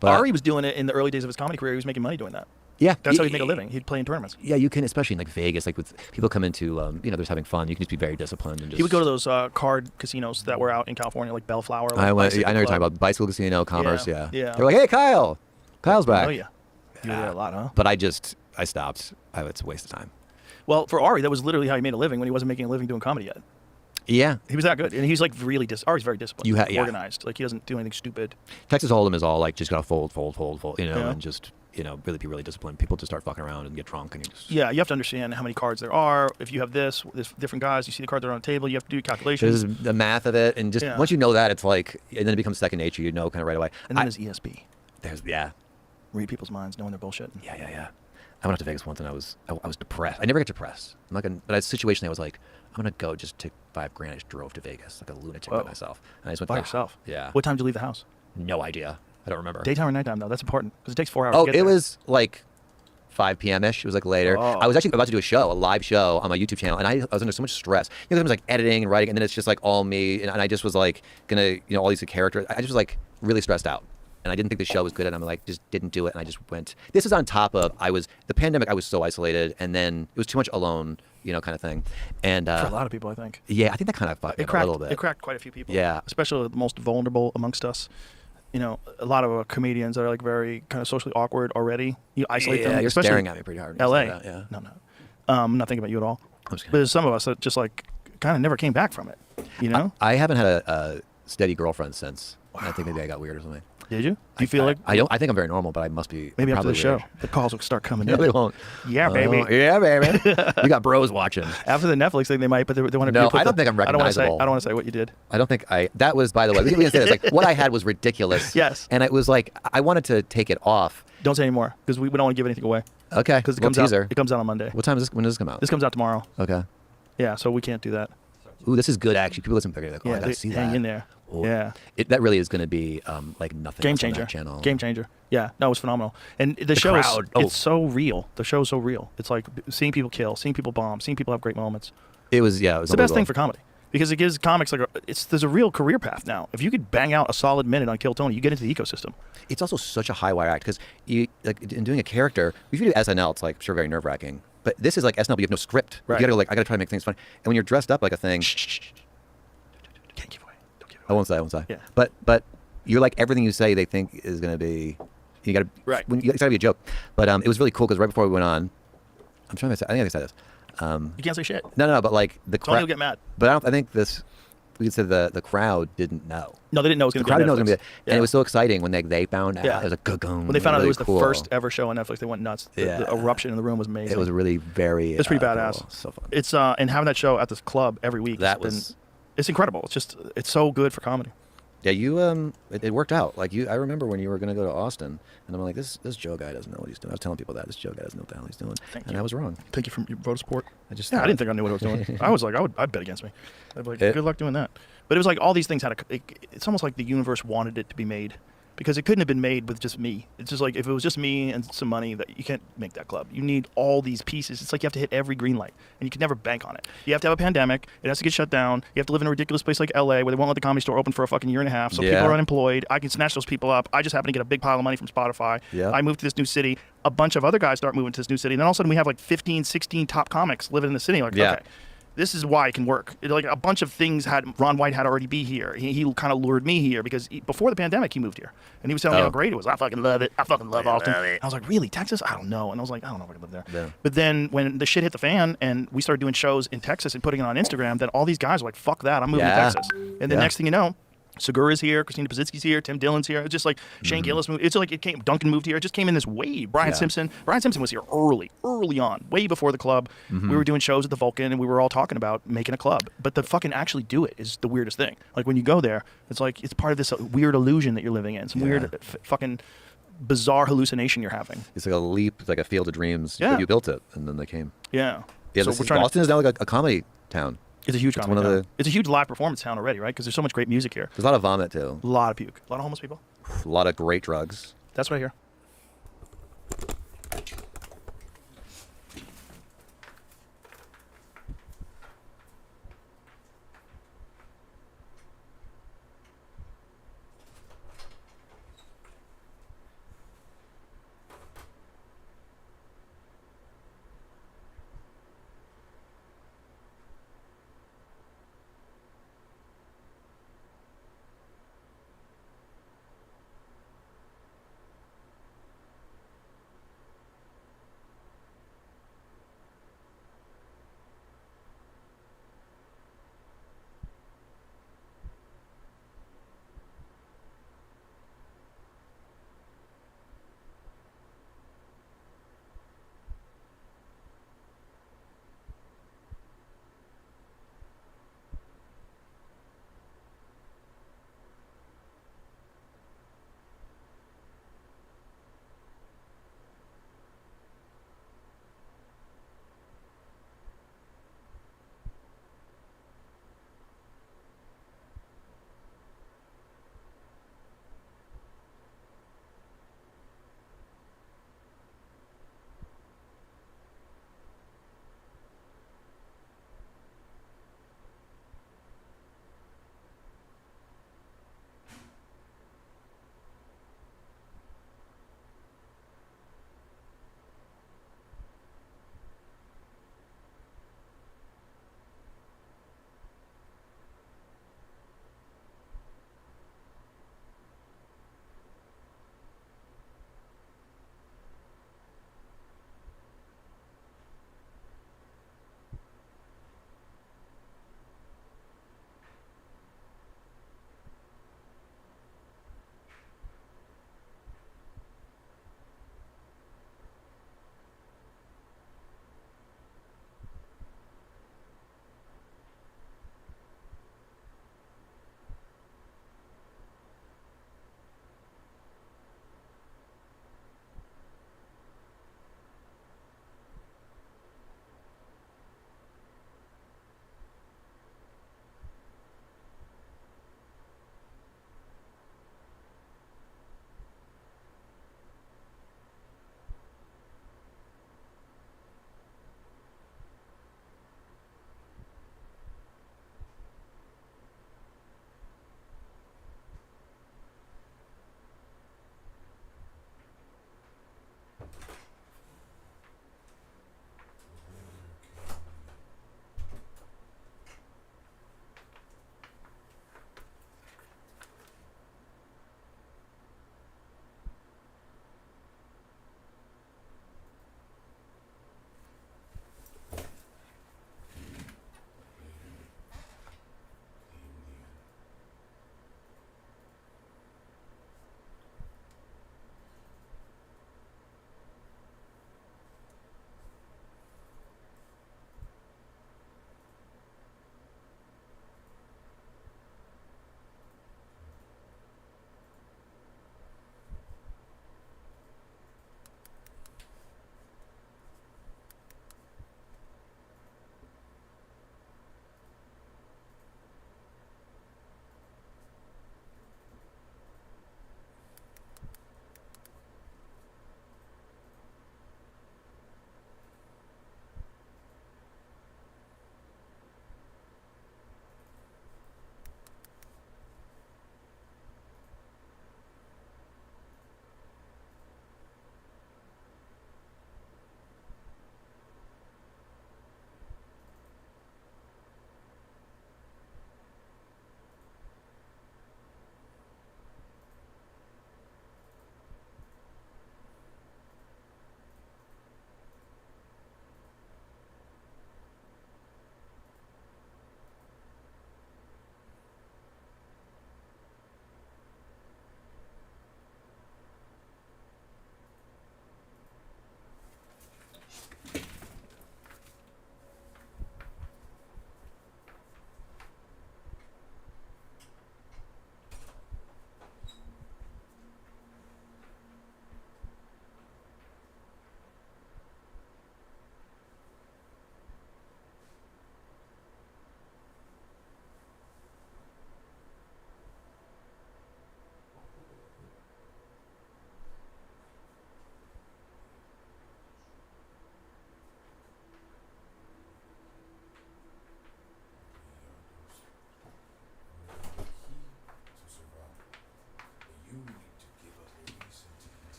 But Ari was doing it in the early days of his comedy career. He was making money doing that. Yeah, That's how he'd make a living. He'd play in tournaments. Yeah, you can, especially in like Vegas, like with people come into, you know, they're just having fun. You can just be very disciplined and just. He would go to those card casinos that were out in California, like Bellflower. Like I know Bicycle you're talking Club. about Bicycle Casino, Commerce. Yeah. Yeah. They're like, hey, Kyle's back. Oh yeah. You were there a lot, huh? But I stopped. It's a waste of time. Well, for Ari, that was literally how he made a living when he wasn't making a living doing comedy yet. Yeah. He was that good, and he's like really Ari's very disciplined, Yeah. organized. Like he doesn't do anything stupid. Texas Hold'em is all like just gotta fold, you know, Yeah. and just really be really disciplined. People just start fucking around and get drunk, and you just. Yeah, you have to understand how many cards there are. If you have there's different guys. You see the cards that are on the table. You have to do calculations. There's the math of it, and just once you know that, it's like, and then it becomes second nature. You know, kind of right away. And then there's ESP. There's read people's minds, knowing they're bullshit. Yeah. I went up to Vegas once, and I was depressed. I never get depressed. I'm like, but I had a situation that was like, I'm gonna go just take $5,000. I just drove to Vegas like a lunatic by myself, and I just went by yourself. Yeah. What time did you leave the house? No idea. I don't remember. Daytime or nighttime though? That's important because it takes 4 hours. Oh, to get it there. was like 5 p.m.-ish. It was like later. Oh. I was actually about to do a live show on my YouTube channel, and I was under so much stress. You know, there was like editing and writing, and then it's just like all me, and I just was like gonna, all these characters. I just was like really stressed out, and I didn't think the show was good, and I'm like just didn't do it, and I just went. This is on top of the pandemic. I was so isolated, and then it was too much alone, kind of thing. And for a lot of people, I think. Yeah, I think that kind of fucked me up a little bit. It cracked quite a few people. Yeah, especially the most vulnerable amongst us. A lot of comedians that are like very kind of socially awkward already. You isolate them. Yeah, you're especially staring at me pretty hard. LA. Yeah. No. I'm not thinking about you at all. But there's some of us that just like kind of never came back from it. I haven't had a steady girlfriend since. Wow. I think maybe I got weird or something. Did you? Do you feel like? I don't. I think I'm very normal, but I must be. Maybe after the show, weird. the calls will start coming No, in. they won't. Yeah, baby. Yeah, baby. You got bros watching. After the Netflix thing, they might, but they want to. No, I don't think I'm recognizable. I don't want to say what you did. I don't think That was, by the way, we can say this. Like, what I had was ridiculous. Yes. And it was like I wanted to take it off. Don't say anymore because we don't want to give anything away. Okay. Because it comes out. It comes out on Monday. What time is this? When does this come out? This comes out tomorrow. Okay. Yeah, so we can't do that. Ooh, this is good actually. People listen to it. Like, I gotta see that. Hang in there. Ooh. Yeah. That really is going to be like nothing. Game else changer. On that channel. Game changer. Yeah. No, it's phenomenal. And the show it's so real. The show is so real. It's like seeing people kill, seeing people bomb, seeing people have great moments. It was It's the best thing for comedy because it gives comics like there's a real career path now. If you could bang out a solid minute on Kill Tony, you get into the ecosystem. It's also such a high wire act because you like in doing a character. If you do SNL, it's like sure very nerve wracking. But this is like SNL, but you have no script. Right. You gotta go like I gotta try to make things funny. And when you're dressed up like a thing. Can't give away. Don't give away. I won't say. Yeah. But you're like everything you say they think is gonna be. You gotta it's gotta be a joke. But it was really cool because right before we went on, I'm trying to say. I think I said this. You can't say shit. No. But like the Tony will get mad. But I think this. We said the crowd didn't know. No, they didn't know it was going to be on Netflix. The crowd didn't know it was going to be. And it was so exciting when they found out. Yeah. It was a good-goon. When they found out really it was cool. the first ever show on Netflix, they went nuts. The eruption in the room was amazing. It was really very. It's pretty badass. Cool. So fun. It's and having that show at this club every week. It's incredible. It's so good for comedy. Yeah, you it worked out. Like I remember when you were going to go to Austin, and I'm like, this Joe guy doesn't know what he's doing. I was telling people that this Joe guy doesn't know what the hell he's doing, and I was wrong. Thank you for your vote of support. I didn't think I knew what I was doing. I was like, I'd bet against me. I'd be like, good luck doing that. But it was like all these things it's almost like the universe wanted it to be made because it couldn't have been made with just me. It's just like if it was just me and some money, that you can't make that club. You need all these pieces. It's like you have to hit every green light, and you can never bank on it. You have to have a pandemic. It has to get shut down. You have to live in a ridiculous place like LA where they won't let the Comedy Store open for a fucking year and a half, so people are unemployed. I can snatch those people up. I just happen to get a big pile of money from Spotify. Yeah. I moved to this new city. A bunch of other guys start moving to this new city, and then all of a sudden we have like 15, 16 top comics living in the city. Like, okay. This is why it can work. Like a bunch of things Ron White had already be here. He kind of lured me here because before the pandemic he moved here and he was telling me how great it was. I fucking love it. I fucking love Austin. I was like, really, Texas? I don't know. And I was like, I don't know if I can live there. Yeah. But then when the shit hit the fan and we started doing shows in Texas and putting it on Instagram, then all these guys were like, fuck that, I'm moving to Texas. And the next thing you know, Segura's here, Christina Pazitsky's here, Tim Dillon's here. It's just like Shane Gillis moved. It's like it came. Duncan moved here. It just came in this wave. Brian Simpson was here early on, way before the club. We were doing shows at the Vulcan, and we were all talking about making a club. But the fucking actually do it is the weirdest thing. Like when you go there, it's like it's part of this weird illusion that you're living in. Some weird, fucking bizarre hallucination you're having. It's like a leap, like a field of dreams. Yeah. But you built it, and then they came. Yeah. Yeah. So Austin is now like a comedy town. It's a huge comedy town. It's a huge live performance town already, right? Because there's so much great music here. There's a lot of vomit too. A lot of puke. A lot of homeless people. A lot of great drugs. That's what I hear.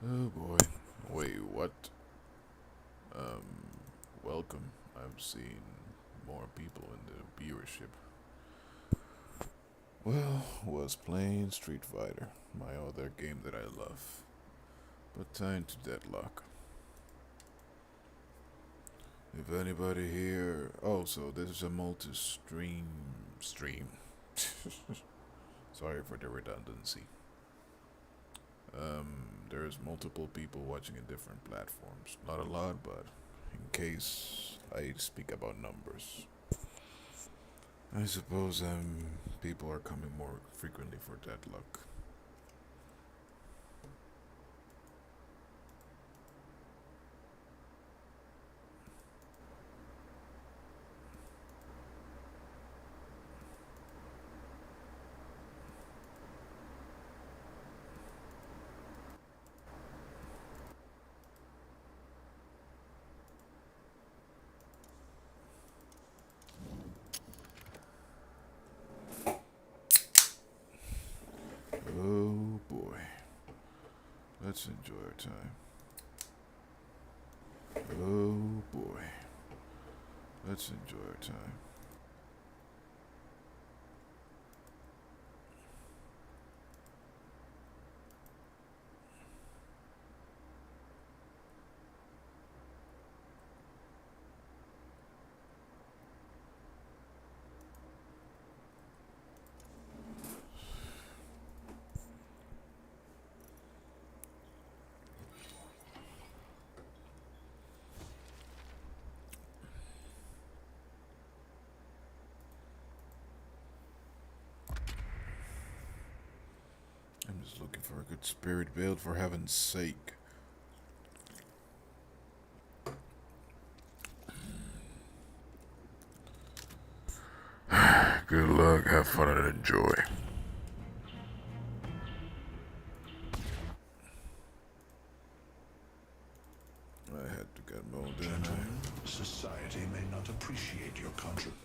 Oh boy. Wait, what? Welcome. I'm seeing more people in the viewership. Well, was playing Street Fighter, my other game that I love. But time to Deadlock. If anybody here... Oh, so this is a multi-stream... Sorry for the redundancy. There's multiple people watching in different platforms. Not a lot, but in case I speak about numbers. I suppose people are coming more frequently for Deadlock. Oh boy. Let's enjoy our time. Oh boy. Let's enjoy our time. I'm just looking for a good spirit build, for heaven's sake. Good luck, have fun and enjoy. I had to get mowed, didn't I? Society may not appreciate your contribution.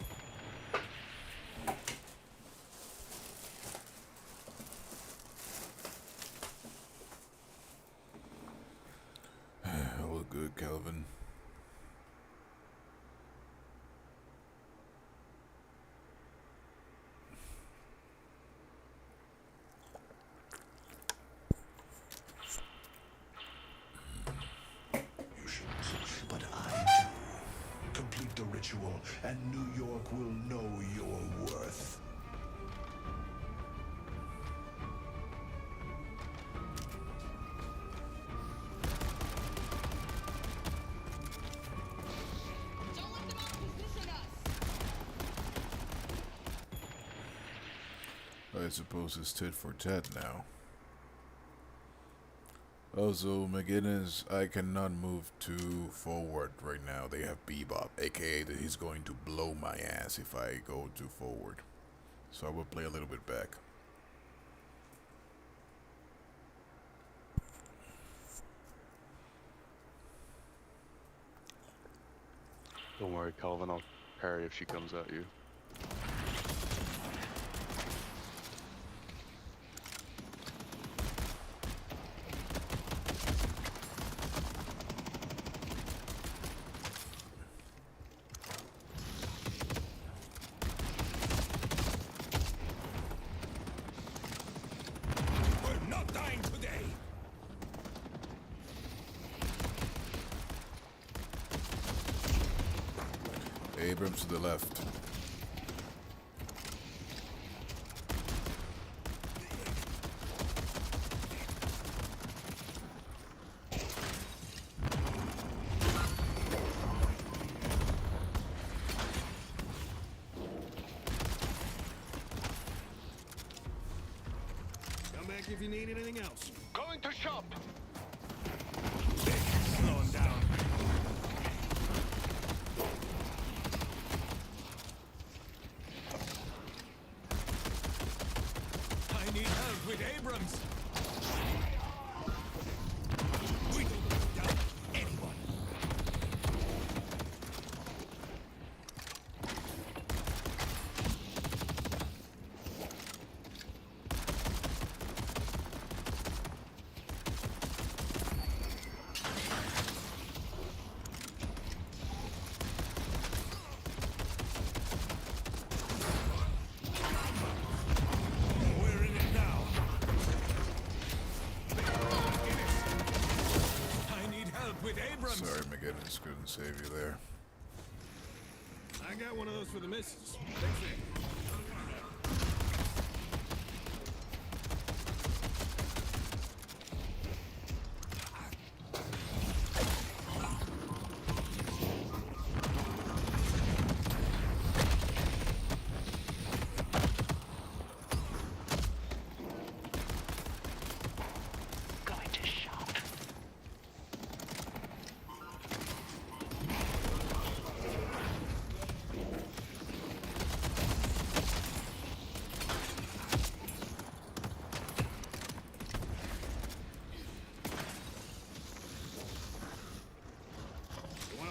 All good, Calvin. You shouldn't, but I do. Complete the ritual, and New York will know your worth. I suppose it's tit for tat now. Also, McGinnis, I cannot move too forward right now. They have Bebop, aka that he's going to blow my ass if I go too forward. So I will play a little bit back. Don't worry, Calvin, I'll parry if she comes at you. We're not dying today! Abrams to the left. Come back if you need anything else. Going to shop! Slow him down. I need help with Abrams. We don't let down anyone. Sorry, McGinnis couldn't save you there. I got one of those for the missus.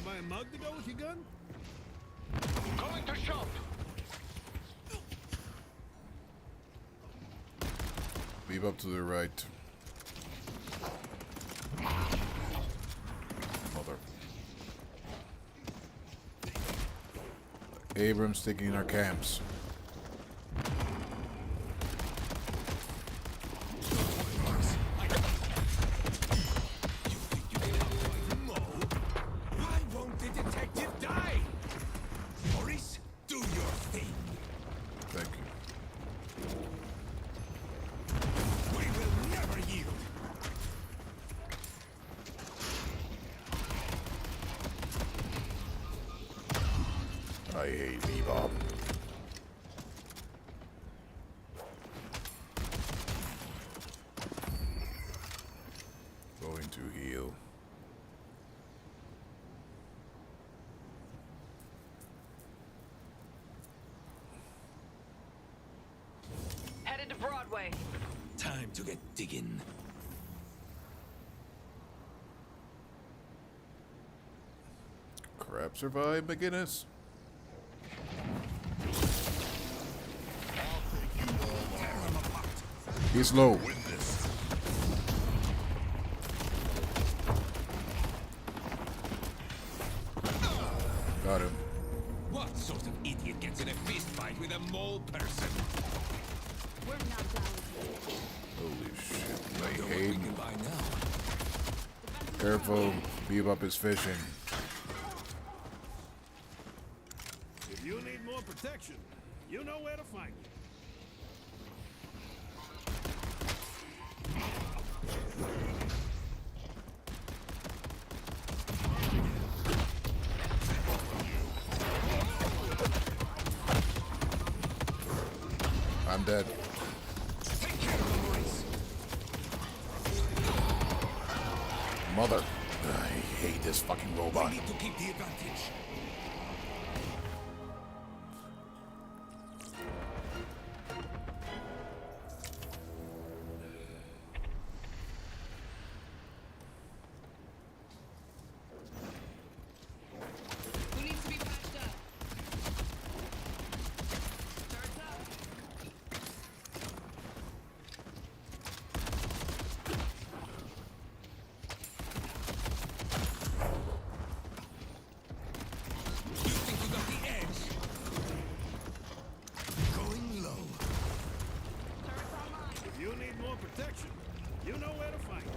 Buy a mug to go with your gun? Going to shop. Leave up to the right. Mother. Abrams taking our camps. I hate Bebop. Going to heal. Headed to Broadway. Time to get digging. Crap survive, McGinnis. He's low. Got him. What sort of idiot gets in a fist fight with a mole person? We're not done. Holy shit, I hate him. Careful, Bebop is fishing. If you need more protection, you know where to find me. I'm dead. Mother. I hate this fucking robot. We need to keep the advantage. Who needs to be patched up? Starts up. You think you got the edge? Going low. If you need more protection, you know where to find me.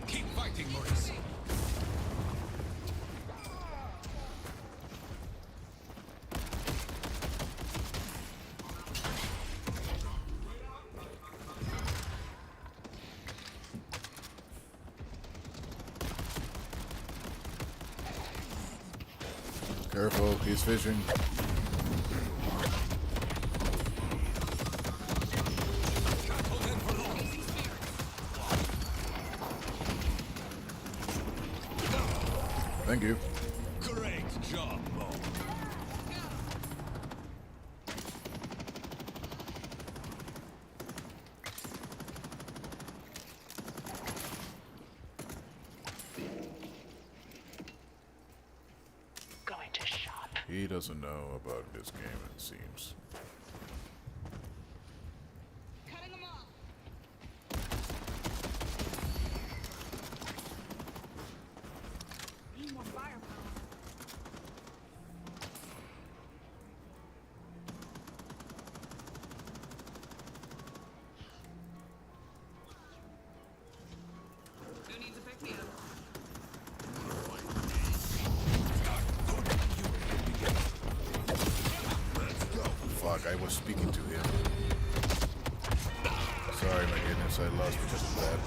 Keep fighting, Maurice. Careful, he's fishing. Thank you. Great job, Mo. Going to shop. He doesn't know about this game, it seems. Cutting them off. Need more firepower. Who needs a pick me up? Deadlock. I was speaking to him. Sorry, my goodness, I lost because of that.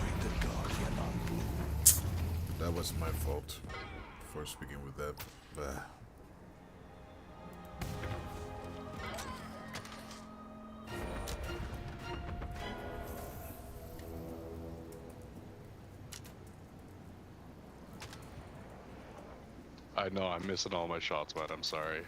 That was my fault for speaking with that. I know I'm missing all my shots, man. I'm sorry.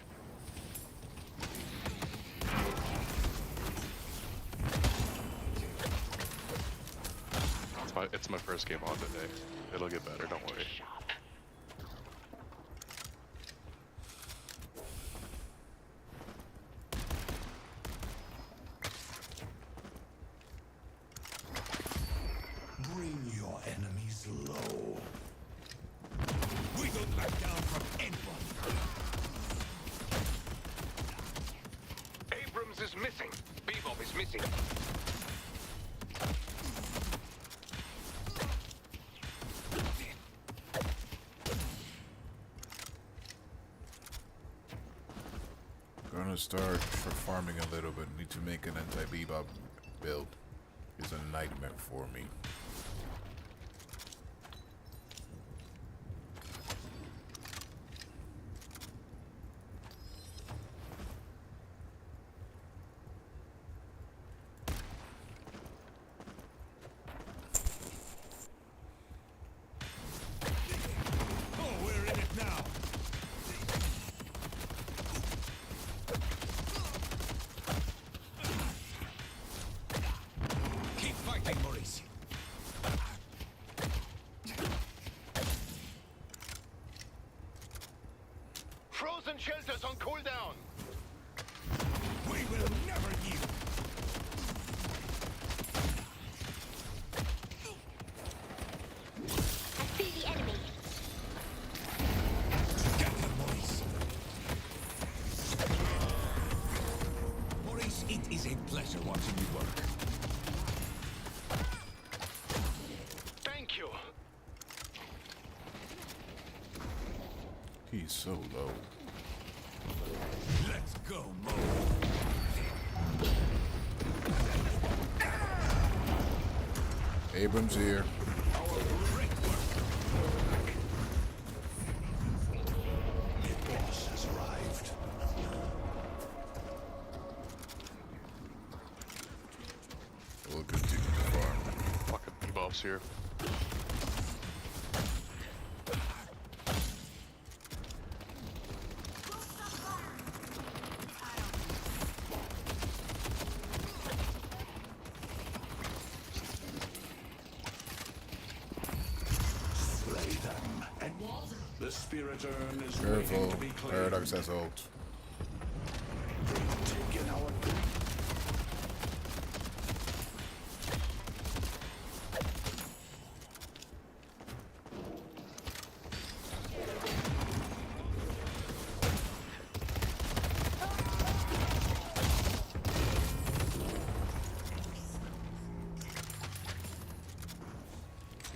It's my first game on today. It'll get better, don't worry. Bring your enemies low. We don't back down from anyone. Abrams is missing. Bebop is missing. Gonna start for farming a little bit. Need to make an anti-Bebop build. It's a nightmare for me. Oh, we're in it now. Keep fighting, Maurice. Frozen shelters on cooldown. We will never yield. I see the enemy. Get them, Maurice. Maurice, it is a pleasure watching you work. Thank you. He's so low. Let's go, Mo. Abrams here. Great work. The boss has arrived. We'll continue to farm. Fucking Bebop's here. Slay them. And the spirit urn is Careful. waiting to be claimed. Paradox has ult. Taken our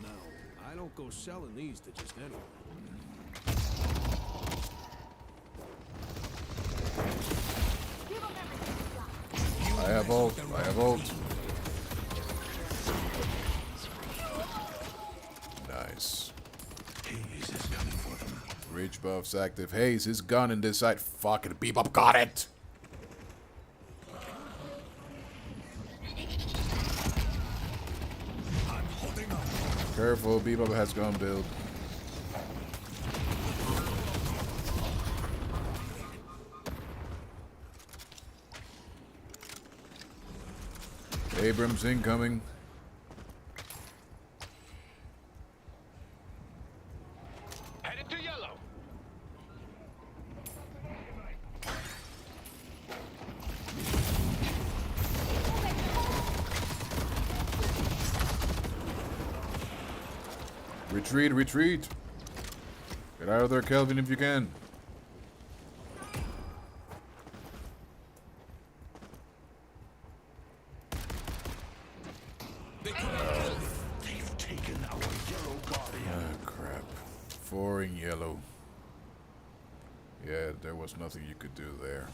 No, I don't go selling these to just anyone. I have ult. I have ult. Nice. Haze is coming for them. Reach buffs active. Haze is gun in this side. Fucking Bebop got it. I'm holding on. Careful, Bebop has gun build. Abrams incoming. Headed to yellow. Retreat, retreat. Get out of there, Kelvin, if you can. They've taken our yellow guardian. Ah, crap. 4 in yellow. Yeah, there was nothing you could do there.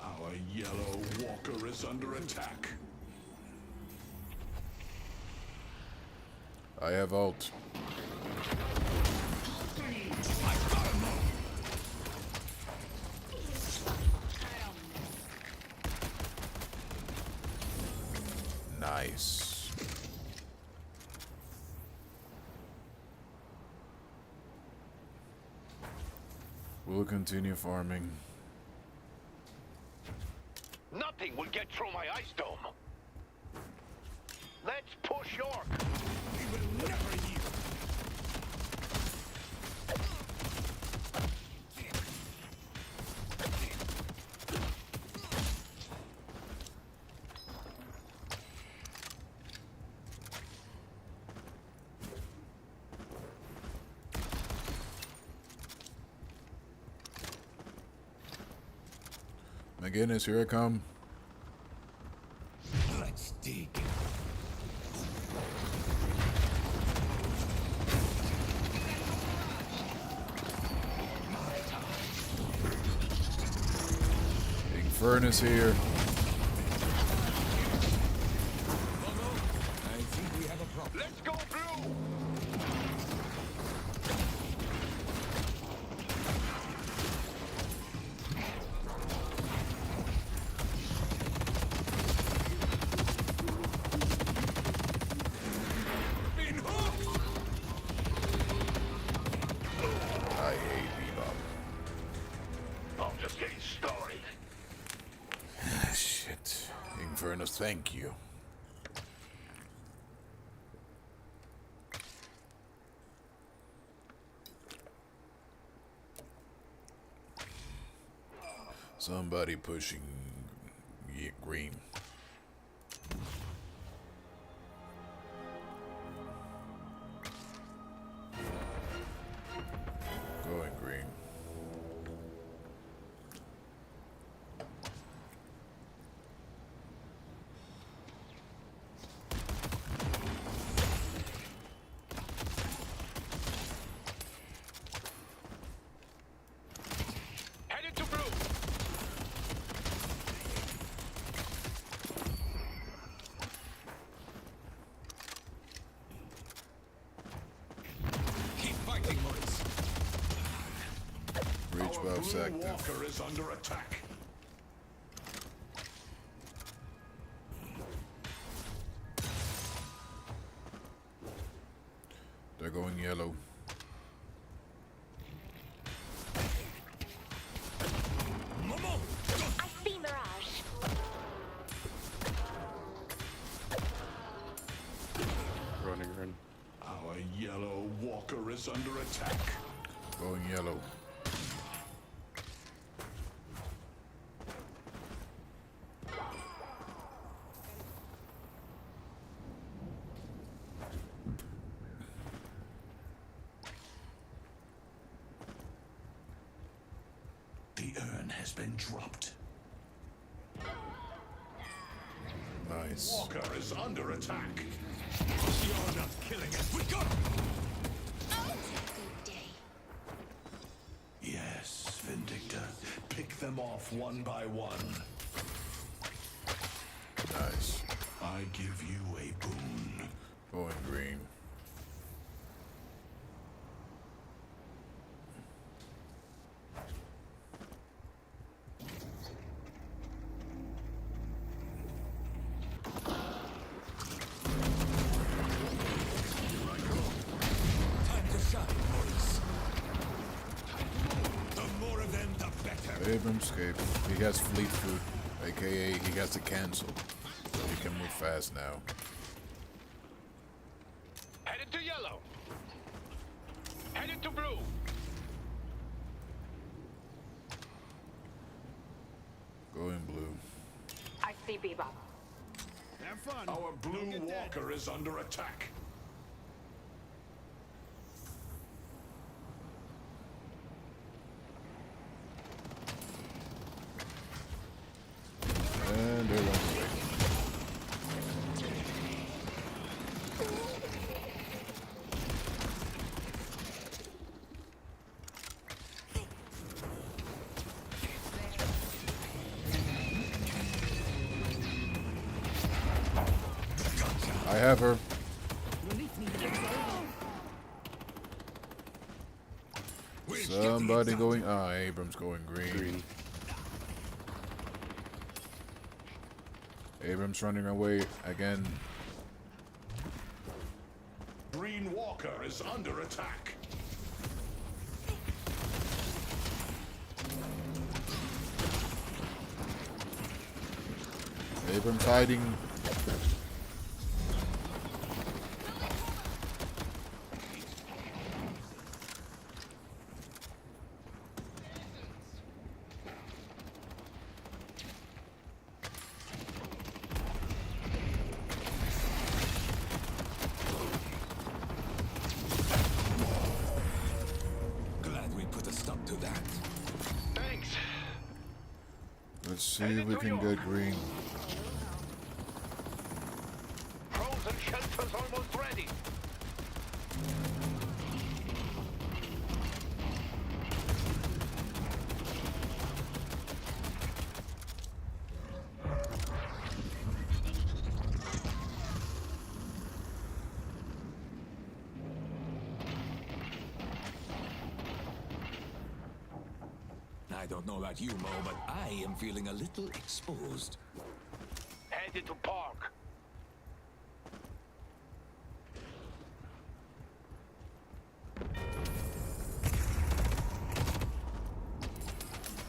Our yellow walker is under attack. I have ult. Nice. We'll continue farming. Nothing will get through my ice dome. Let's push York. We will never yield. McGinnis, here I come. Let's dig. Infernus here. I think we have a problem. Let's go blue. I hate Bebop. I'm just getting started. Shit. Infernus, thank you. Somebody pushing green. Going green. Headed to blue. Keep fighting, Maurice. Breach Our buff's blue active. walker is under attack. They're going yellow. Momo! I see Mirage. Running in. Our yellow walker is under attack. Going yellow. The urn has been dropped. Nice. Walker is under attack. You're not killing it. We got him! Good day. Yes, Vindicta. Pick them off one by one. Nice. I give you a boon. Going green. Time to shine, Maurice. The more of them, the better. Abrams escaped. He has fleet foot, aka he has to cancel. So he can move fast now. Headed to yellow. Headed to blue. Going blue. I see Bebop. Have fun. Our blue walker is under attack. And they run away. I have her. Somebody going. Ah, Abrams going green. Abrams running away again. Green Walker is under attack. Abrams hiding. Glad we put a stop to that. Thanks. Let's see if we can get green. Frozen shelter's almost ready. I don't know about you, Mo, but I am feeling a little exposed. Headed to park.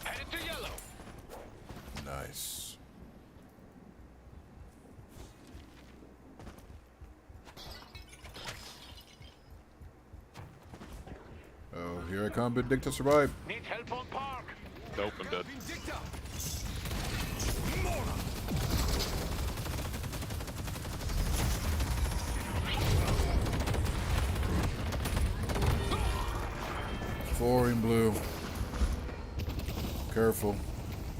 Headed to yellow. Nice. Oh, here I come, Benedicta, survive. Need help on park. Nope, I'm dead. Four in blue. Careful.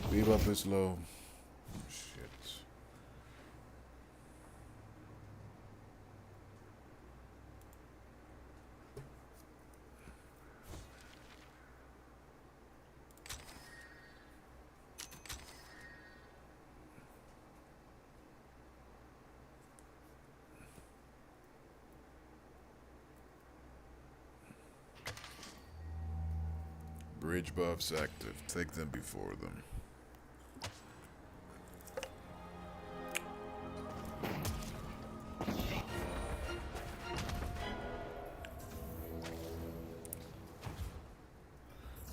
Bebop is low. Shit. Bridge buffs active. Take them before them.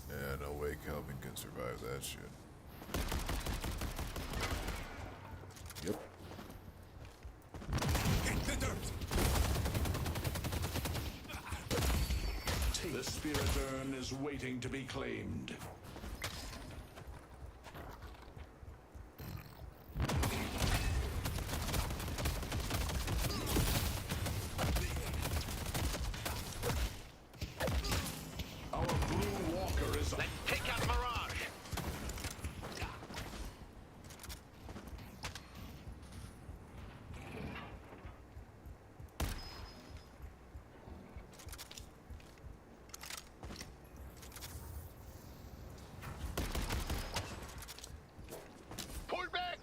Yeah, no way Calvin can survive that shit. Yep. Hit the dirt! The spirit urn is waiting to be claimed. Our blue walker is... Let's take out Mirage. Pull back.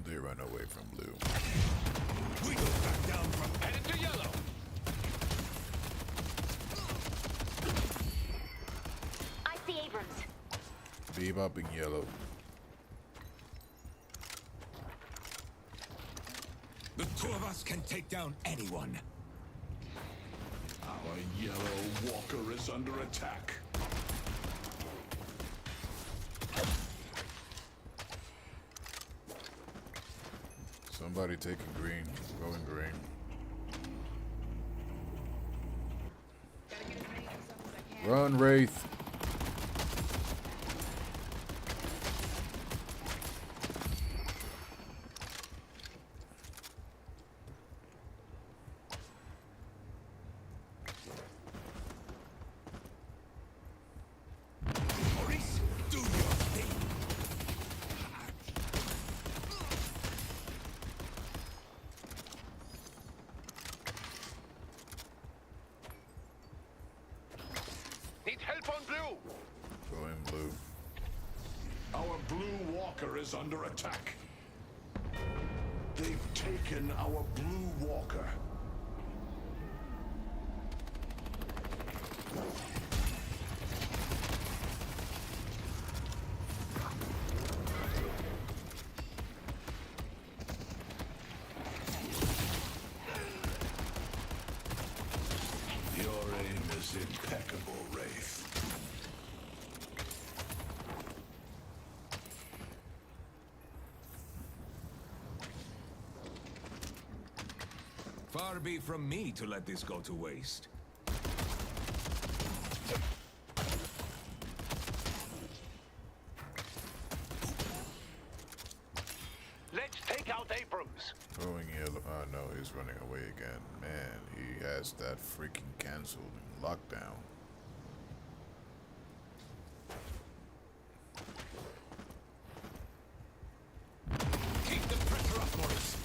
They run away from blue. We go back down from... Headed to yellow. I see Abrams. Bebop in yellow. The two of us can take down anyone. Our yellow walker is under attack. Somebody taking green. Going green. Run, Wraith. Maurice, do your thing. Need help on blue. move! Going blue. Our blue walker is under attack. They've taken our blue walker. Your aim is impeccable, Wraith. Far be from me to let this go to waste. Let's take out Abrams. Going yellow. Oh no, he's running away again. Man, he has that freaking canceled in lockdown. Keep the pressure up, Morris.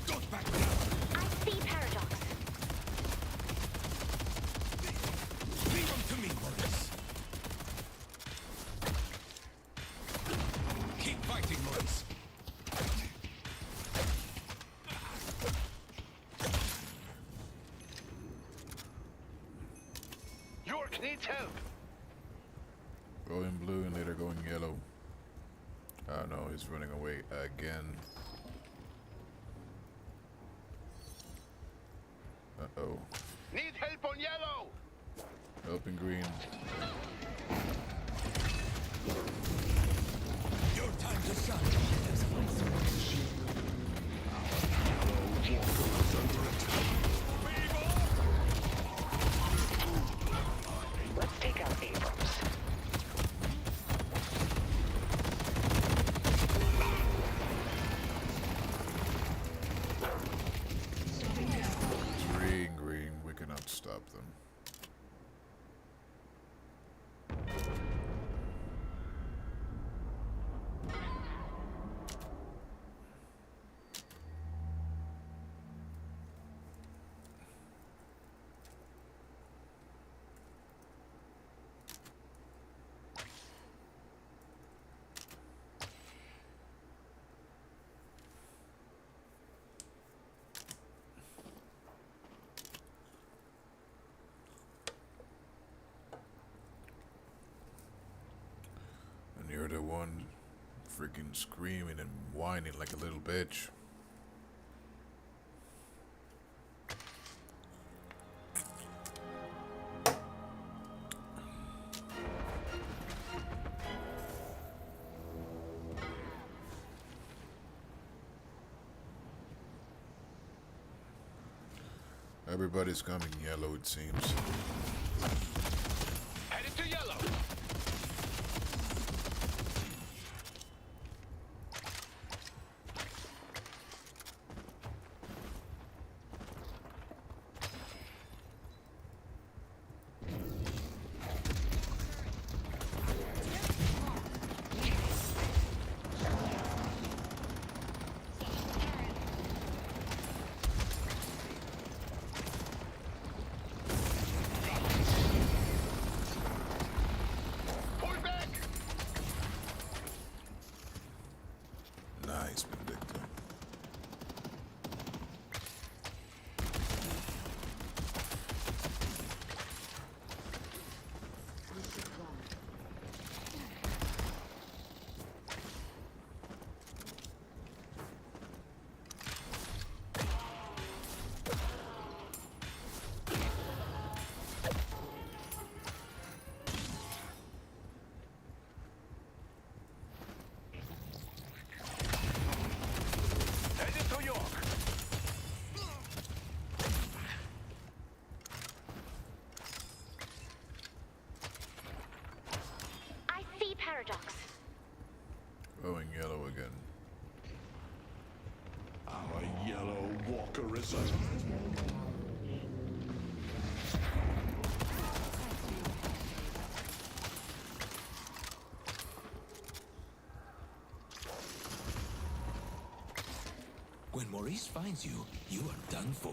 Goes back down. I see paradox. Leave him to me, Morris. Keep fighting, Morris. York needs help. Going blue and later going yellow. Oh no, he's running away again. Uh-oh. Need help on yellow. Helping green. Your time to shine. Let's take out Abrams. Green, we cannot stop them. And you're the one freaking screaming and whining like a little bitch. Everybody's coming yellow, it seems. Headed to yellow. Pull back. Nice, Benedicta. Headed to York. I see paradox. Going yellow again. Our yellow walker is a... police finds you, you are done for.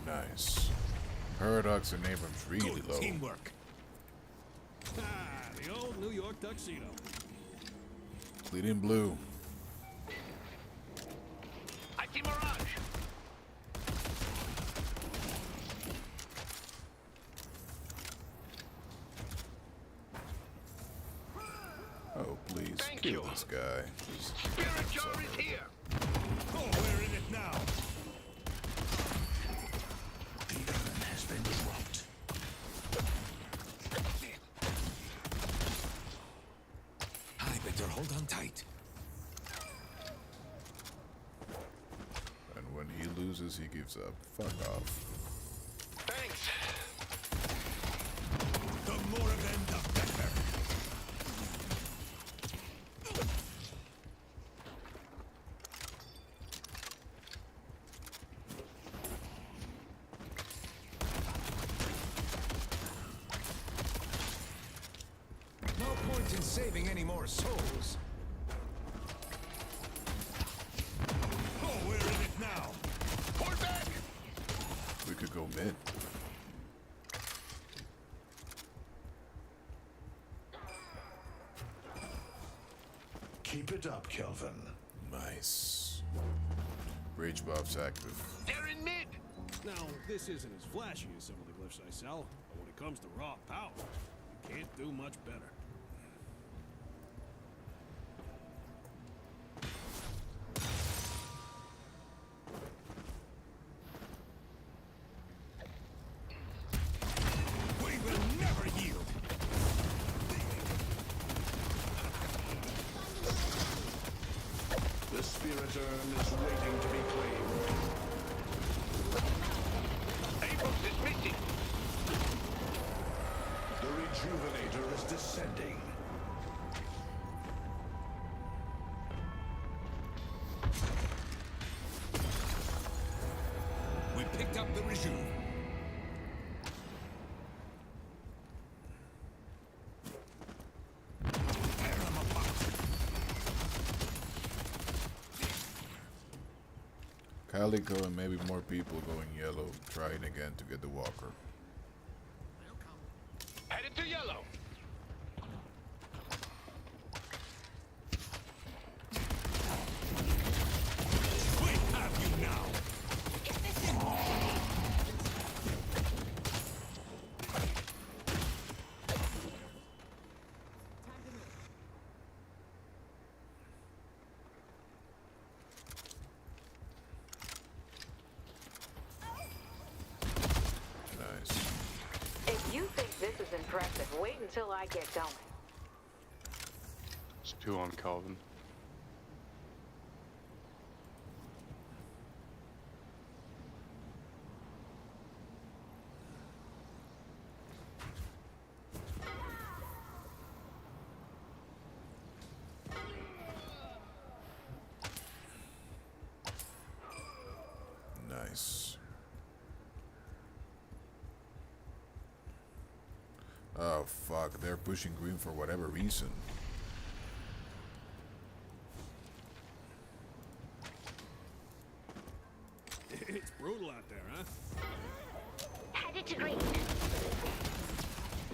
Nice. Paradox and Abrams really low. Teamwork. Ah, the old New York tuxedo. Bleeding blue. I see Mirage. Oh, please Thank kill you. this guy. Spirit jar is here. Oh, we're in it now. Has been dropped. I better hold on tight. And when he loses, he gives up. Fuck off. Thanks. The more of them, the better. No point in saving any more souls. Oh, we're in it now. Pull back. We could go mid. Keep it up, Kelvin. Nice. Rage buff's active. They're in mid. Now, this isn't as flashy as some of the glyphs I sell, but when it comes to raw power, you can't do much better. We will never yield. The spirit urn is waiting to be claimed. Abrams is missing. The rejuvenator is descending. We picked up the resume. Tear 'em apart. Calico and maybe more people going yellow, trying again to get the walker. Headed to yellow. We have you now. Nice. If you think this is impressive, wait until I get going. It's 2 on Calvin. Nice. Oh fuck, they're pushing green for whatever reason. It's brutal out there, huh? Headed to green.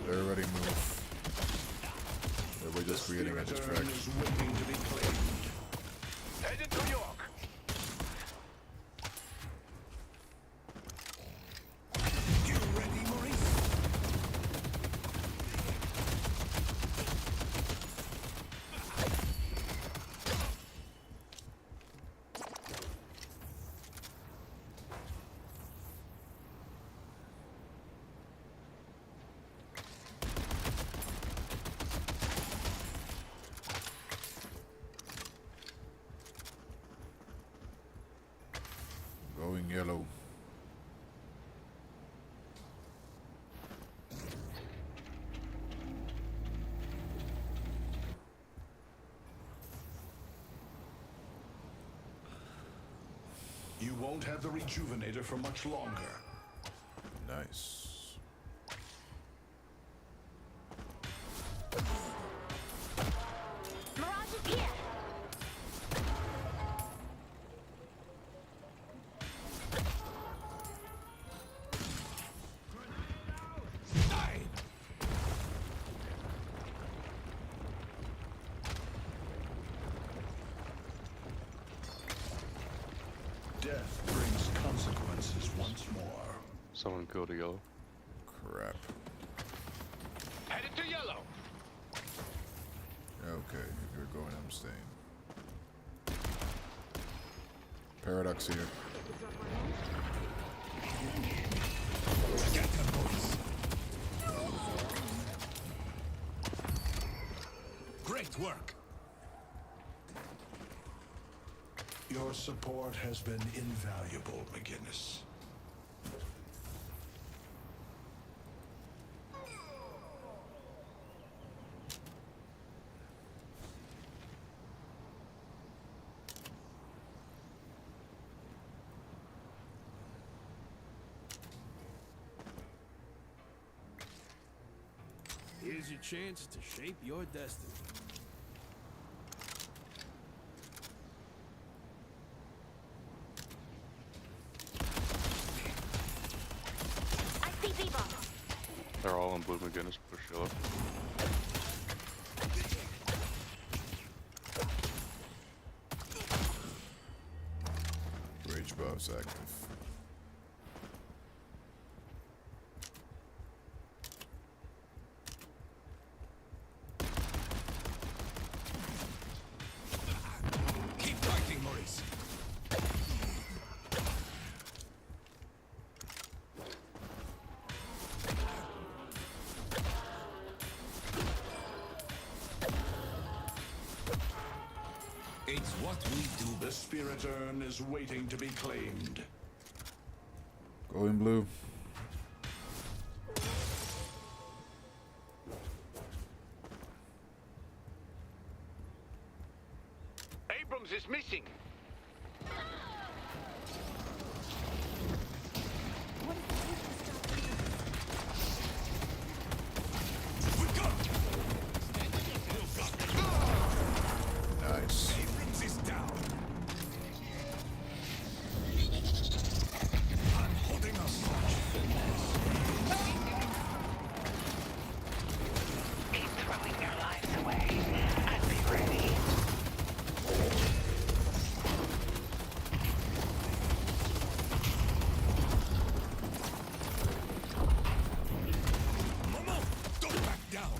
They're already moved. They were just creating a distraction. Is waiting to be claimed. Headed to York. Going yellow. You won't have the rejuvenator for much longer. Nice. Mirage is here. Death brings consequences once more. Someone go to yellow. Crap. Headed to yellow. Okay, if you're going, I'm staying. Paradox here. Get them, boys. Great work. Your support has been invaluable, McGinnis. Here's your chance to shape your destiny. I see people. They're all in blue. McGinnis push yellow. Rage buff's active. Keep fighting, Maurice. It's what we do. The spirit urn is waiting to be claimed. Going blue. Abrams is missing. Nice. Abrams is down. I'm holding us. Keep throwing their lives away and be ready. Momo, don't back down.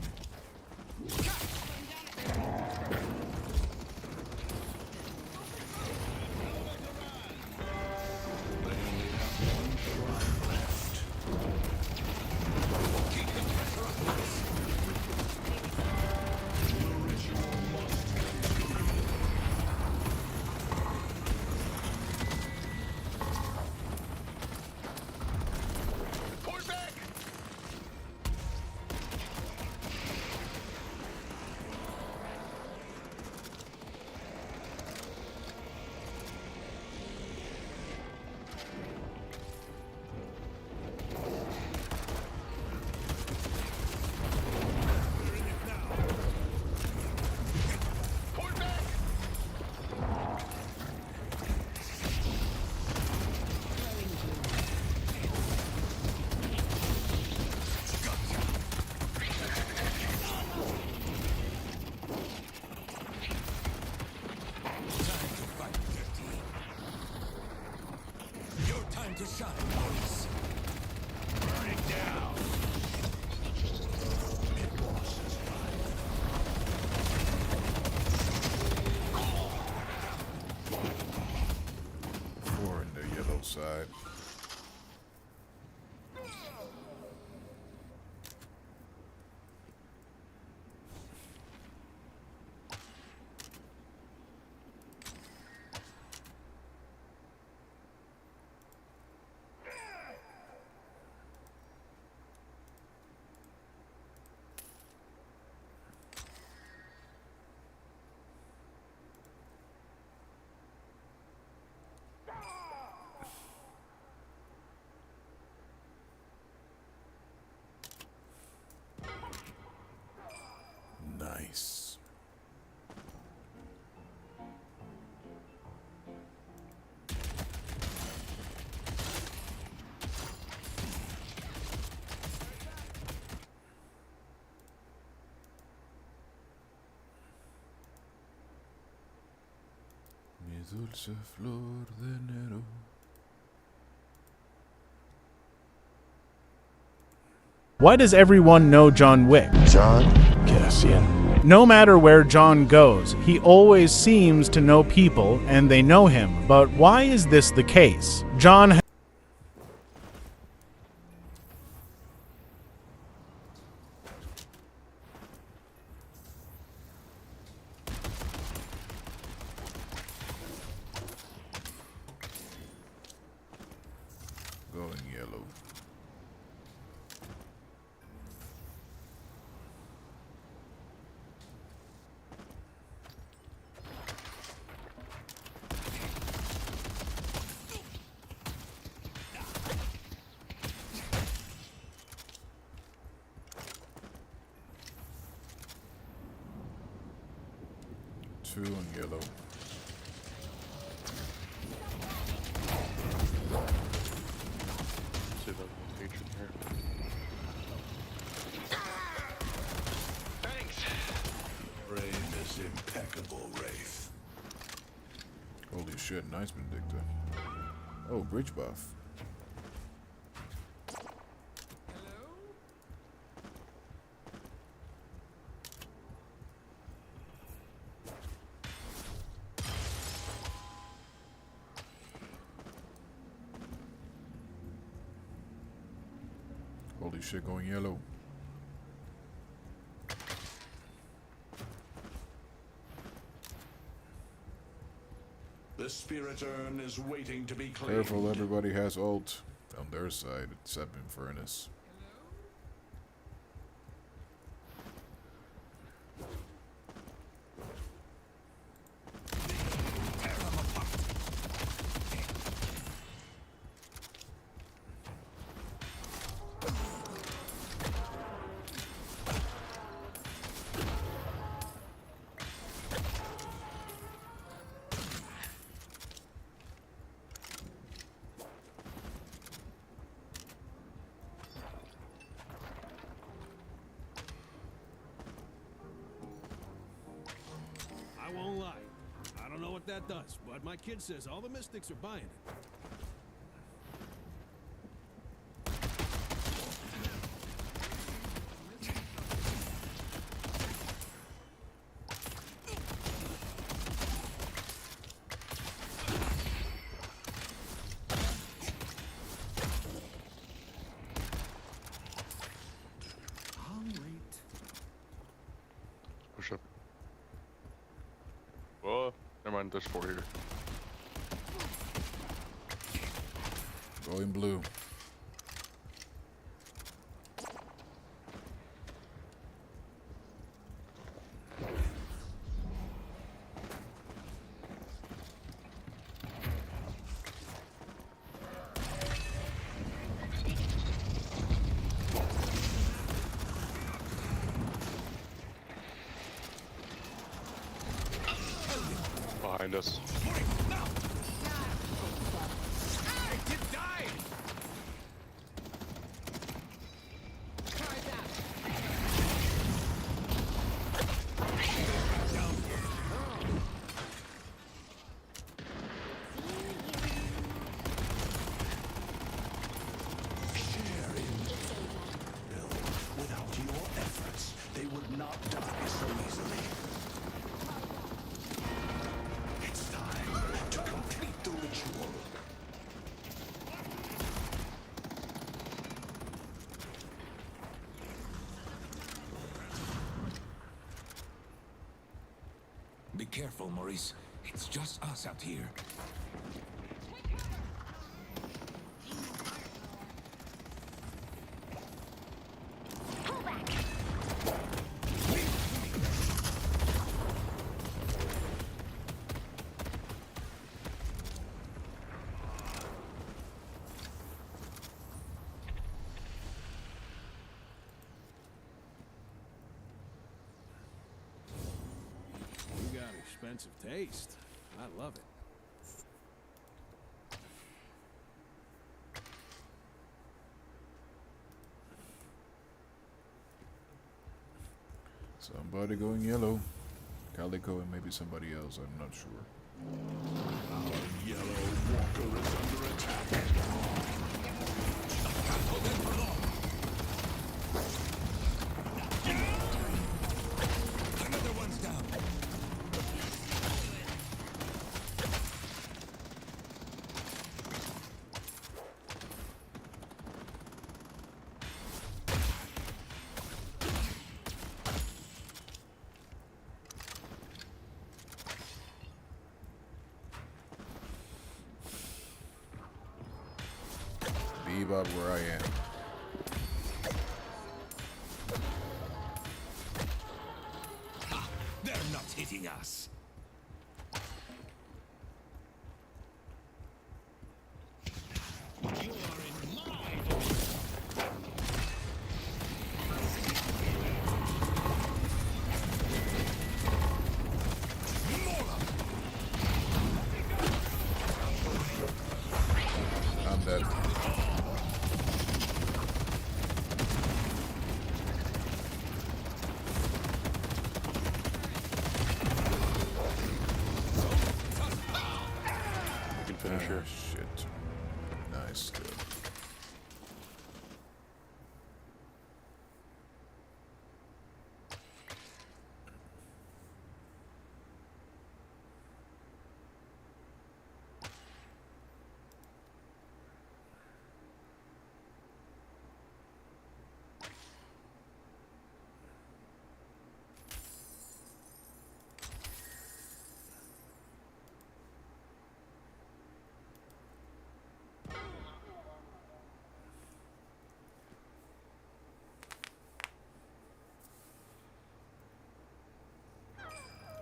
Keep the pressure up, boys. Pull back. Pull back. Time to fight, Dirty. Your time to shine, Maurice. Burn it down. Four in the yellow side. Nice. Mi dulce flor de enero. Why does everyone know John Wick? John Cassian. No matter where John goes, he always seems to know people and they know him. But why is this the case? John Going yellow. Two on yellow. See that little patron here. Brain is impeccable, Wraith. Holy shit, nice Vindicta. Oh, bridge buff. Holy shit, going yellow. The spirit urn is waiting to be claimed. Careful, everybody has ult on their side, except Infernus. I won't lie. I don't know what that does, but my kid says all the mystics are buying it. Push up. Oh, never mind. There's 4 here. Going blue. Behind us. Without your efforts, they would not die so easily. It's time to complete the ritual. Be careful, Maurice. It's just us out here. sense of taste. I love it. Somebody going yellow. Calico and maybe somebody else, I'm not sure. Our yellow walker is under attack. Another one's down. Bebop where I am. Ha! They're not hitting us. You are in my I'm dead. Finisher. Shit. Nice. Good.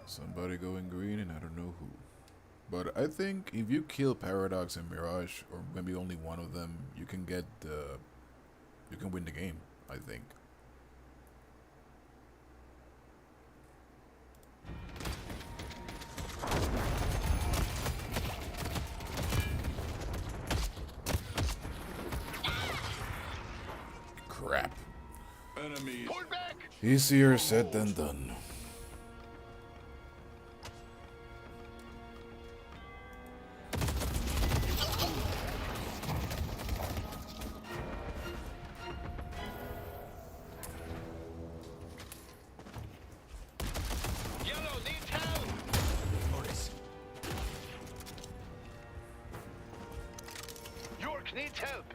Somebody going green and I don't know who. But I think if you kill Paradox and Mirage, or maybe only one of them, you can get you can win the game, I think. Crap. Enemies. Pull back. Easier said than done. Yellow needs help. Morris. York needs help.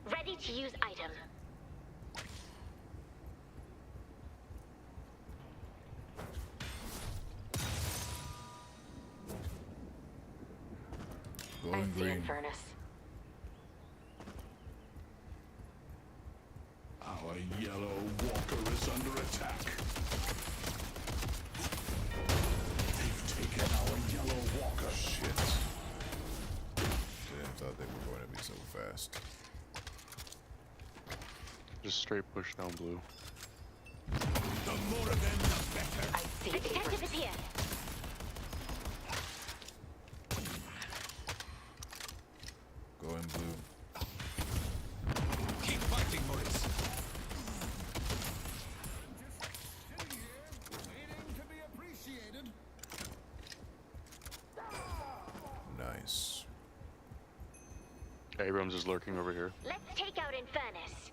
Ready to use item. Going green. Furnace. Our yellow walker is under attack. They've taken our yellow walker. Shit. Didn't thought they were going to be so fast. Just straight push down blue. The more of them, the better. I see. The detective is here. Going blue. Keep fighting, Morris. Waiting to be appreciated. Nice. Abrams is lurking over here. Let's take out Infernus.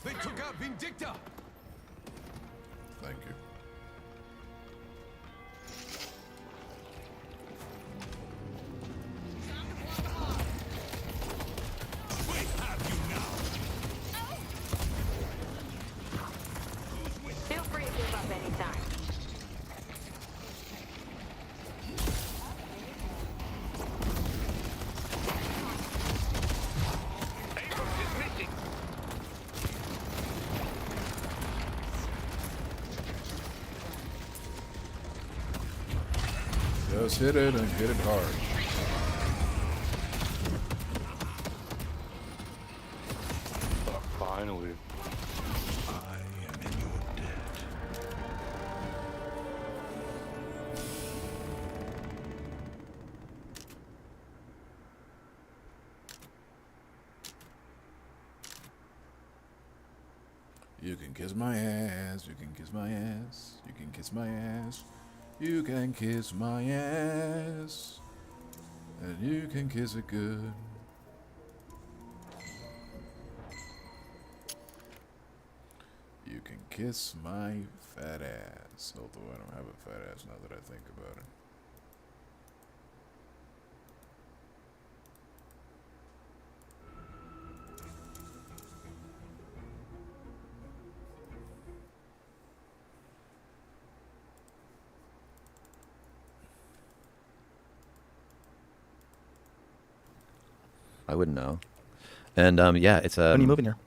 They took out Vindicta. Thank you. Feel free to give up anytime. Abrams is missing. Just hit it and hit it hard. Finally. I am in your debt. You can kiss my ass, you can kiss my ass, you can kiss my ass, you can kiss my ass, and you can kiss it good. You can kiss my fat ass, although I don't have a fat ass now that I think about it. I wouldn't know. And yeah, it's When are you moving here?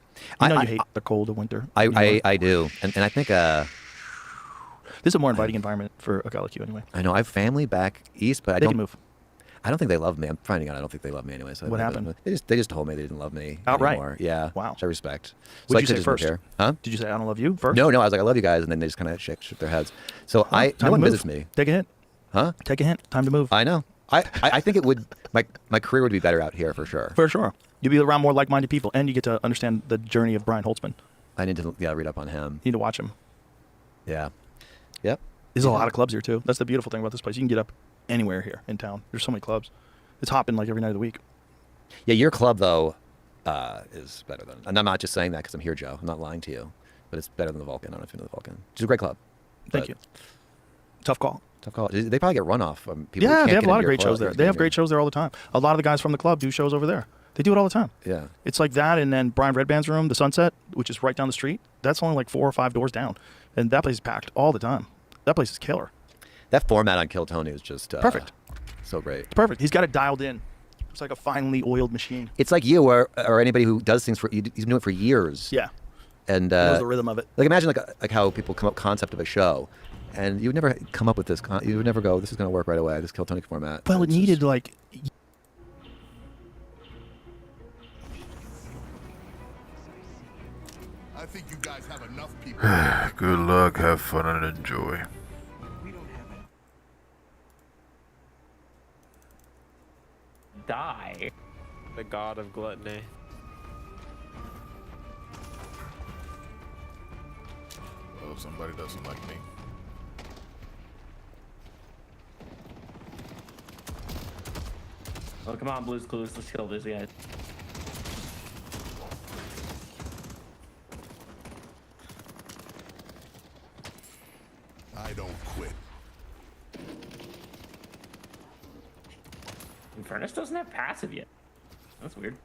You know you hate the cold of winter. I do, and I think this is a more inviting environment for a guy like you, anyway. I know I have family back east, but I They don't can move. I don't think they love me. I'm finding out I don't think they love me anyway. So What happened? They just told me they didn't love me Outright? anymore. Yeah. Wow. Which I respect. What So did you say first? Huh? Did you say I don't love you first? No, I was like I love you guys, and then they just kind of shook their heads. So Time no to one move. visits me. Take a hint. Huh? Take a hint. Time to move. I know. I think it would my career would be better out here for sure. For sure. You'll be around more like-minded people, and you get to understand the journey of Brian Holtzman. I need to read up on him. You need to watch him. Yeah. Yep. There's a lot of clubs here too. That's the beautiful thing about this place. You can get up anywhere here in town. There's so many clubs. It's hopping like every night of the week. Yeah, your club though is better than, and I'm not just saying that because I'm here, Joe. I'm not lying to you, but it's better than the Vulcan. I don't know if you know the Vulcan. It's a great club. Thank you. Tough call. Tough call. They probably get runoff from people. who Yeah, can't they have get a lot into of your great club. shows there. They have great shows there all the time. A lot of the guys from the club do shows over there. They do it all the time. Yeah. It's like that, and then Brian Redband's room, the Sunset, which is right down the street. That's only like 4 or 5 doors down, and that place is packed all the time. That place is killer. That format on Kill Tony is just Perfect. So great. It's perfect. He's got it dialed in. It's like a finely oiled machine. It's like you or anybody who does things for he's been doing it for years. Yeah. And knows the rhythm of it. Like imagine like how people come up with concept of a show, and you would never come up with this. You would never go, this is going to work right away. This Kill Tony format. Well, it needed like. I think you guys have enough people. Good luck, have fun, and enjoy. Die. The god of gluttony. Oh, somebody doesn't like me. Oh, come on, Blue's Clues. Let's kill this guy. I don't quit. Infernus doesn't have passive yet. That's weird.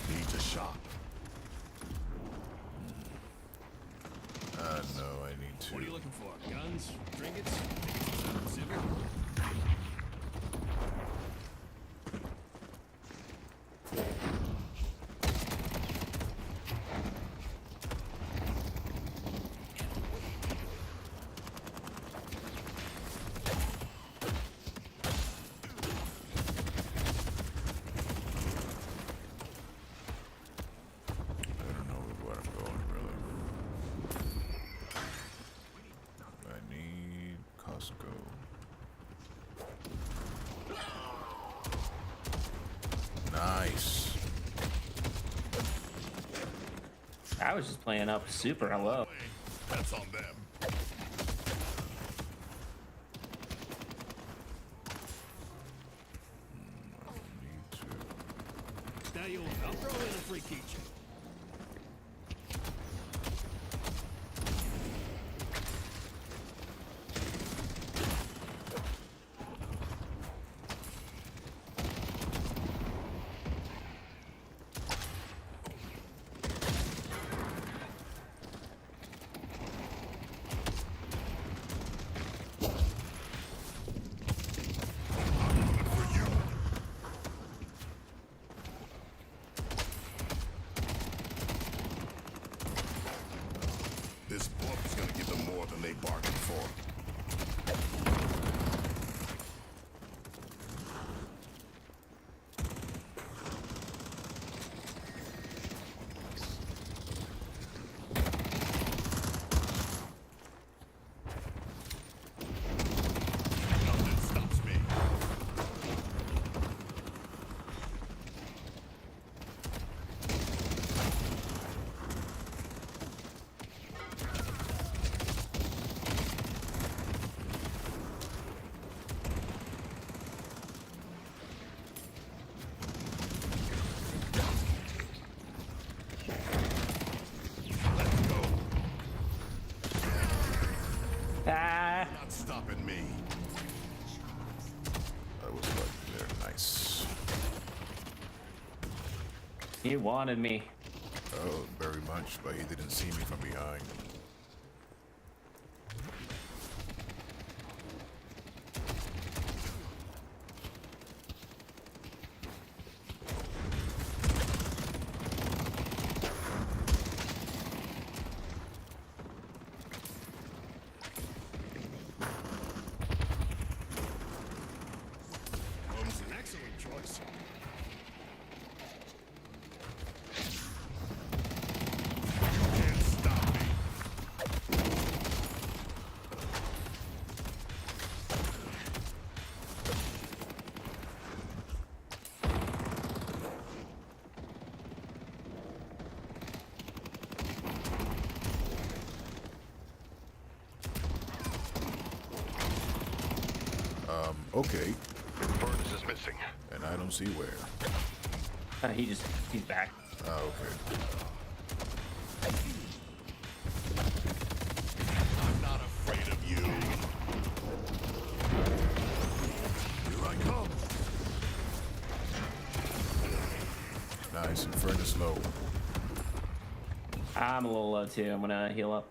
Needs a shot. No, I need to. What are you looking for? Guns? Trinkets? Civic? I was just playing up super hello. That's on them. Daniel, I'll throw in a free keychain. This book is gonna give them more than they bargained for. Nothing stops me. Ah. Not stopping me. That was lucky there. Nice. He wanted me. Oh, very much, but he didn't see me from behind. It's an excellent choice. Can't stop me. Okay. Furnace is missing. And I don't see where. He's back. Oh, okay. I'm not afraid of you. Here I come. Nice. Furnace low. I'm a little low too. I'm gonna heal up.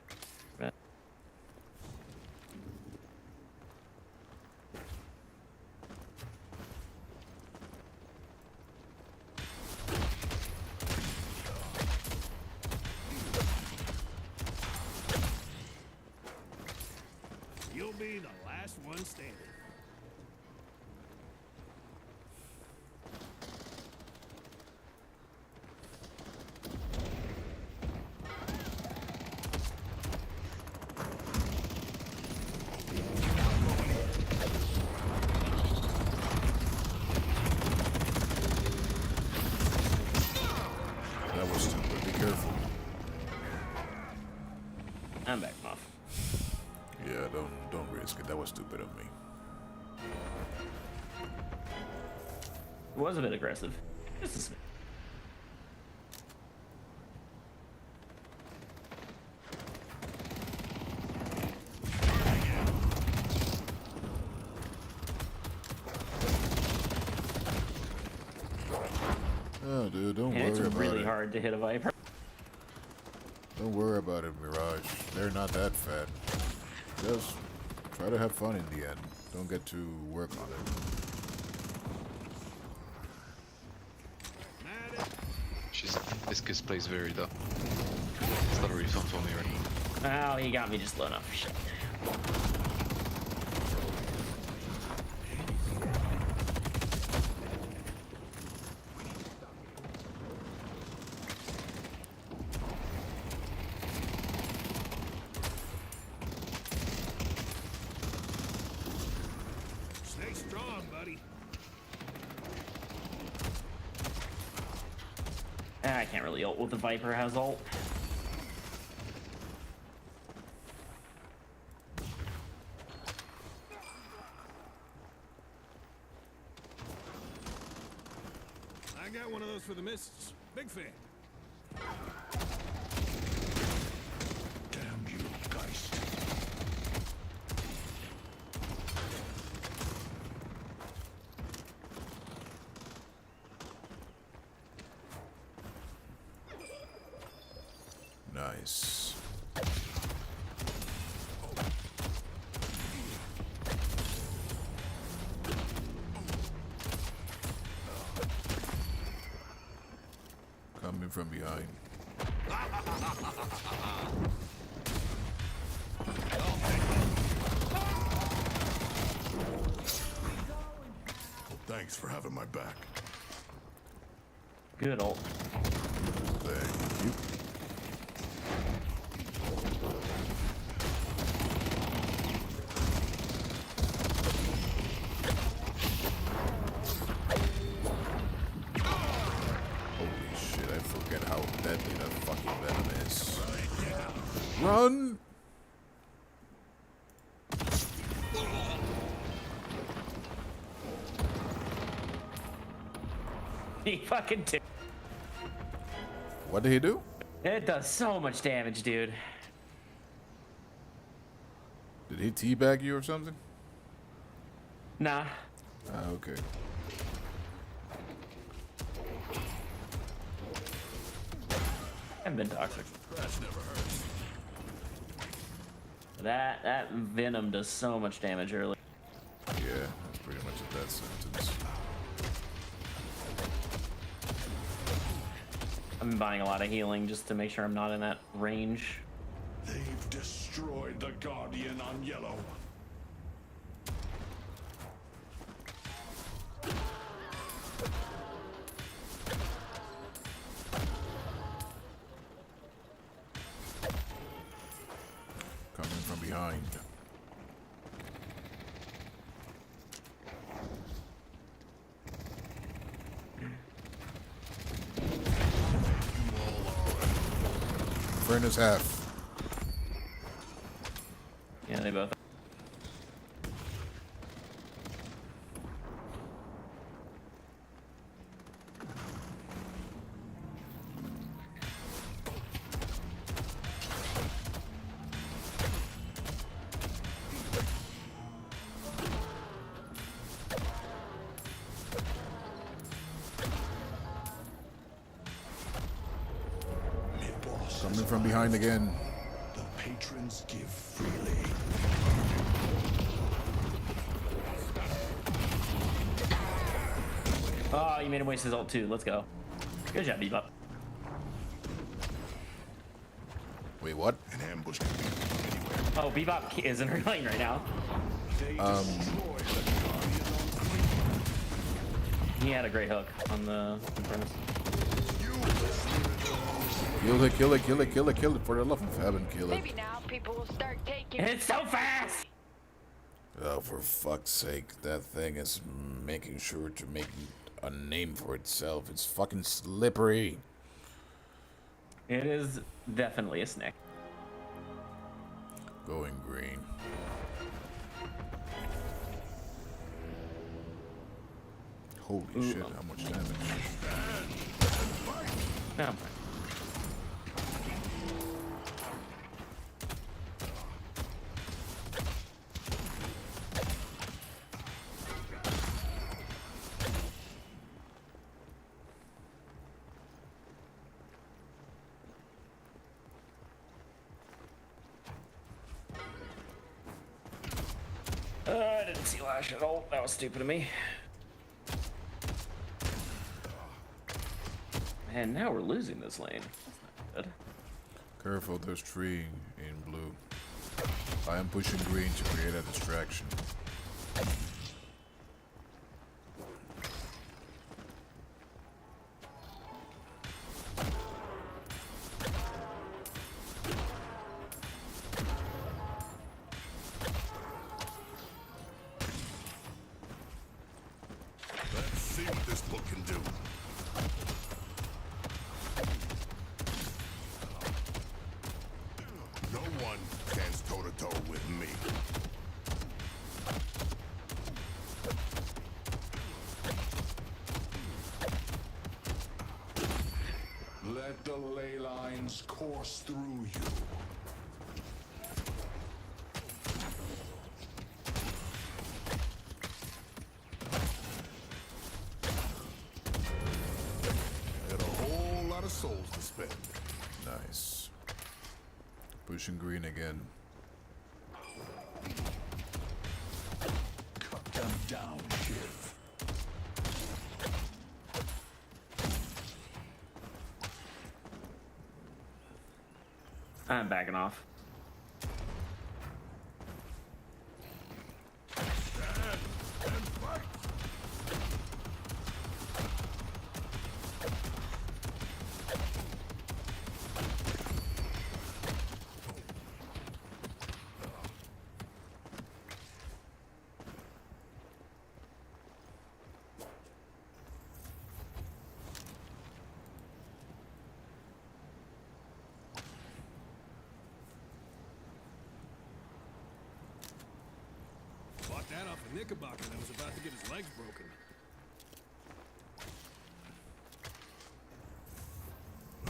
You'll be the last one standing. That was stupid. Be careful. I'm back off. Yeah, don't risk it. That was stupid of me. It was a bit aggressive. Just a smidge. Oh, dude, don't And worry it's about really it. hard to hit a Viper. Don't worry about it, Mirage. They're not that fat. Just try to have fun in the end. Don't get to work on it. This plays very though. It's not really fun for me right now. Oh, he got me just low enough. Shit. Stay strong, buddy. I can't really ult with the Viper has ult. I got one of those for the mists. Big fan. Damn you, Geist. Nice. Coming from behind. Thanks for having my back. Good old. Thank you. Holy shit, I forget how deadly that fucking venom is. Run! He fucking did. What did he do? It does so much damage, dude. Did he teabag you or something? Nah. Ah, okay. I've been toxic. That venom does so much damage early. Yeah, that's pretty much a death sentence. I've been buying a lot of healing just to make sure I'm not in that range. They've destroyed the Guardian on Yellow. Coming from behind. Furnace half. Yeah, they both. Coming from behind again. The patrons give freely. Oh, you made him waste his ult too. Let's go. Good job, Bebop. Wait, what? An ambush. Oh, Bebop is in her lane right now. He had a great hook on the furnace. Kill it, kill it, kill it, kill it, kill it. For the love of heaven, kill it. Maybe now people will start taking. It's so fast! Oh, for fuck's sake. That thing is making sure to make a name for itself. It's fucking slippery. It is definitely a snake. Going green. Holy shit, how much damage. Oh. I didn't see Lash at all. That was stupid of me. And now we're losing this lane. That's not good. Careful, there's tree in blue. I am pushing green to create a distraction. Let's see what this book can do. No one stands toe-to-toe with me. Let the ley lines course through you. Got a whole lot of souls to spend. Nice. Pushing green again. Cut them down, Shiv. I'm backing off. Bought that off a Knickerbocker that was about to get his legs broken.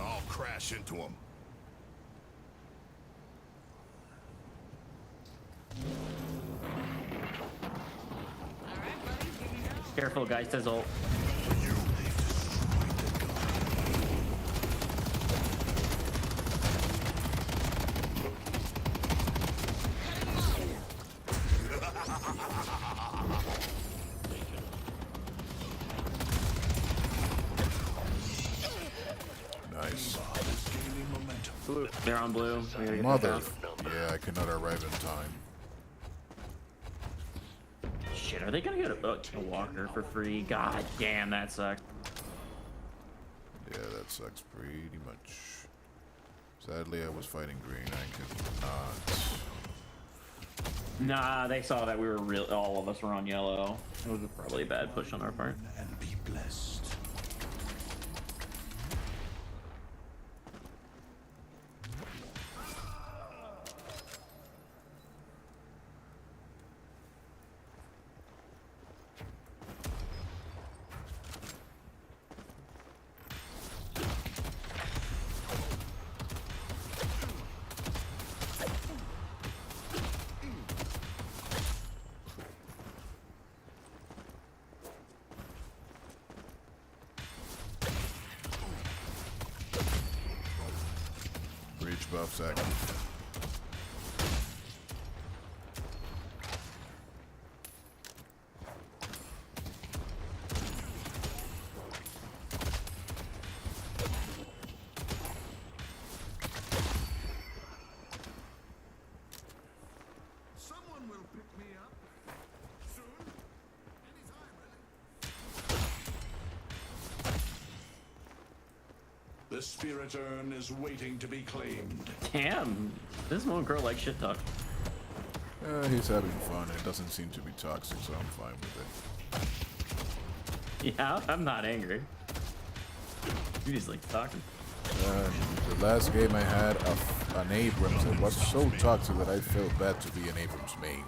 I'll crash into him. Careful, guys, says ult. Nice. Blue. They're on blue. We gotta get Mother. them Yeah, I cannot arrive in time. down. Shit, are they gonna get a walker for free? God damn, that sucks. Yeah, that sucks pretty much. Sadly, I was fighting green. I could not. Nah, they saw that we were all of us were on yellow. It was probably a bad push on our part. And be blessed. Breach buffs active. Someone will pick me up soon. Anytime, really. The spirit urn is waiting to be claimed. Damn, this one girl likes shit talk. He's having fun. It doesn't seem to be toxic, so I'm fine with it. Yeah, I'm not angry. You just like talking. The last game I had an Abrams, it was so toxic that I felt bad to be an Abrams main.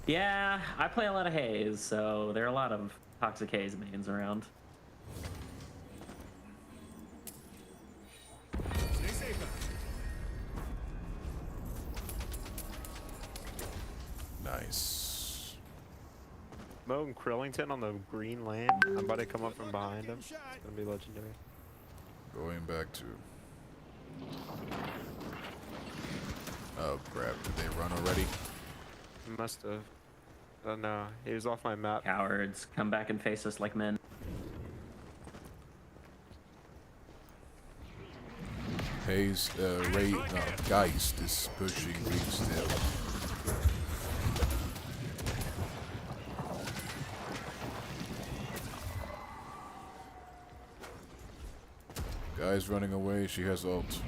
Yeah, I play a lot of Haze, so there are a lot of toxic Haze mains around. Stay safe out Nice. Mo and Krillington on the green lane. I'm about to come up from behind him. It's gonna be legendary. Going back to... Oh crap, did they run already? Must have. I don't know. He was off my map. Cowards, come back and face us like men. Hayes, Geist is pushing green still. Guy's running away, she has ult.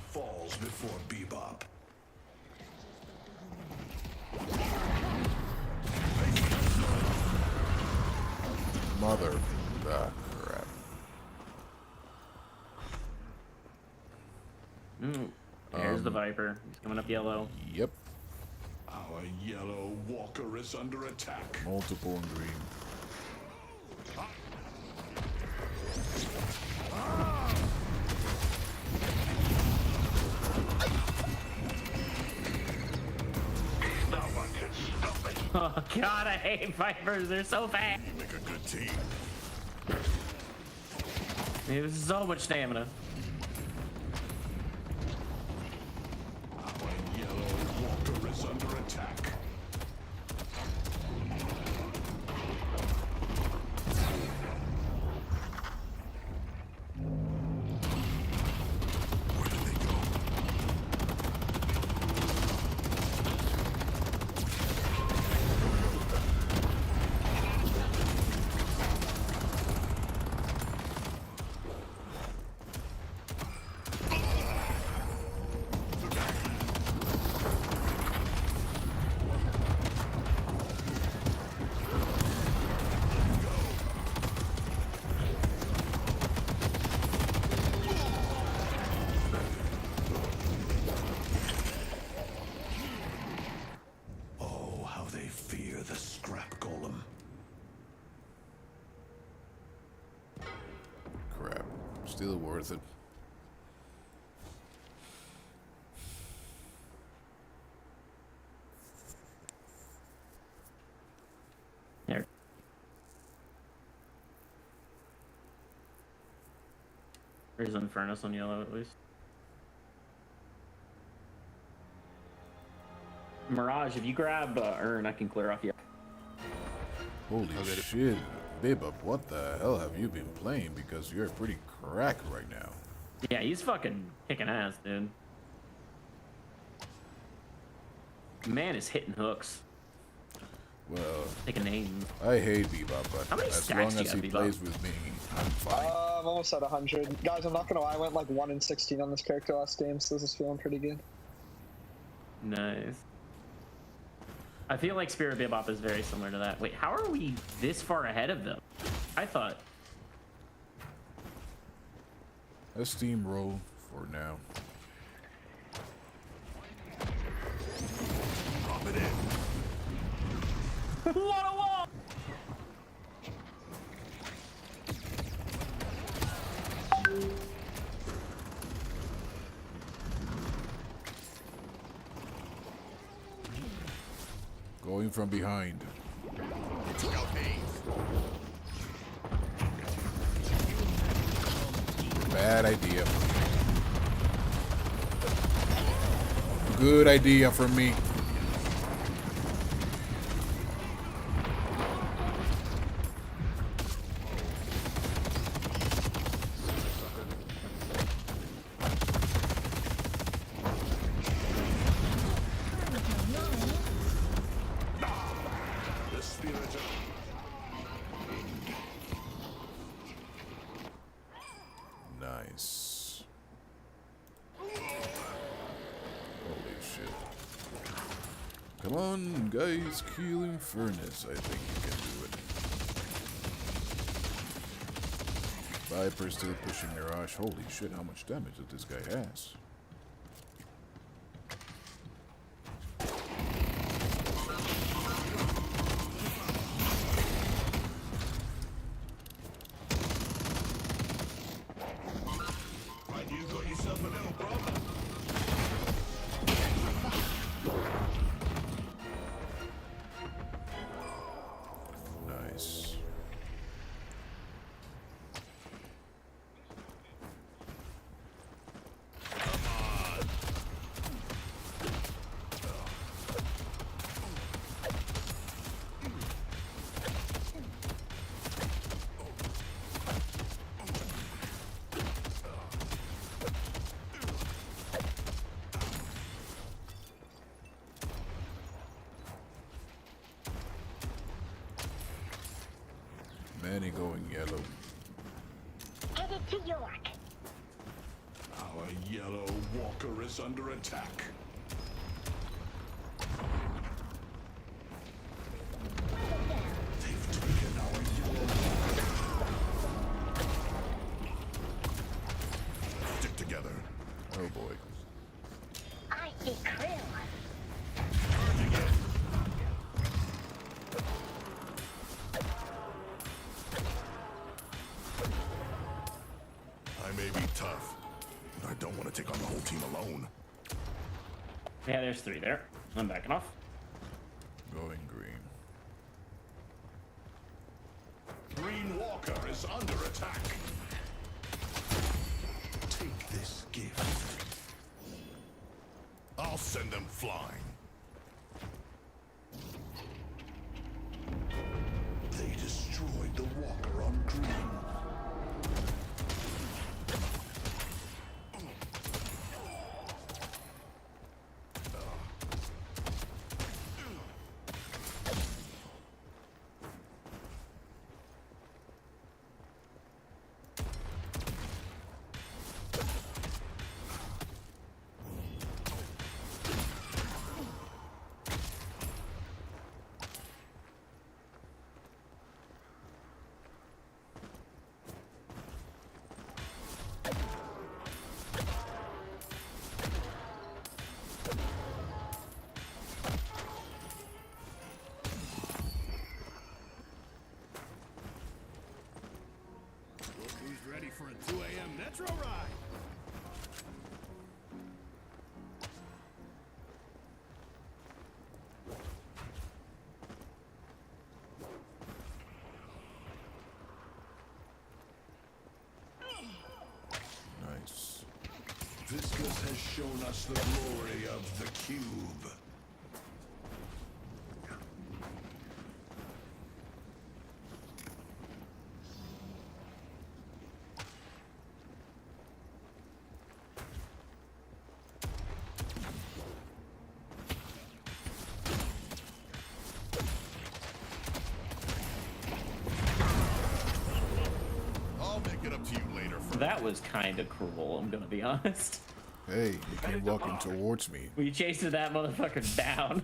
Falls before Bebop. Mother. Ah, crap. There's the Viper. He's coming up yellow. Yep. Our yellow walker is under attack. Multiple in green. Oh god, I hate Vipers. They're so fast. You make a good team. They have so much stamina. Our yellow walker is under attack. Oh, how they fear the scrap golem. Crap. Still worth it. There. There's an furnace on yellow at least. Mirage, if you grab Urn, I can clear off you. Holy shit. Bebop, what the hell have you been playing? Because you're pretty cracked right now. Yeah, he's fucking kicking ass, dude. Man is hitting hooks. Well, Take a name. I hate Bebop, How but many as stacks long do you as got, he Bebop? plays with me, I'm fine. I'm almost at 100. Guys, I'm not gonna lie, I went like 1 in 16 on this character last game, so this is feeling pretty good. Nice. I feel like Spirit Bebop is very similar to that. Wait, how are we this far ahead of them? I thought. A steamroll for now. Drop it in. What a wall! Going from behind. Bad idea. Good idea from me. The spirit of... Nice. Holy shit. Come on, guys, kill Infernus. I think you can do it. Viper's still pushing Mirage. Holy shit, how much damage that this guy has. And you got yourself a little brother. Nice. Manny going yellow. Headed to York. Our yellow walker is under attack. They've taken our yellow walker. Stick together. Oh boy. I see Krill. Charging in. want to take on the whole team alone. Yeah, there's 3 there. I'm backing off. Going green. Green Walker is under attack. Take this gift. I'll send them flying. They destroyed the Walker on green. Look who's ready for a 2 a.m. Metro ride. Nice. Viscous has shown us the glory of the cube. I'll make it up to you later. That was kind of cruel, I'm gonna be honest. Hey, you came walking towards me. We chased that motherfucker down.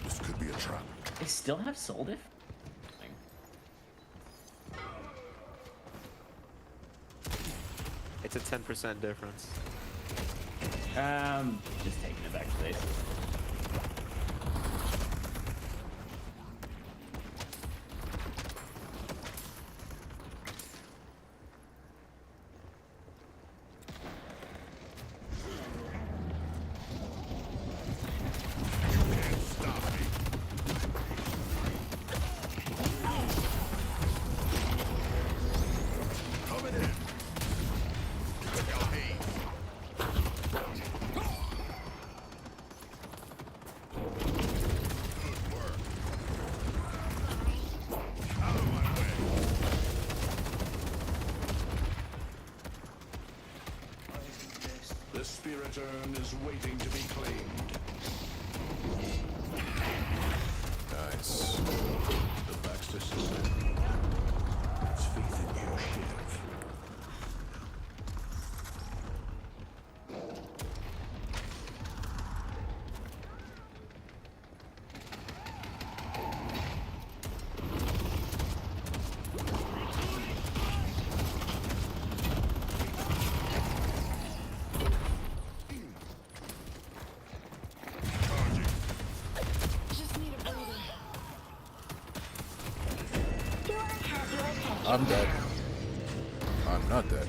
This could be a trap. They still have sold it? It's a 10% difference. Just taking it back to base. The spirit urn is waiting to be claimed. Nice. The Baxter system. It's faith in your shiv. I'm dead. I'm not dead.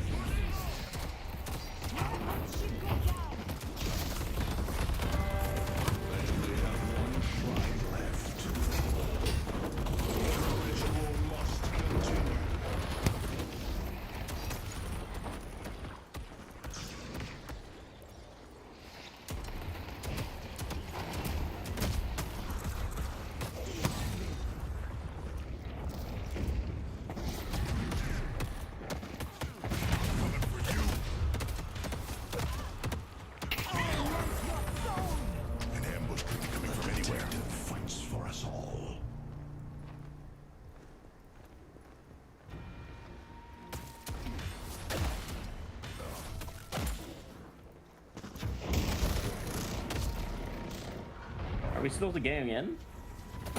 Are we still going in?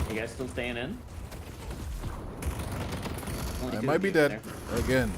You guys still staying in? I might be dead again.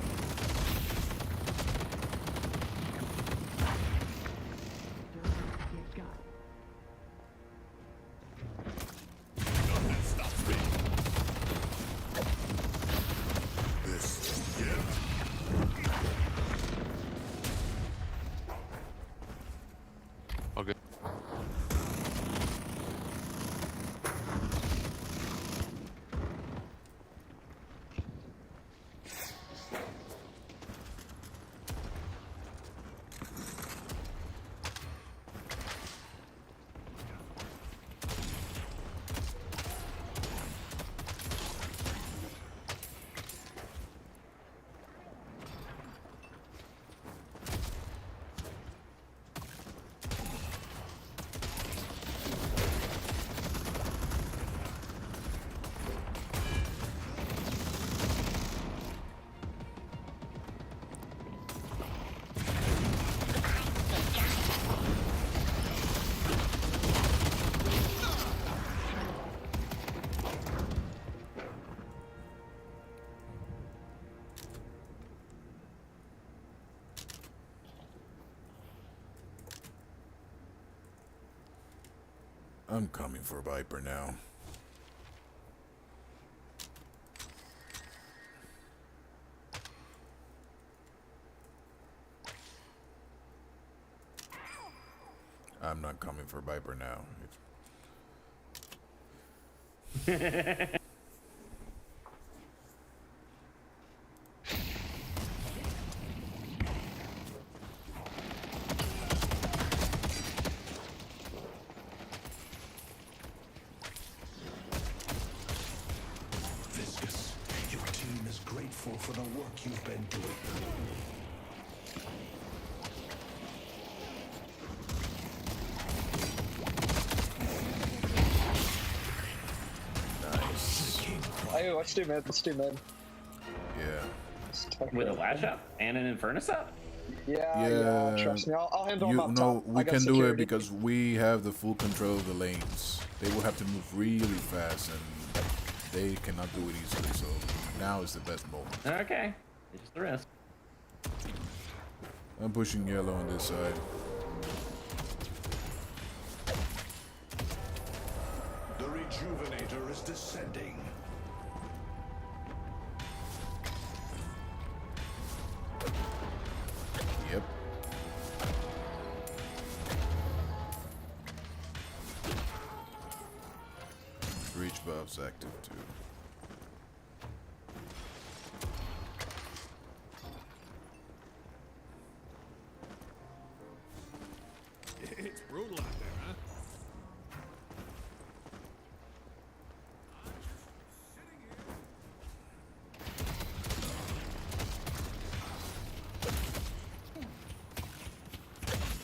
I'm coming for Viper now. I'm not coming for Viper now. Viscous, your team is grateful for the work you've been doing. Hey, let's do mid. Let's do mid. Yeah. With a lash up and an Infernus up? Yeah, trust me. I'll handle him up top. We I got can do it security. because we have the full control of the lanes. They will have to move really fast, and they cannot do it easily. So now is the best moment. Okay. It's just the risk. I'm pushing yellow on this side. The Rejuvenator is descending. Yep. Reach buff's active too. It's brutal out there, huh?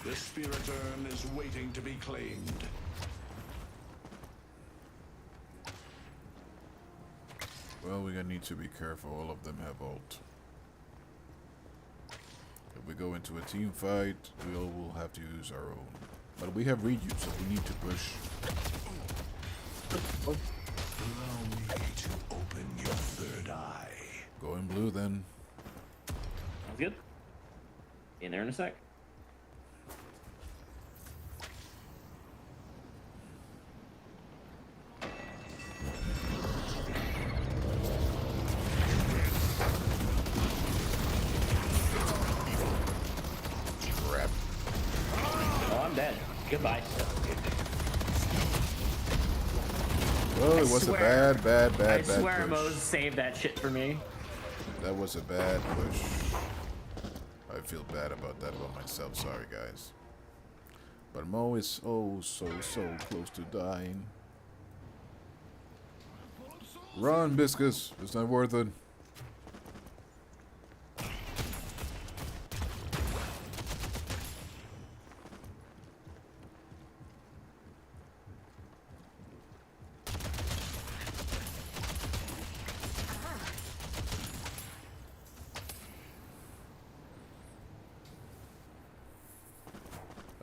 The Spirit Urn is waiting to be claimed. Well, we're gonna need to be careful. All of them have ult. If we go into a team fight, we'll have to use our own. But we have reuse, so we need to push. Allow me to open your third eye. Go in blue then. Sounds good. In there in a sec. Crap. Oh, I'm dead. Goodbye. Oh, it was a bad I push. swear Mo's saved that shit for me. That was a bad push. I feel bad about that about myself. Sorry, guys. But Mo is so close to dying. Run, Biscus. It's not worth it.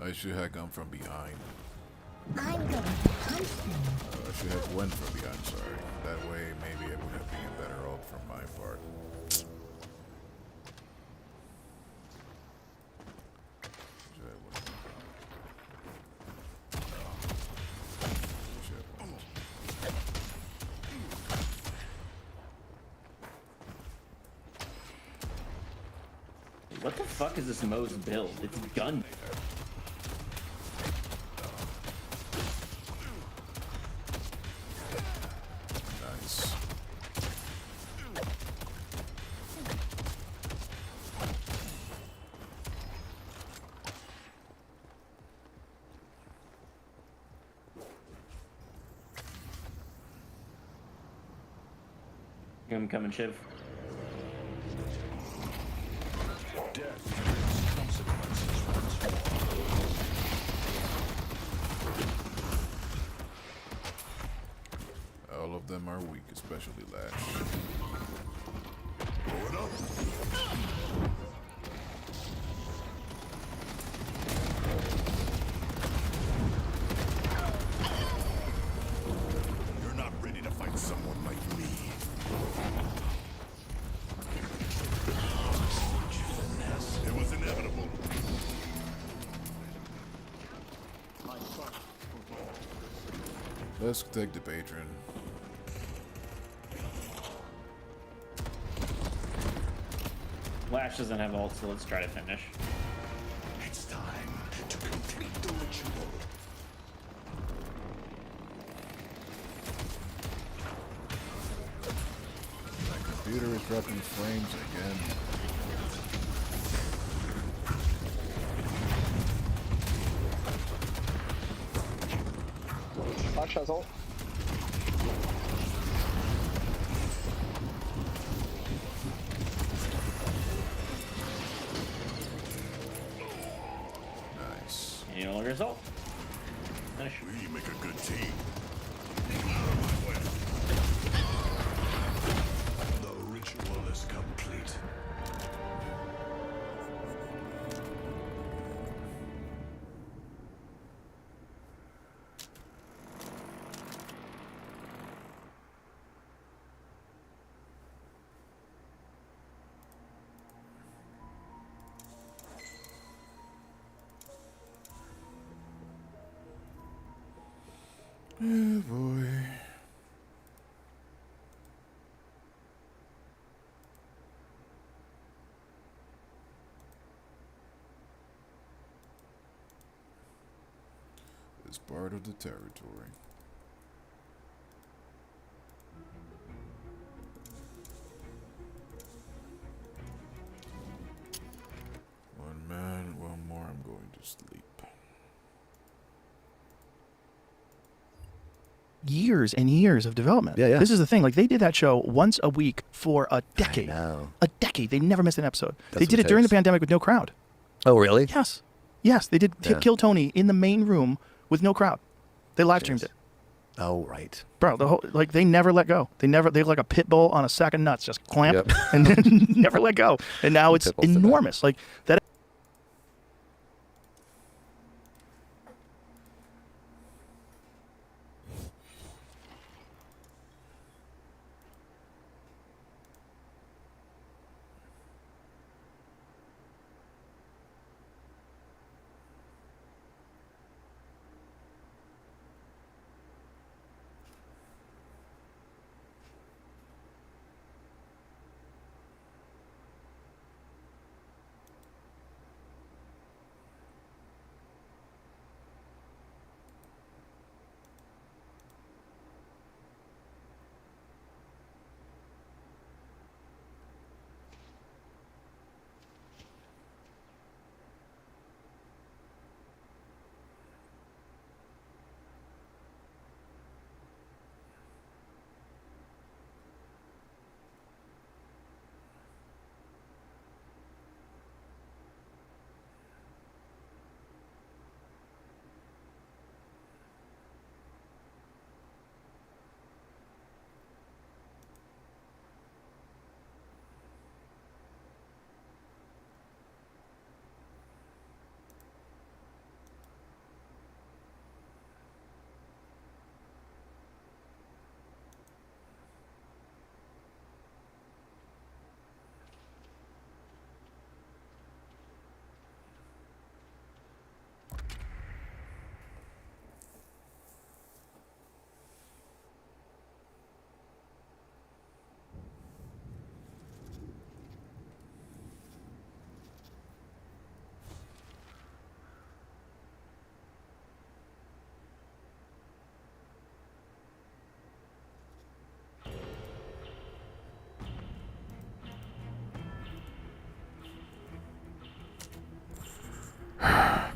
I should have gone from behind. I'm going to punch them. I should have went from behind, sorry. That way, maybe it would have been a better ult from my part. What the fuck is this Mo's build? It's gun. Nice. I'm coming, Shiv. All of them are weak, especially Lash. Going up. You're not ready to fight someone like me. It was inevitable. Let's take the patron. Lash doesn't have ult, so let's try to finish. It's time to complete the ritual. My computer is dropping frames again. Flash has ult. Nice. You no longer result. Finish. We make a good team. The ritual is complete. Oh boy. It's part of the territory. One man, one more, I'm going to sleep. Years and years of development. Yeah, yeah. This is the thing. Like, they did that show once a week for a decade. I know. A decade. They never missed an episode. That's They did what it during the takes. pandemic with no crowd. Oh, really? Yes. Yes, they did Yeah. Kill Tony in the main room with no crowd. They live streamed it. Oh, right. Bro, the whole, like, they never let go. They have like a pit bull on a sack of nuts, just clamp Yep. and then never let go. And now it's Pit bulls did that. enormous. Like that.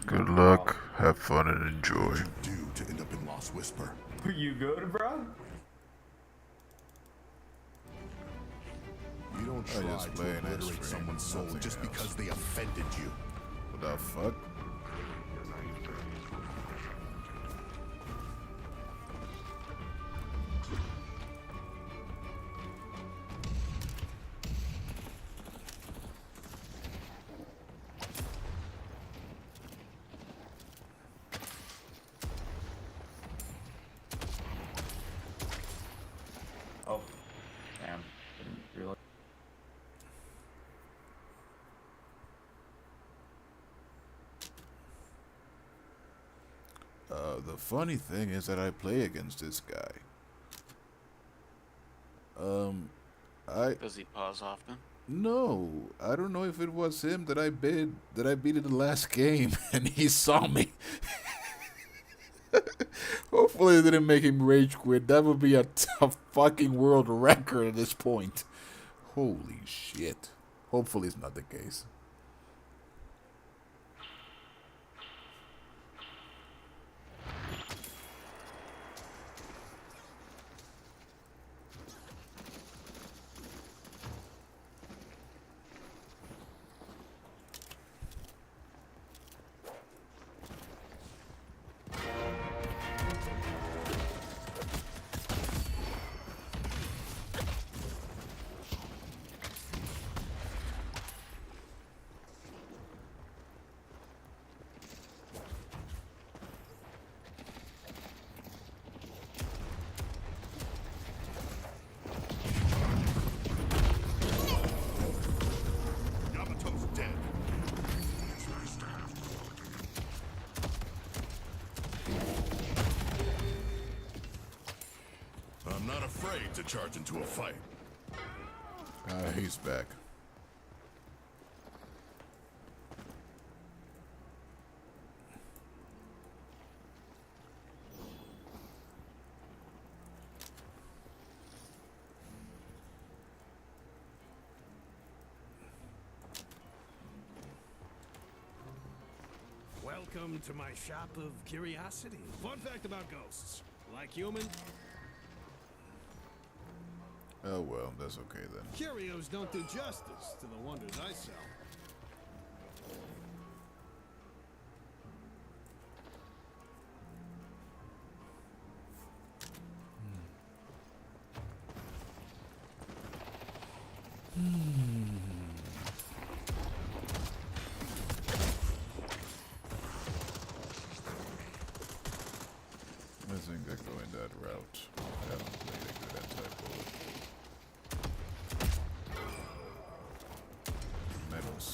Good luck, have fun, and enjoy. Due to end up in Lost Whisper. You good, bro? You don't I try just to play an obliterate extra someone's soul nothing just else. because they offended you. What the fuck? Oh, damn. Didn't realize. The funny thing is that I play against this guy. Does he pause often? No, I don't know if it was him that I beat in the last game, and he saw me. Hopefully, it didn't make him rage quit. That would be a fucking world record at this point. Holy shit! Hopefully, it's not the case. Yamato's dead. I'm not afraid to charge into a fight. He's back. Welcome to my shop of curiosity. Fun fact about ghosts. Like human, Oh well, that's okay then. curios don't do justice to the wonders I sell. I think I go in that route. I haven't played a good anti-bullet. Metals.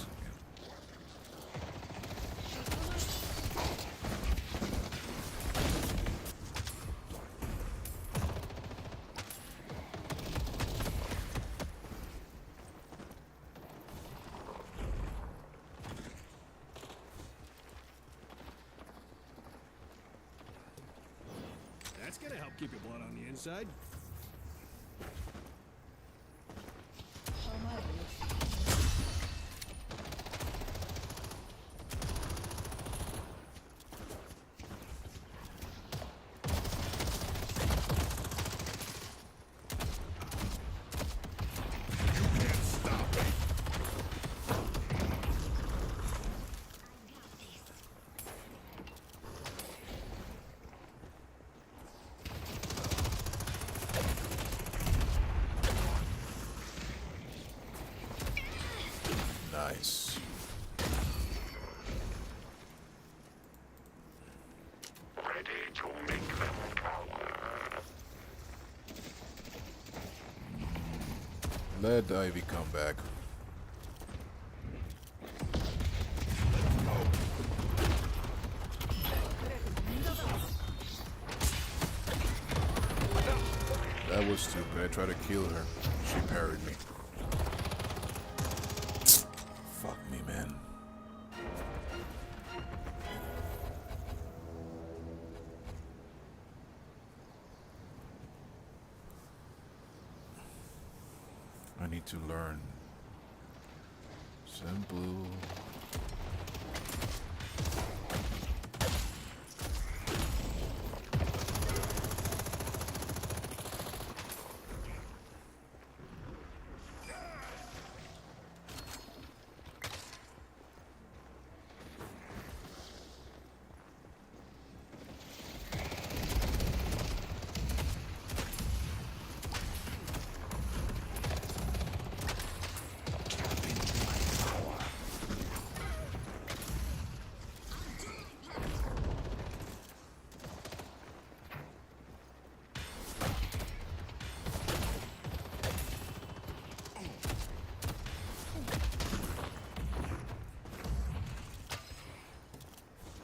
That's gonna help keep your blood on the inside. Nice. Ready to make them cower. Let Ivy come back. That was stupid. I tried to kill her. She parried me. Fuck me, man. I need to learn. Simple.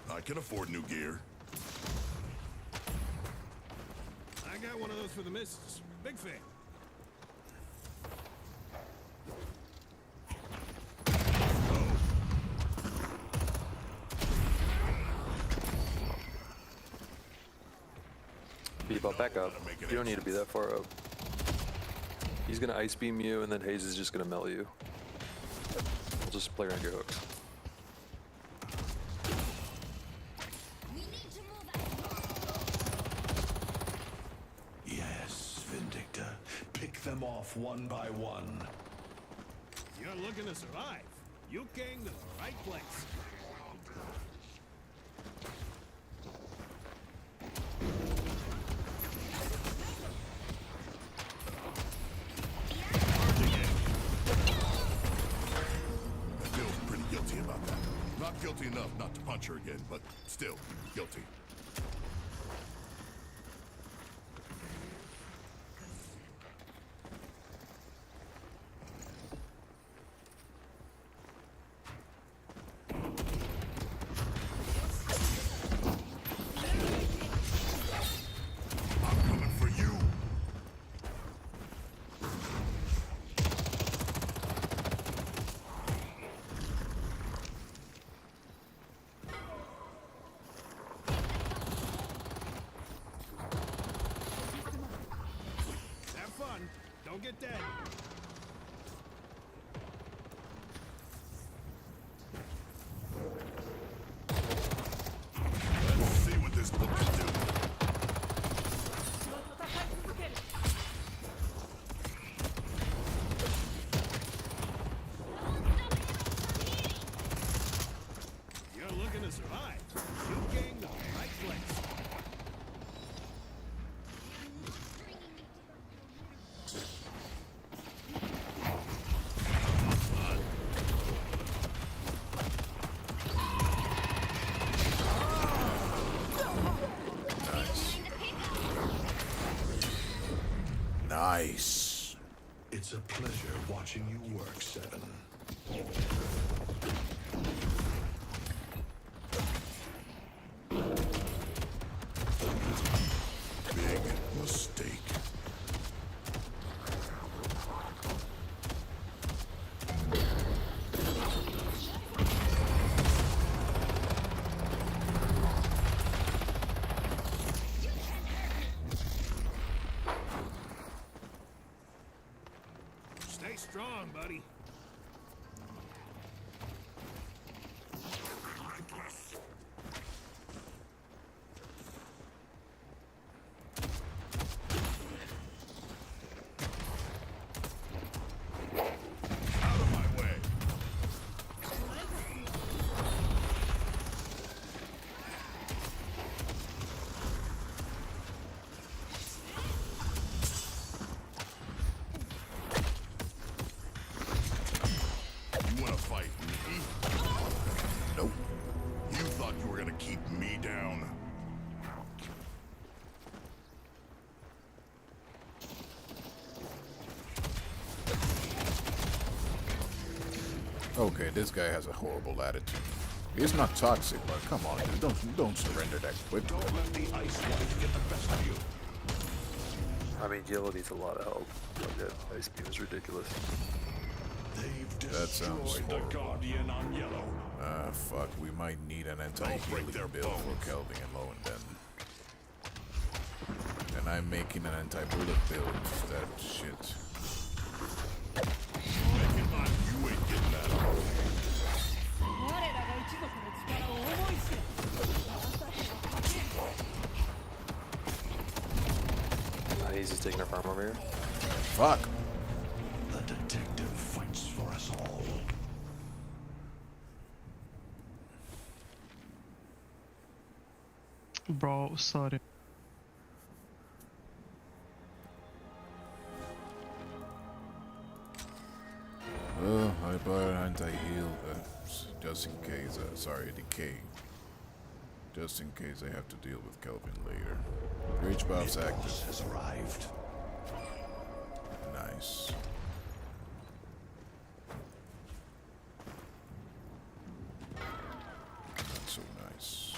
I can afford new gear. Get one of those for the missus. Big fan. Bebop, back up. You don't need to be that far up. He's gonna ice beam you, and then Hayes is just gonna melt you. We'll just play around your hooks. Yes, Vindicta. Pick them off one by one. You're looking to survive. You came to the right place. I feel pretty guilty about that. Not guilty enough not to punch her again, but still guilty. Have fun. Don't get dead. Let's see what this book can do. You're looking to survive. You came to the right place. Nice. It's a pleasure watching you work, Seven. Big mistake. Stay strong, buddy. Out of my way. You wanna fight me? Nope. You thought you were gonna keep me down. Okay, this guy has a horrible attitude. He's not toxic, but come on, dude, don't surrender that quick. Don't let the ice wife get the best of you. I mean, yellow needs a lot of help. Like that ice beam is ridiculous. They've That sounds destroyed the horrible. Guardian on yellow. Ah, fuck, we might need an anti-healing build for Kelvin and Lowen then. And I'm making an anti-bullet build. That shit. Make it mine. You ain't getting that off. Hayes is taking our farm over here. Fuck. The detective fights for us all. Bro, sorry. Oh, I bought an anti-heal, just in case, sorry, decay. Just in case I have to deal with Kelvin later. Rage buff's active. Has arrived. Nice. Not so nice.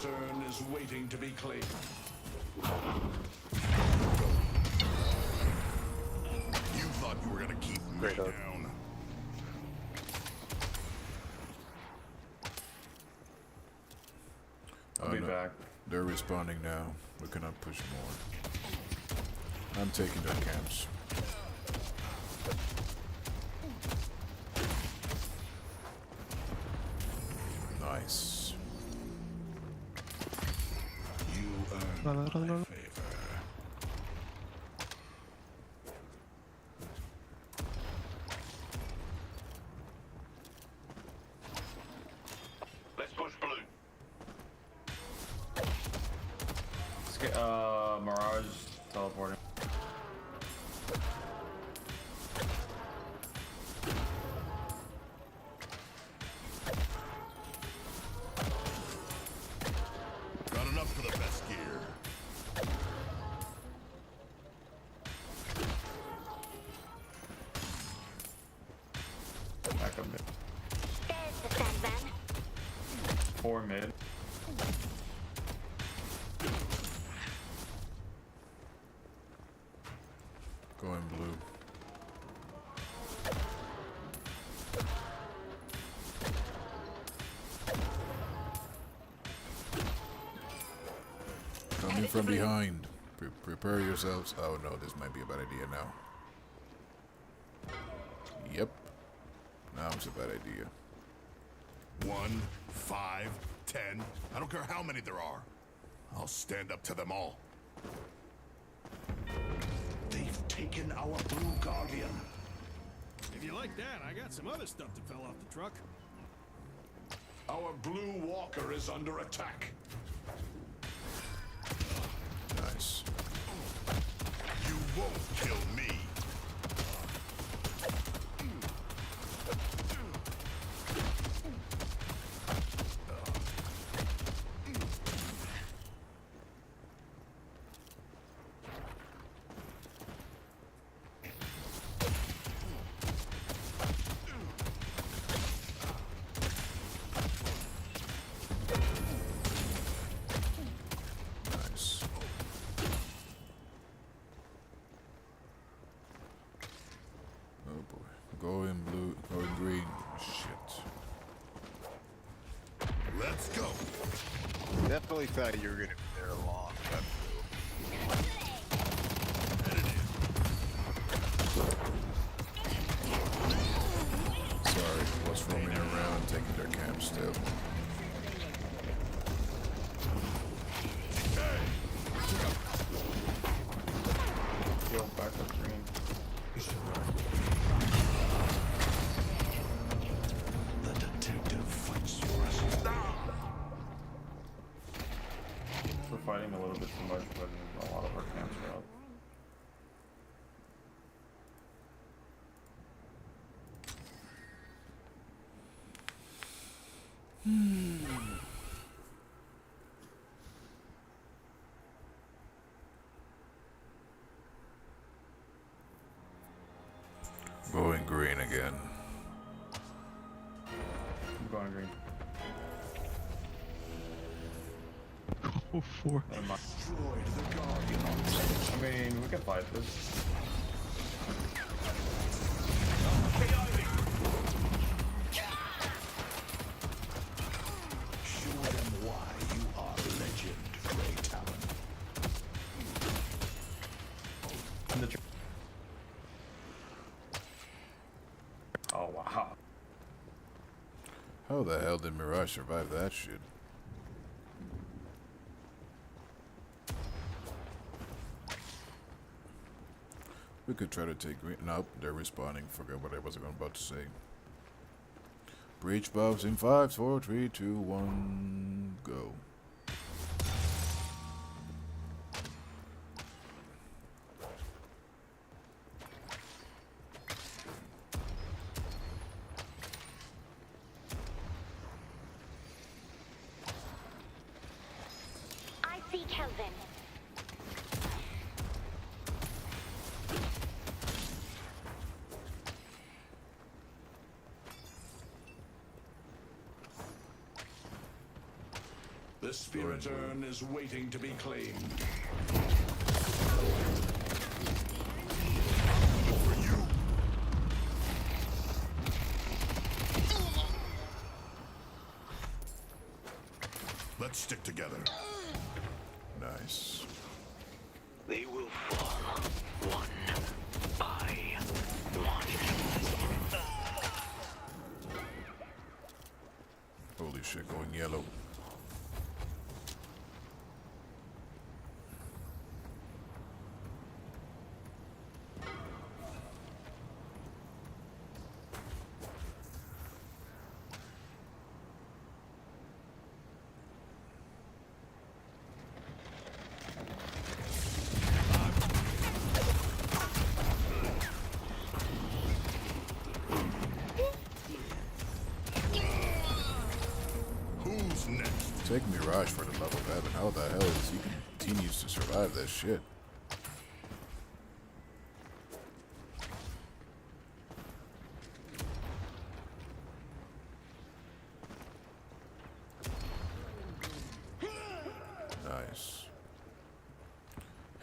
pattern is waiting to be claimed. You thought you were gonna keep me down. I'll be back. They're responding now. We cannot push more. I'm taking their camps. Nice. You earned my favor. Let's push blue. Let's get Mirage teleporting. Got enough for the best gear. Back up mid. There's the Sandman. 4 mid. Going blue. Coming from behind. Prepare yourselves. Oh no, this might be a bad idea now. Yep. Now it's a bad idea. 1, 5, 10. I don't care how many there are. I'll stand up to them all. They've taken our Blue Guardian. If you like that, I got some other stuff that fell off the truck. Our Blue Walker is under attack. Nice. You won't kill me. Nice. Oh boy. Go in blue, go in green. Shit. Let's go. Definitely thought you were gonna be there long. Sorry, was roaming around taking their camp still. Heal back up green. The detective fights for us. We're fighting a little bit too much, but a lot of our camps are up. Going green again. I'm going green. Oh, 4. Never mind. Destroyed the Guardian. I mean, we can fight this. Show them why you are legend, Grey Talon. Oh, wow. How the hell did Mirage survive that shit? We could try to take green. Nope, they're respawning. Forget what I was about to say. Breach buffs in 5, 4, 3, 2, 1, go. I see Kelvin. The spirit urn is waiting to be claimed. For you. Let's stick together. Nice. They will fall one by one. Holy shit, going yellow. Who's next? Take Mirage for the love of heaven. How the hell is he continues to survive that shit? Nice.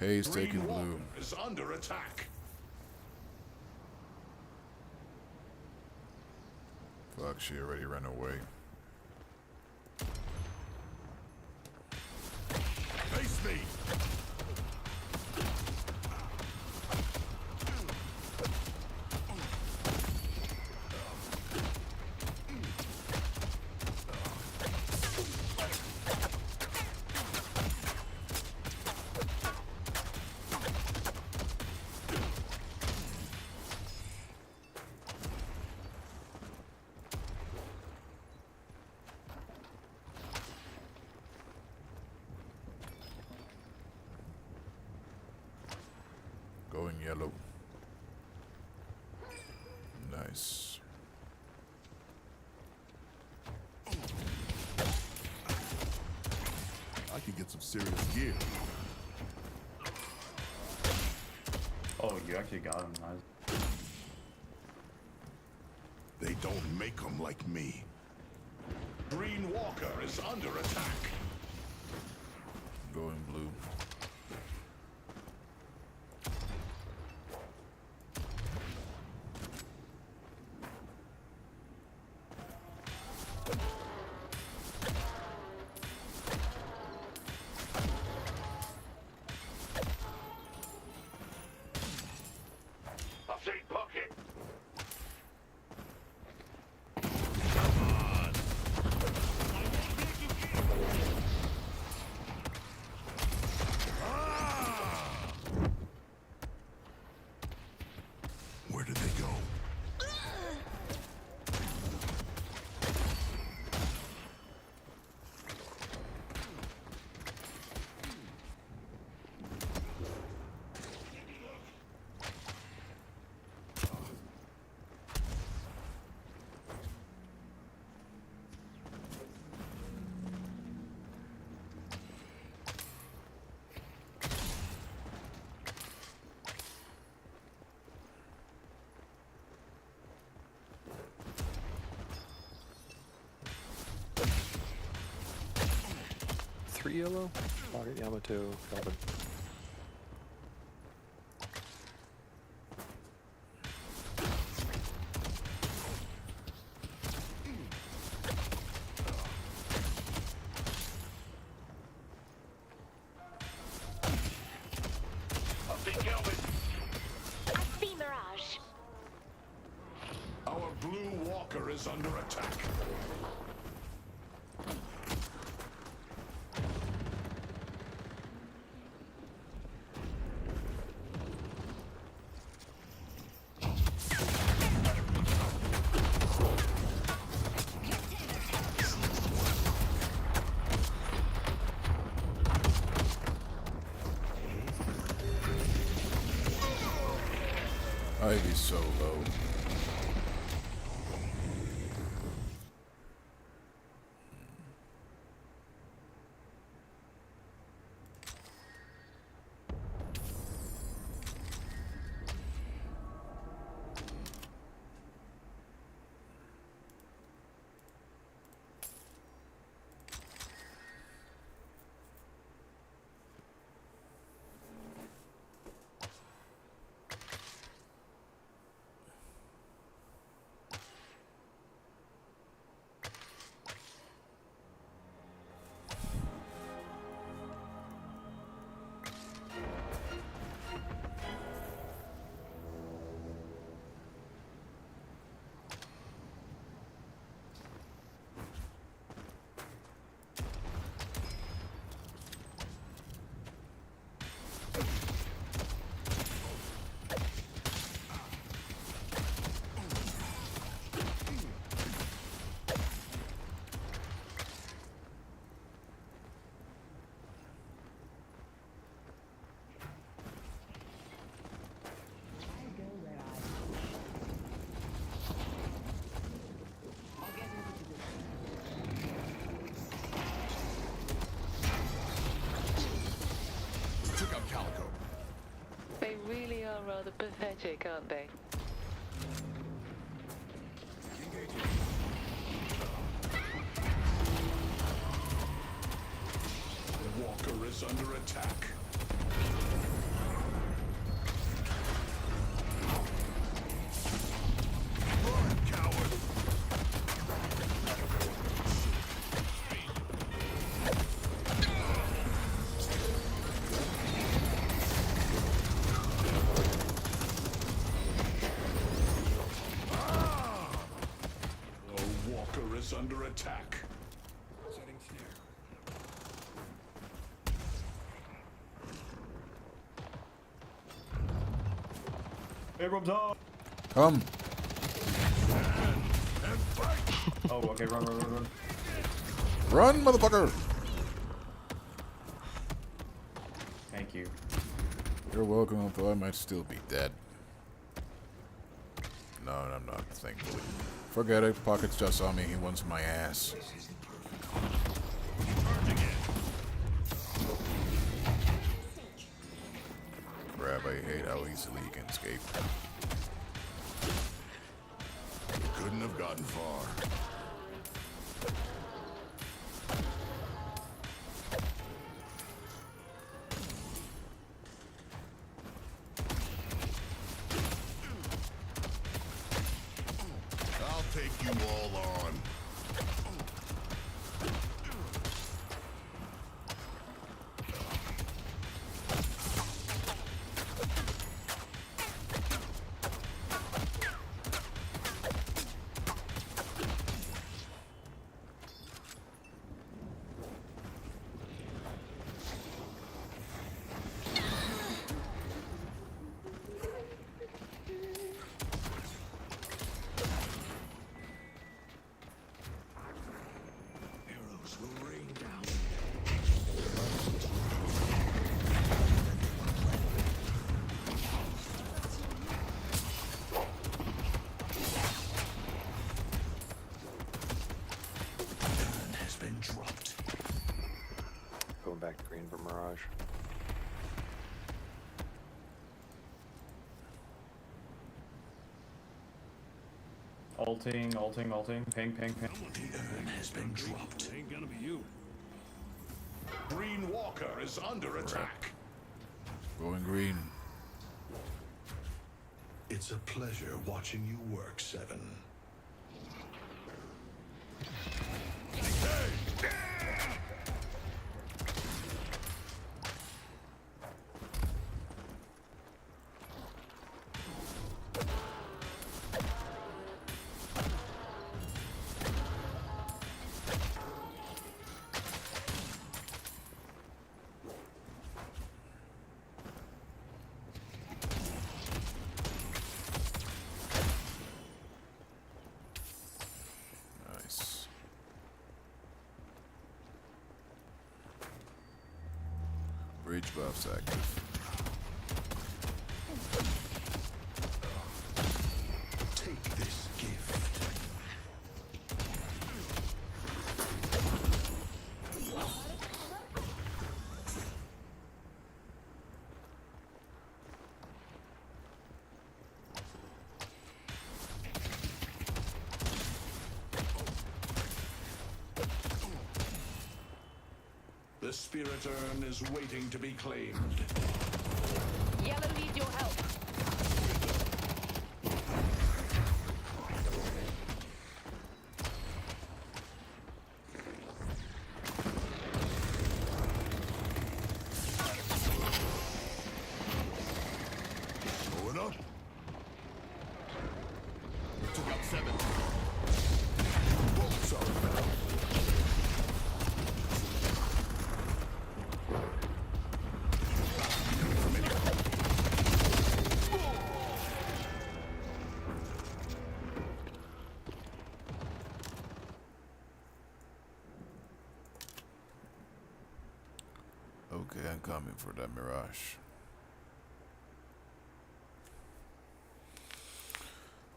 Hayes taking blue. Is under attack. Fuck, she already ran away. Face me. Going yellow. Nice. I can get some serious gear. Oh, you actually got him. Nice. They don't make them like me. Green Walker is under attack. Going blue. Update pocket. Where did they go? Three yellow? Pocket Yamato, Calvin. Update Calvin. I see Mirage. Our Blue Walker is under attack. Ivy's so low. pathetic, aren't they? Walker is under attack. Run, coward! The Walker is under attack. Setting snare. Abrams up! Come. Oh, okay, run. Run, motherfucker! Thank you. You're welcome, although I might still be dead. No, I'm not, thankfully. Forget it, Pockets just saw me, he wants my ass. Crap, I hate how easily you can escape. Couldn't have gotten far. I'll take you all on. Arrows will rain down. Turn has been dropped. Going back to green for Mirage. Ulting. Ping. The urn has been dropped. Ain't gonna be you. Green Walker is under attack. Going green. It's a pleasure watching you work, Seven. Nice. Breach buffs active. Take this gift. The spirit urn is waiting to be claimed. Yellow needs your help. Going up. Took out 7. Whoa, sorry, pal. Okay, I'm coming for that Mirage.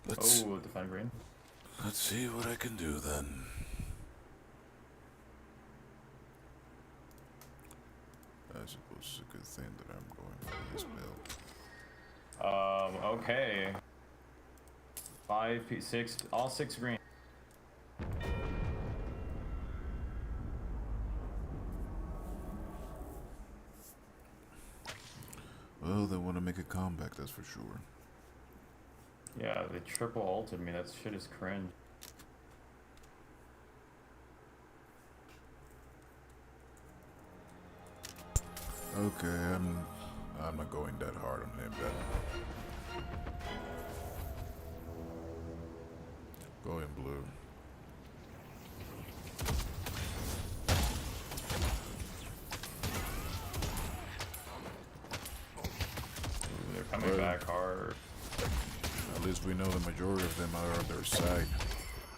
Define green. Let's see what I can do then. I suppose it's a good thing that I'm going for this build. Okay. 5, 6, all 6 green. Well, they want to make a comeback, that's for sure. Yeah, they triple ulted me. That shit is cringe. Okay, I'm not going that hard on him then. Going blue. They're coming back hard. At least we know the majority of them are on their side.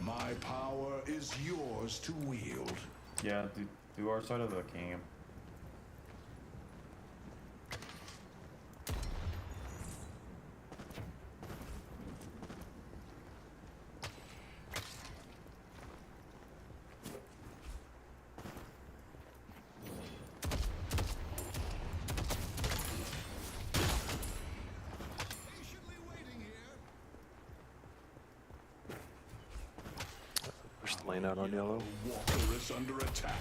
My power is yours to wield. Yeah, do our side of the game. Push the lane out on yellow. Walker is under attack.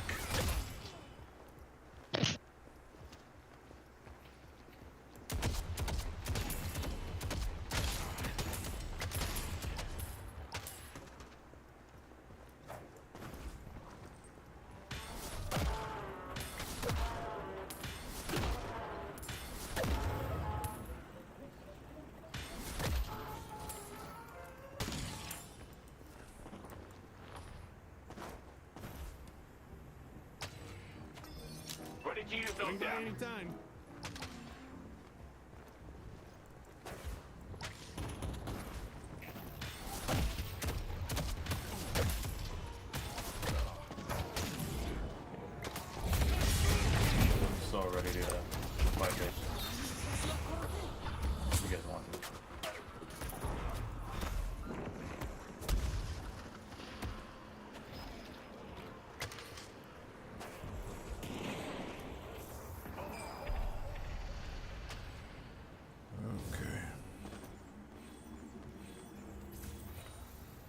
Ready to use those Bring by down. any time. I'm so ready to fight this. You guys want to. Okay.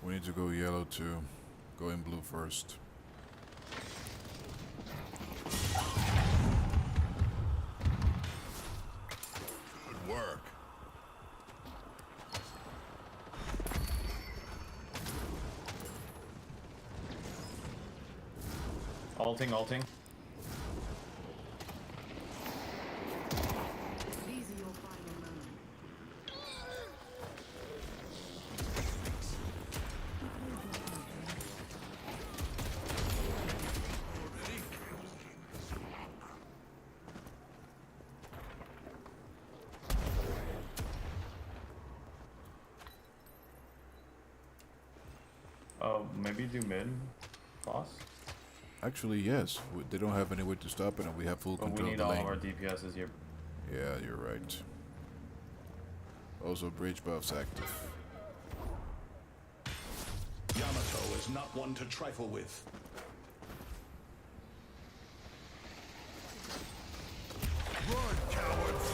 We need to go yellow too. Going blue first. Good work. Alting. Oh, maybe do mid, boss? Actually, yes. They don't have any way to stop it, and we have full But we control need of the all lane. of our DPSs here. Yeah, you're right. Also, bridge buff's active. Yamato is not one to trifle with. Run, cowards!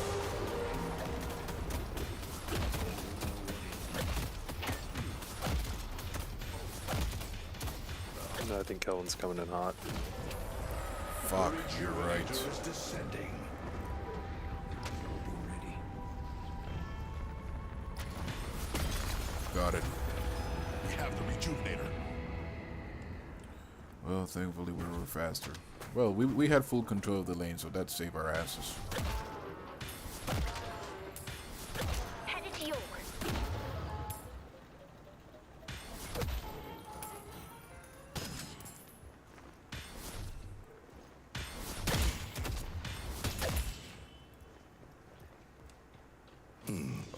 No, I think Kelvin's coming in hot. Fuck, you're right. Is descending. Got it. We have the rejuvenator. Well, thankfully we were faster. Well, we had full control of the lane, so that saved our asses. Headed to York.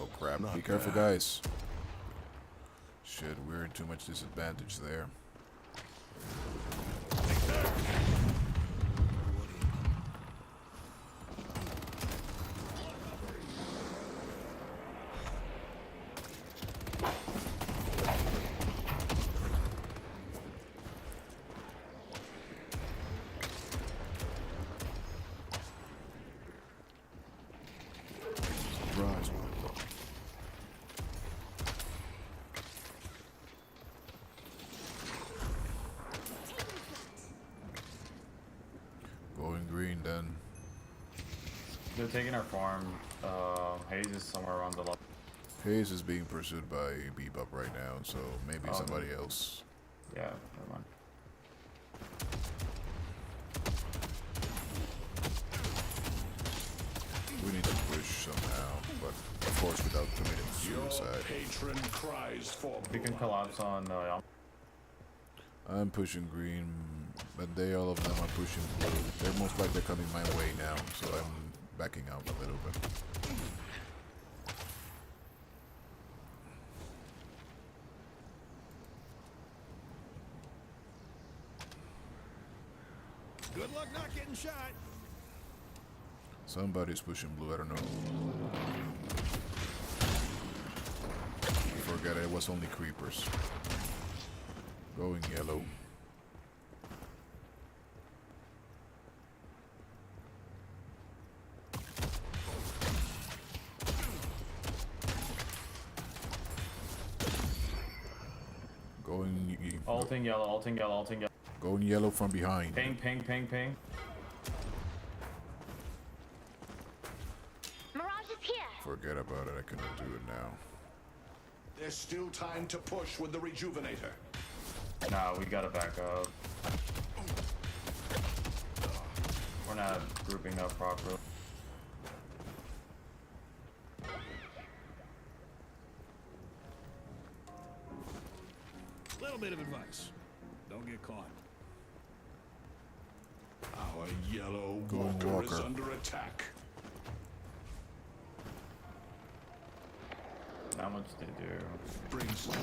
Oh crap, be careful guys. Shit, we're in too much disadvantage there. Surprise, motherfucker. They're taking our farm. Hayes is somewhere around the level. Hayes is being pursued by Bebop right now, so maybe Oh, somebody else. Yeah, never mind. We need to push somehow, but of course without committing suicide. Patron cries for We can collapse on I'm pushing green, but all of them are pushing blue. They're most likely coming my way now, so I'm backing out a little bit. Good luck not getting shot. Somebody's pushing blue, I don't know. Forget it was only creepers. Going yellow. Going Alting yellow, alting yellow, alting yellow. Going yellow from behind. Ping, ping, ping, ping. Mirage is here. Forget about it, I cannot do it now. There's still time to push with the rejuvenator. Nah, we gotta back up. We're not grouping up properly. Little bit of advice. Don't get caught. Our yellow Going walker is walker. under attack. Not much to do. Bring some.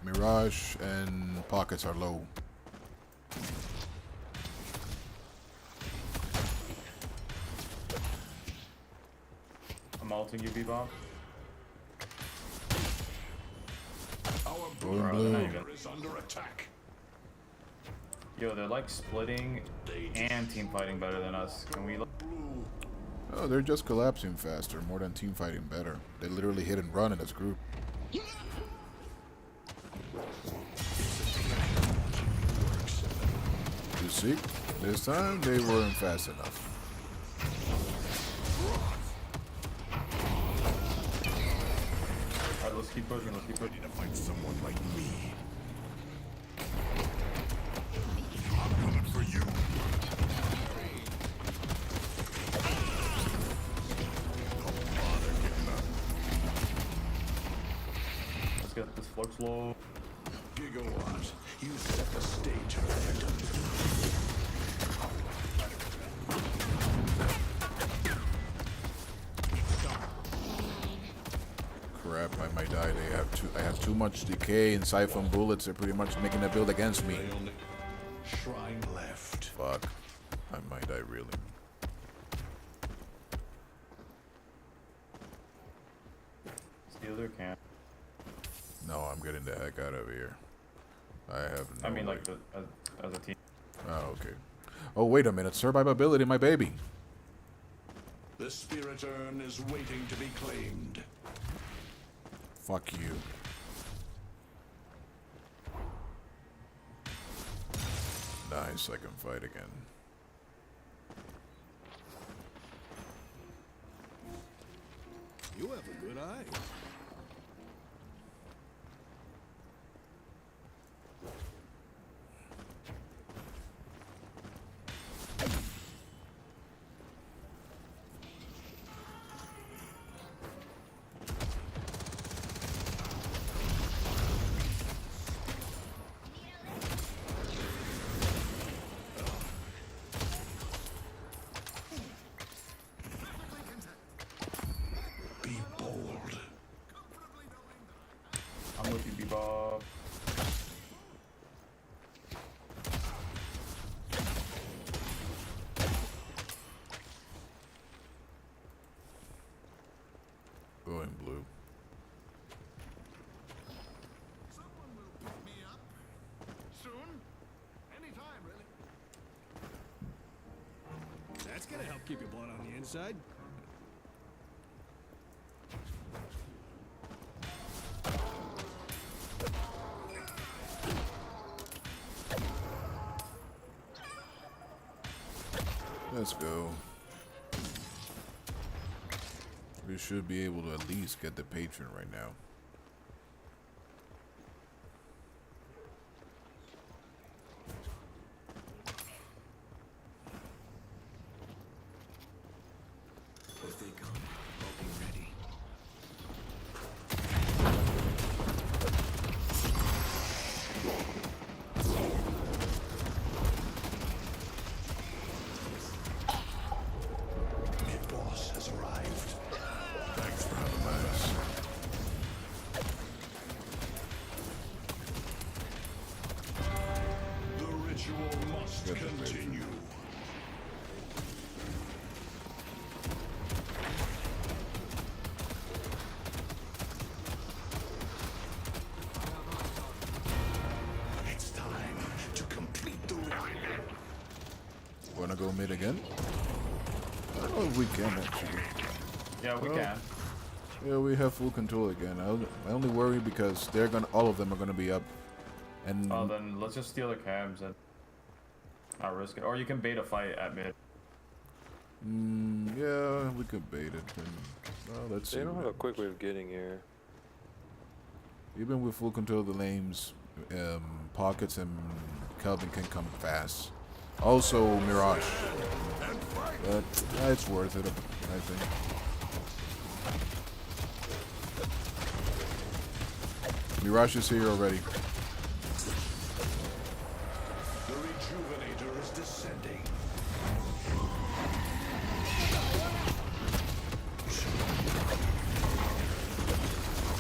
Mirage and pockets are low. I'm alting you, Bebop. Our Going Bro, blue. they're not even- is under attack. Yo, they're like splitting and team fighting better than us. Can we look? Oh, they're just collapsing faster, more than team fighting better. They literally hit and run in this group. You see? This time they weren't fast enough. Alright, let's keep pushing, let's keep pushing. To fight someone like me. I'm coming for you. Let's get this flux low. Gigawatt, you set the stage for victim. Crap, I might die. I have too much decay and siphon bullets. They're pretty much making a build against me. Shrine left. Fuck. I might die really. Steal their camp. No, I'm getting the heck out of here. I have no I mean, like, way. as a team. Oh, okay. Oh, wait a minute. Survivability, my baby. The spirit urn is waiting to be claimed. Fuck you. Nice, I can fight again. You have a good eye. Be bold. I'm with you, Bebop. Going blue. That's gonna help keep your blood on the inside. Let's go. We should be able to at least get the patron right now. If they come, I'll be ready. Mid-boss has arrived. Thanks for having us. The ritual must continue. It's time to complete the ritual. Wanna go mid again? I don't know if we can actually. Yeah, we can. Yeah, we have full control again. I only worry because they're gonna, all of them are gonna be up, and Oh, then let's just steal the cabs and not risk it. Or you can bait a fight at mid. yeah, we could bait it. And, well, let's see. They don't have a quick way of getting here. Even with full control of the lanes, Pockets and Kelvin can come fast. Also, Mirage. But it's worth it, I think. Mirage is here already. The rejuvenator is descending.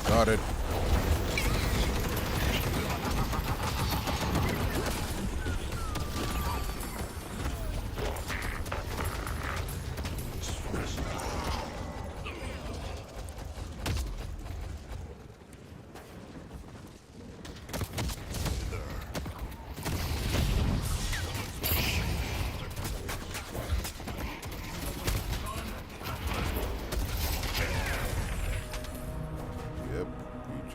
Got it. Yep.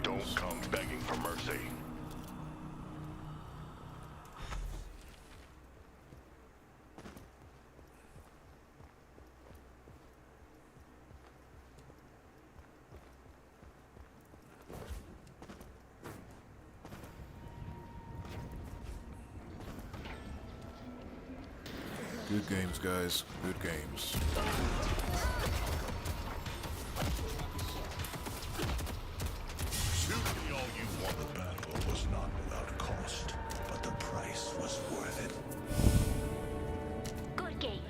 Don't come begging for mercy. Good games, guys. Good games. Shoot me all you want. The battle was not without cost, but the price was worth it. Good game.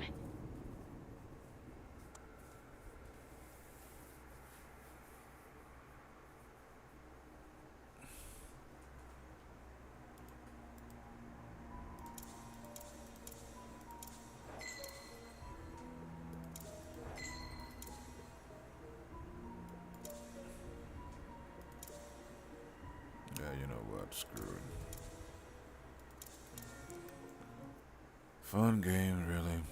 Yeah, you know what? Screw it. Fun game, really.